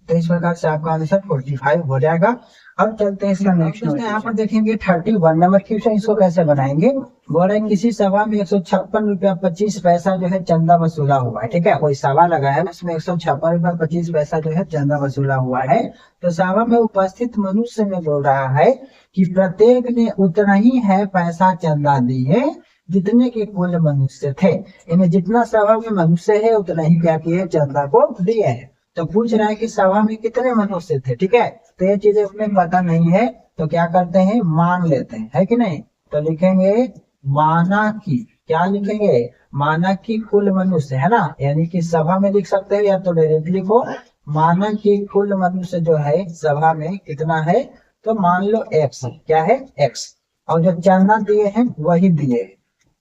तो इस प्रकार से आपका आंसर 45 हो जाएगा। अब चलते हैं इसका नेक्स्ट। यहाँ पर देखेंगे 31 नंबर क्वेश्चन, इसको कैसे बनाएंगे, बोल रहे किसी सभा में 156 रुपया 25 पैसा जो है चंदा वसूला हुआ है। ठीक है, कोई सभा लगा है, उसमें 156 रुपया 25 पैसा जो है चंदा वसूला हुआ है। तो सभा में उपस्थित मनुष्य में बोल रहा है कि प्रत्येक ने उतना ही है पैसा चंदा दिए जितने के कुल मनुष्य थे, यानी जितना सभा में मनुष्य है उतना ही क्या किए, चंदा को दिए है। तो पूछ रहा है कि सभा में कितने मनुष्य थे। ठीक है, तो ये चीजें उसमें पता नहीं है, तो क्या करते हैं, मान लेते हैं, है कि नहीं, तो लिखेंगे माना की, क्या लिखेंगे, माना की कुल मनुष्य, है ना, यानी कि सभा में लिख सकते हैं या तो डायरेक्ट लिखो, माना की कुल मनुष्य जो है सभा में कितना है, तो मान लो x, क्या है, x, और जो चंदा दिए हैं वही दिए,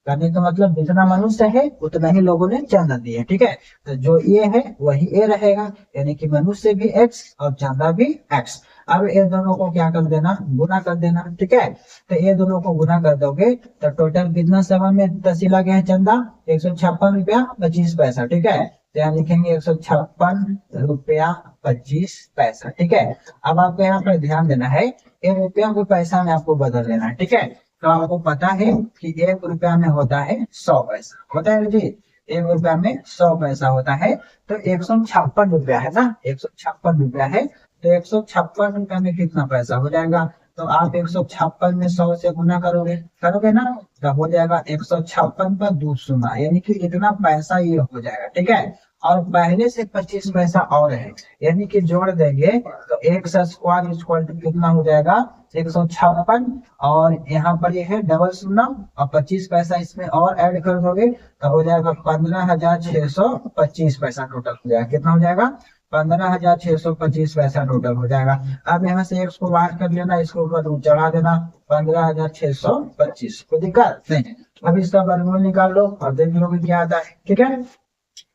करने का मतलब जितना मनुष्य है उतना ही लोगों ने चंदा दिया। ठीक है, तो जो ये है वही ए रहेगा, यानी कि मनुष्य भी x और चंदा भी x। अब ये दोनों को क्या कर देना, गुना कर देना। ठीक है, तो ये दोनों को गुना कर दोगे तो टोटल कितना सभा में तसीला गया है चंदा, 156 रुपया 25 पैसा। ठीक है, तो यहाँ लिखेंगे 156 रुपया 25 पैसा। ठीक है, अब आपको यहाँ पर ध्यान देना है, ये रुपया को पैसा में आपको बदल लेना है। ठीक है, तो आपको पता है कि 1 रुपया में होता है 100 पैसा, होता है जी, 1 रुपया में 100 पैसा होता है, तो 156 रुपया है ना, 156 रुपया है, तो 156 रुपया में कितना पैसा हो जाएगा, तो आप 156 में 100 से गुना करोगे ना, तो हो जाएगा 156 पर 2 शून्य, यानी कि इतना पैसा ये हो जाएगा। ठीक है, और पहले से 25 पैसा और है, यानी कि जोड़ देंगे तो एक्स स्क्वायर इक्वल टू कितना हो जाएगा 156, और यहाँ पर ये है डबल शून्य और 25 पैसा इसमें और ऐड कर दोगे तो हो जाएगा 15,625 पैसा टोटल हो जाएगा। कितना हो जाएगा 15,625 पैसा टोटल हो जाएगा। अब यहाँ से एक्स को बाहर कर लेना, इसको ऊपर चढ़ा देना 15,625, कोई दिक्कत नहीं। अब इसका वर्गमूल निकाल लो और देख लो कि क्या आता है। ठीक है,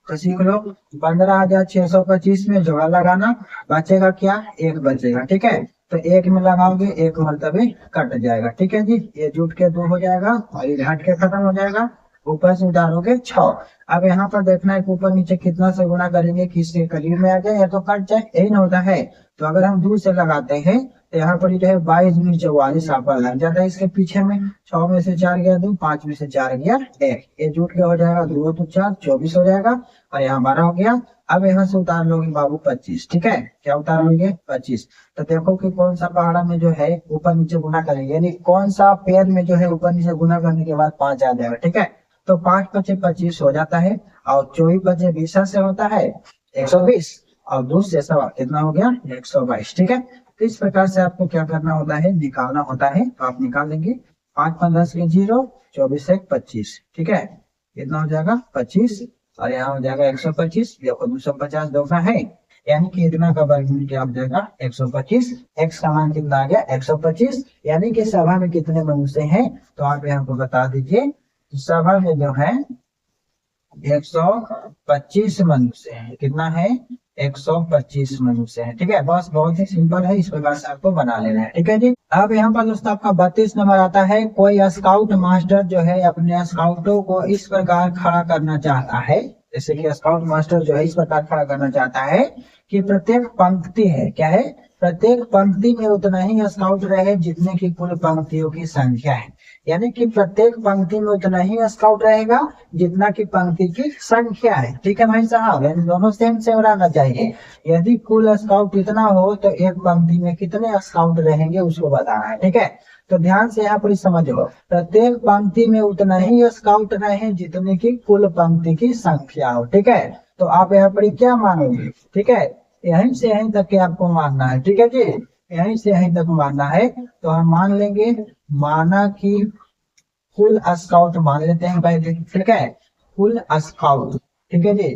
तो सीख लो 15,625 में जोड़ा लगाना, बचेगा क्या एक बचेगा। ठीक है, तो एक में लगाओगे एक मरतबे कट जाएगा। ठीक है जी, ये जुट के 2 हो जाएगा और ये घट के खत्म हो जाएगा, ऊपर से उतारोगे 6। अब यहाँ पर देखना है ऊपर नीचे कितना से गुणा करेंगे कि इसके करीब में आ जाए या तो कट जाए, यही ना होता है। तो अगर हम 2 से लगाते हैं तो यहाँ पर जो है 22 दूनी 44 आपका लग जाता है इसके पीछे में। 6 में से 4 गया 2, 5 में से 4 गया 1, ये जुट के हो जाएगा 2 तो 4 24 हो जाएगा और यहाँ 12 हो गया। अब यहाँ से उतार लोगे बाबू 25। ठीक है, क्या उतार लोगे 25। तो देखो कि कौन सा पहाड़ा में जो है ऊपर नीचे गुना करेंगे, यानी कौन सा पेड़ में जो है ऊपर नीचे गुना करने के बाद 5 आ जाएगा। ठीक है, तो 5 बचे 25 हो जाता है और 24 बचे 20 से होता है 120 और 2 से सवा कितना हो गया 122। ठीक है, तो इस प्रकार से आपको क्या करना होता है, निकालना होता है। तो आप निकाल लेंगे 5 5 10 के 0, 24 1 25। ठीक है, कितना हो जाएगा 25 और यहाँ हो जाएगा 125। देखो 250 दोगुना है, यानी कि इतना का वर्गमूल क्या हो जाएगा 125। एक्स का मान कितना आ गया 125, यानी कि सभा में कितने मनुष्य हैं तो आप यहाँ को बता दीजिए। सभा में जो है 125 मनुष्य है। कितना है 125 मनुष्य है। ठीक है, बस बहुत ही सिंपल है, इस प्रकार से आपको बना लेना है। ठीक है जी, अब यहाँ पर दोस्तों आपका 32 नंबर आता है। कोई स्काउट मास्टर जो है अपने स्काउटों को इस प्रकार खड़ा करना चाहता है, जैसे कि स्काउट मास्टर जो है इस प्रकार खड़ा करना चाहता है कि प्रत्येक पंक्ति है, क्या है, प्रत्येक पंक्ति में उतना ही स्काउट रहे जितने की कुल पंक्तियों की संख्या है। यानी कि प्रत्येक पंक्ति में उतना ही स्काउट रहेगा जितना की पंक्ति की संख्या है। ठीक है भाई साहब, यानी दोनों सेम सेम रहना चाहिए। यदि कुल स्काउट इतना हो तो एक पंक्ति में कितने स्काउट रहेंगे उसको बताना है। ठीक है, तो ध्यान से यहाँ पर समझो, प्रत्येक पंक्ति में उतना ही स्काउट रहे जितने की कुल पंक्ति की संख्या हो। ठीक है, तो आप यहाँ पर क्या मानोगे, ठीक है, यहीं से यहीं तक के आपको मानना है। ठीक है जी, यहीं से यहीं तक मानना है। तो हम मान लेंगे, माना कि कुल स्काउट मान लेते हैं पहले। ठीक है, कुल स्काउट, ठीक है जी,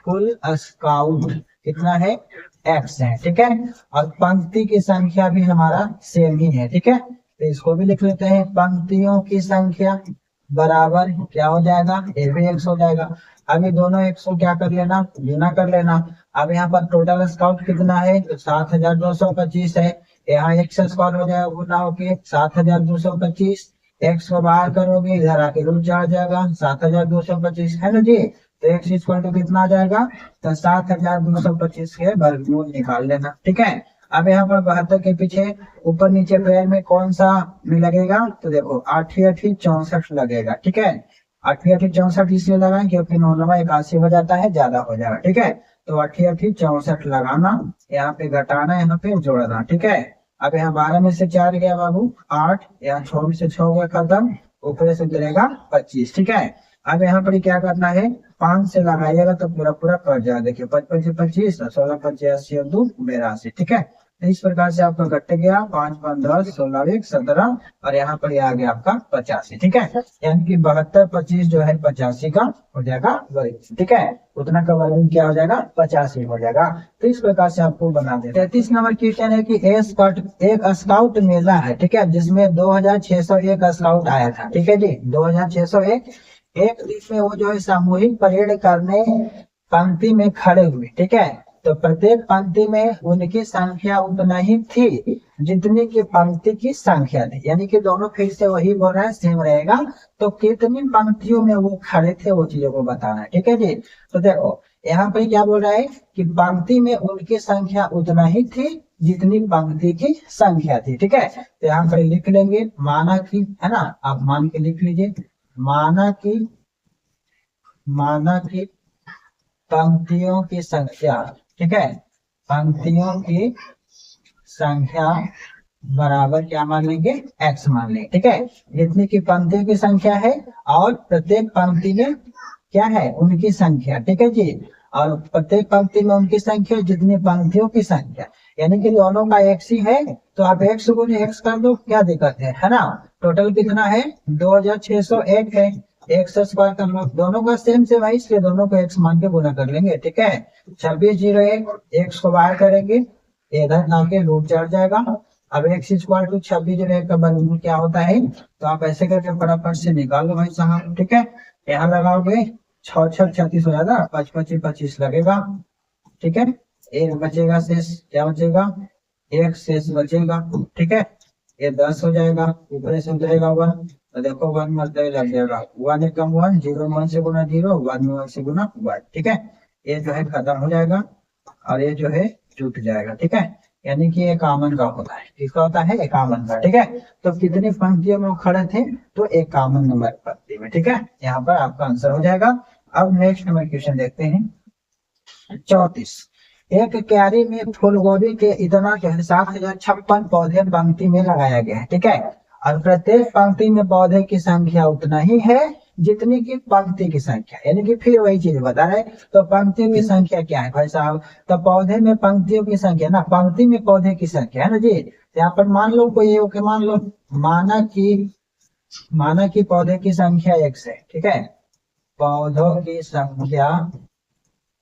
कुल स्काउट कितना है एक्स है। ठीक है, और पंक्ति की संख्या भी हमारा सेम ही है। ठीक है, तो इसको भी लिख लेते हैं, पंक्तियों की संख्या बराबर क्या हो जाएगा, ये भी एक्स हो जाएगा। अभी दोनों एक्स को क्या कर लेना, गुना कर लेना। अब यहाँ पर टोटल स्काउट कितना है, 7,225 है। यहाँ एक्स स्क्वायर हो जाएगा गुना होके 7,225, एक्स को बाहर करोगे इधर आके रूट जा जाएगा 7,225 है ना जी। तो एक्स इक्वल टू कितना आ जाएगा, तो 7,225 के वर्गमूल निकाल लेना। ठीक है, अब यहाँ पर 72 के पीछे ऊपर नीचे पेयर में कौन सा में लगेगा, तो देखो 8 8 64 लगेगा। ठीक है, 8 8 64 इसलिए लगाएं क्योंकि 9 81 हो जाता है, ज्यादा हो जाएगा। ठीक है, तो 8 8 64 लगाना, यहाँ पे घटाना, यहाँ पे जोड़ना। ठीक है, अब यहाँ 12 में से 4 गया बाबू 8, यहाँ 6 में से 6 गया खत्म, ऊपर से गिरेगा 25। ठीक है, अब यहाँ पर क्या करना है, 5 से लगाइएगा तो पूरा पूरा कट जाएगा। देखिए 55 से 25, 16 85 और 2 82। ठीक है, तो इस प्रकार से आपका कट गया 5 5 10 16 1 17 और यहाँ पर आ गया आपका 85। ठीक है, यानी कि 72 25 जो है 85 का हो जाएगा वर्ग। ठीक है, उतना का वर्ग क्या हो जाएगा 85 हो जाएगा। तो इस प्रकार से आपको बना देना। 33 नंबर क्वेश्चन है कि एक स्काउट मेला है। ठीक है, जिसमें 2601 स्काउट आया था। ठीक है जी, 2601 एक दिन में वो जो है सामूहिक परेड करने पंक्ति में खड़े हुए। ठीक है, तो प्रत्येक पंक्ति में उनकी संख्या उतना ही थी जितनी की पंक्ति की संख्या थी। यानी कि दोनों फिर से वही बोल रहा है, सेम रहेगा। तो कितनी पंक्तियों में वो खड़े थे वो चीजों को बताना है। ठीक है जी, तो देखो यहाँ पर क्या बोल रहा है कि पंक्ति में उनकी संख्या उतना ही थी जितनी पंक्ति की संख्या थी। ठीक है, तो यहाँ पर लिख लेंगे, माना की, है ना, आप मान के लिख लीजिए, माना की पंक्तियों की संख्या। ठीक है, पंक्तियों की संख्या बराबर क्या मान लेंगे, एक्स मान लेंगे। ठीक है, जितनी की पंक्तियों की संख्या है और प्रत्येक पंक्ति में क्या है उनकी संख्या। ठीक है जी, और प्रत्येक पंक्ति में उनकी संख्या जितनी पंक्तियों की संख्या, यानी कि दोनों का एक्स ही है तो आप एक्स गुने एक्स कर दो, क्या दिक्कत है ना। टोटल कितना है 2601 है, एक्स स्क्वायर कर लो, दोनों का सेम सेम है इसलिए दोनों को एक्स मान के गुना कर लेंगे, ठीक है। 2601 एक्स को बाहर करेंगे, इधर आके रूट चढ़ जाएगा। अब एक्स इक्वल टू 2601 का वर्गमूल क्या होता है, तो आप ऐसे करके फटाफट से निकाल लो भाई साहब, ठीक है। यहाँ लगाओगे 6 6 36 हो जाएगा, 5 25 25 लगेगा, ठीक है। एक बचेगा शेष, क्या बचेगा, एक शेष बचेगा, ठीक है। ये 10 हो जाएगा, ऊपर से उतरेगा 1, तो देखो 1 मतलब लग जाएगा 1 एकम 1, 0 1 से गुना 0, 1 1 से गुना 1, ठीक है। ये जो है खत्म हो जाएगा और ये जो है जुट जाएगा, ठीक है। यानी कि एक कॉमन का होता है, किसका होता है, एक कॉमन का, ठीक है। तो कितनी पंक्तियों में खड़े थे, तो एक कॉमन नंबर पंक्ति में, ठीक है। यहाँ पर आपका आंसर हो जाएगा। अब नेक्स्ट नंबर क्वेश्चन देखते हैं 34। एक क्यारी में फूल गोभी के इतना जो है 7056 पौधे पंक्ति में लगाया गया है, ठीक है। और प्रत्येक पंक्ति में पौधे की संख्या उतना ही है जितनी की पंक्ति की संख्या, यानी कि फिर वही चीज बता रहे। तो पंक्तियों की संख्या क्या है भाई साहब, तो पौधे में पंक्तियों की संख्या ना, पंक्ति में पौधे की संख्या है ना जी। यहाँ पर मान लो कोई ओके, मान लो माना कि पौधे की संख्या x है, ठीक है। पौधों की संख्या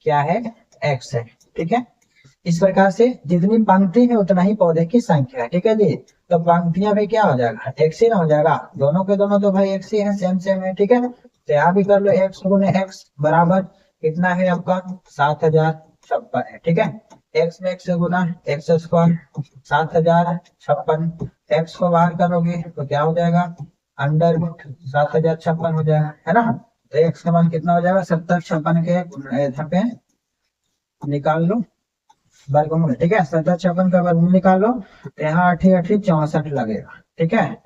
क्या है, x है, ठीक है। इस प्रकार से जितनी पंक्ति है उतना ही पौधे की संख्या है, ठीक है जी। तो पंक्तियां भी क्या हो जाएगा, एक्स ही ना हो जाएगा, दोनों के दोनों तो भाई एक्स ही है, सेम सेम है, ठीक है। तो यहाँ भी कर लो एक्स गुने एक्स बराबर कितना है आपका 7056 है, ठीक है। एक्स में एक्स गुना एक्स स्क्वायर 7056, एक्स को बाहर करोगे तो क्या हो जाएगा अंडर 7056 हो जाएगा, है ना। तो एक्स का मान कितना हो जाएगा 7056 के इधर पे निकाल लो वर्गमूल, ठीक है। 7056 का वर्गमूल निकाल लो, तो यहाँ 8 8 64 लगेगा, ठीक है।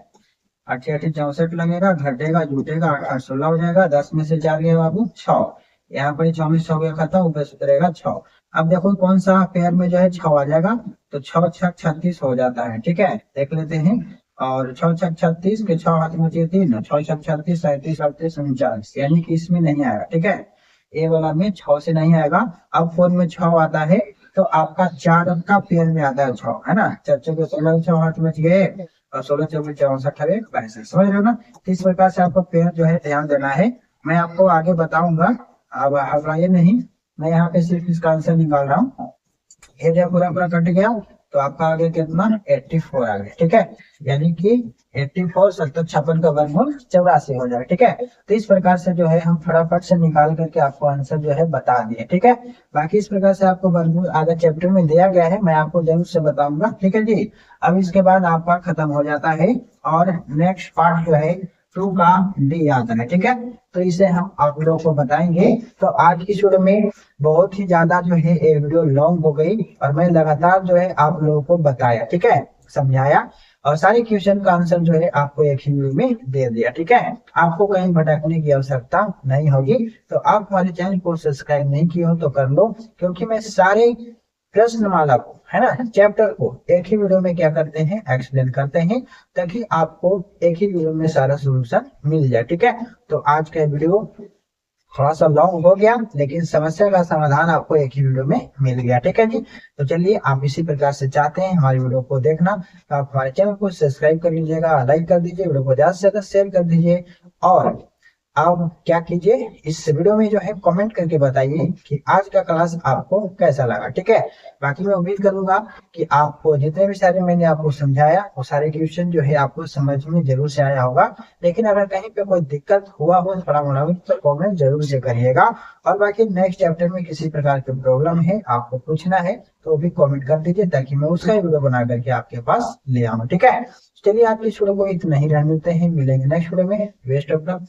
8 8 64 लगेगा, घटेगा जुटेगा 8 16 हो जाएगा, 10 में से 4 गया बाबू 6, यहाँ पर 24 हो गया खत्म, ऊपर से उतरेगा 6। अब देखो कौन सा पेयर में जो है 6 आ जाएगा, तो 6 6 36 हो जाता है, ठीक है। देख लेते हैं, और 6 6 36 के 6 हाथ में 3, 6 6 36 37 38 39, यानी कि इसमें नहीं आएगा, ठीक है। ए वाला में 6 से नहीं आएगा। अब 4 में 6 आता है तो आपका 4 अंक का पेयर में आता है 6, है ना। 4 4 16 6 हाथ में गए और 16 4 64 65, समझ रहे हो ना। तो इस प्रकार से आपको पेयर जो है ध्यान देना है, मैं आपको आगे बताऊंगा, अब घबराइए नहीं, मैं यहाँ पे सिर्फ इसका आंसर निकाल रहा हूँ। ये जब पूरा पूरा कट गया तो आपका आगे कितना 84 आ गया, ठीक है। यानी कि 84 7056 का वर्गमूल 84 हो जाएगा, ठीक है। तो इस प्रकार से जो है हम फटाफट से निकाल करके आपको आंसर जो है बता दिए, ठीक है। बाकी इस प्रकार से आपको वर्गमूल आगे चैप्टर में दिया गया है, मैं आपको जरूर से बताऊंगा, ठीक है जी। अब इसके बाद आपका खत्म हो जाता है और नेक्स्ट पार्ट जो है 2 का डी आता है, ठीक है। तो इसे हम आप लोगों को बताएंगे। तो आज की वीडियो में बहुत ही ज्यादा जो है ये वीडियो लॉन्ग हो गई और मैं लगातार जो है आप लोगों को बताया, ठीक है, समझाया, और सारे क्वेश्चन का आंसर जो है आपको एक ही वीडियो में दे दिया, ठीक है। आपको कहीं भटकने की आवश्यकता नहीं होगी। तो आप हमारे चैनल को सब्सक्राइब नहीं किए हो तो कर लो, क्योंकि मैं सारे प्रश्नमाला को, है ना, चैप्टर को एक ही वीडियो में क्या करते हैं, एक्सप्लेन करते हैं, ताकि आपको एक ही वीडियो में सारा सोल्यूशन मिल जाए, ठीक है। तो आज का वीडियो थोड़ा सा लॉन्ग हो गया, लेकिन समस्या का समाधान आपको एक ही वीडियो में मिल गया, ठीक है जी। तो चलिए, आप इसी प्रकार से चाहते हैं हमारी वीडियो को देखना, तो आप हमारे चैनल को सब्सक्राइब कर लीजिएगा, लाइक कर दीजिए, वीडियो को ज्यादा से ज्यादा शेयर कर दीजिए, और आप क्या कीजिए, इस वीडियो में जो है कमेंट करके बताइए कि आज का क्लास आपको कैसा लगा, ठीक है। बाकी मैं उम्मीद करूंगा कि आपको जितने भी सारे मैंने आपको समझाया वो सारे क्वेश्चन जो है आपको समझ में जरूर से आया होगा। लेकिन अगर कहीं पे कोई दिक्कत हुआ हो थोड़ा मोड़ा तो कमेंट जरूर से करिएगा। और बाकी नेक्स्ट चैप्टर में किसी प्रकार की प्रॉब्लम है, आपको पूछना है, तो भी कमेंट कर दीजिए, ताकि मैं उसका वीडियो बना करके आपके पास ले आऊँ, ठीक है। चलिए, आज की वीडियो को इतना ही रहने देते हैं, मिलेंगे नेक्स्ट वीडियो में। Best of luck.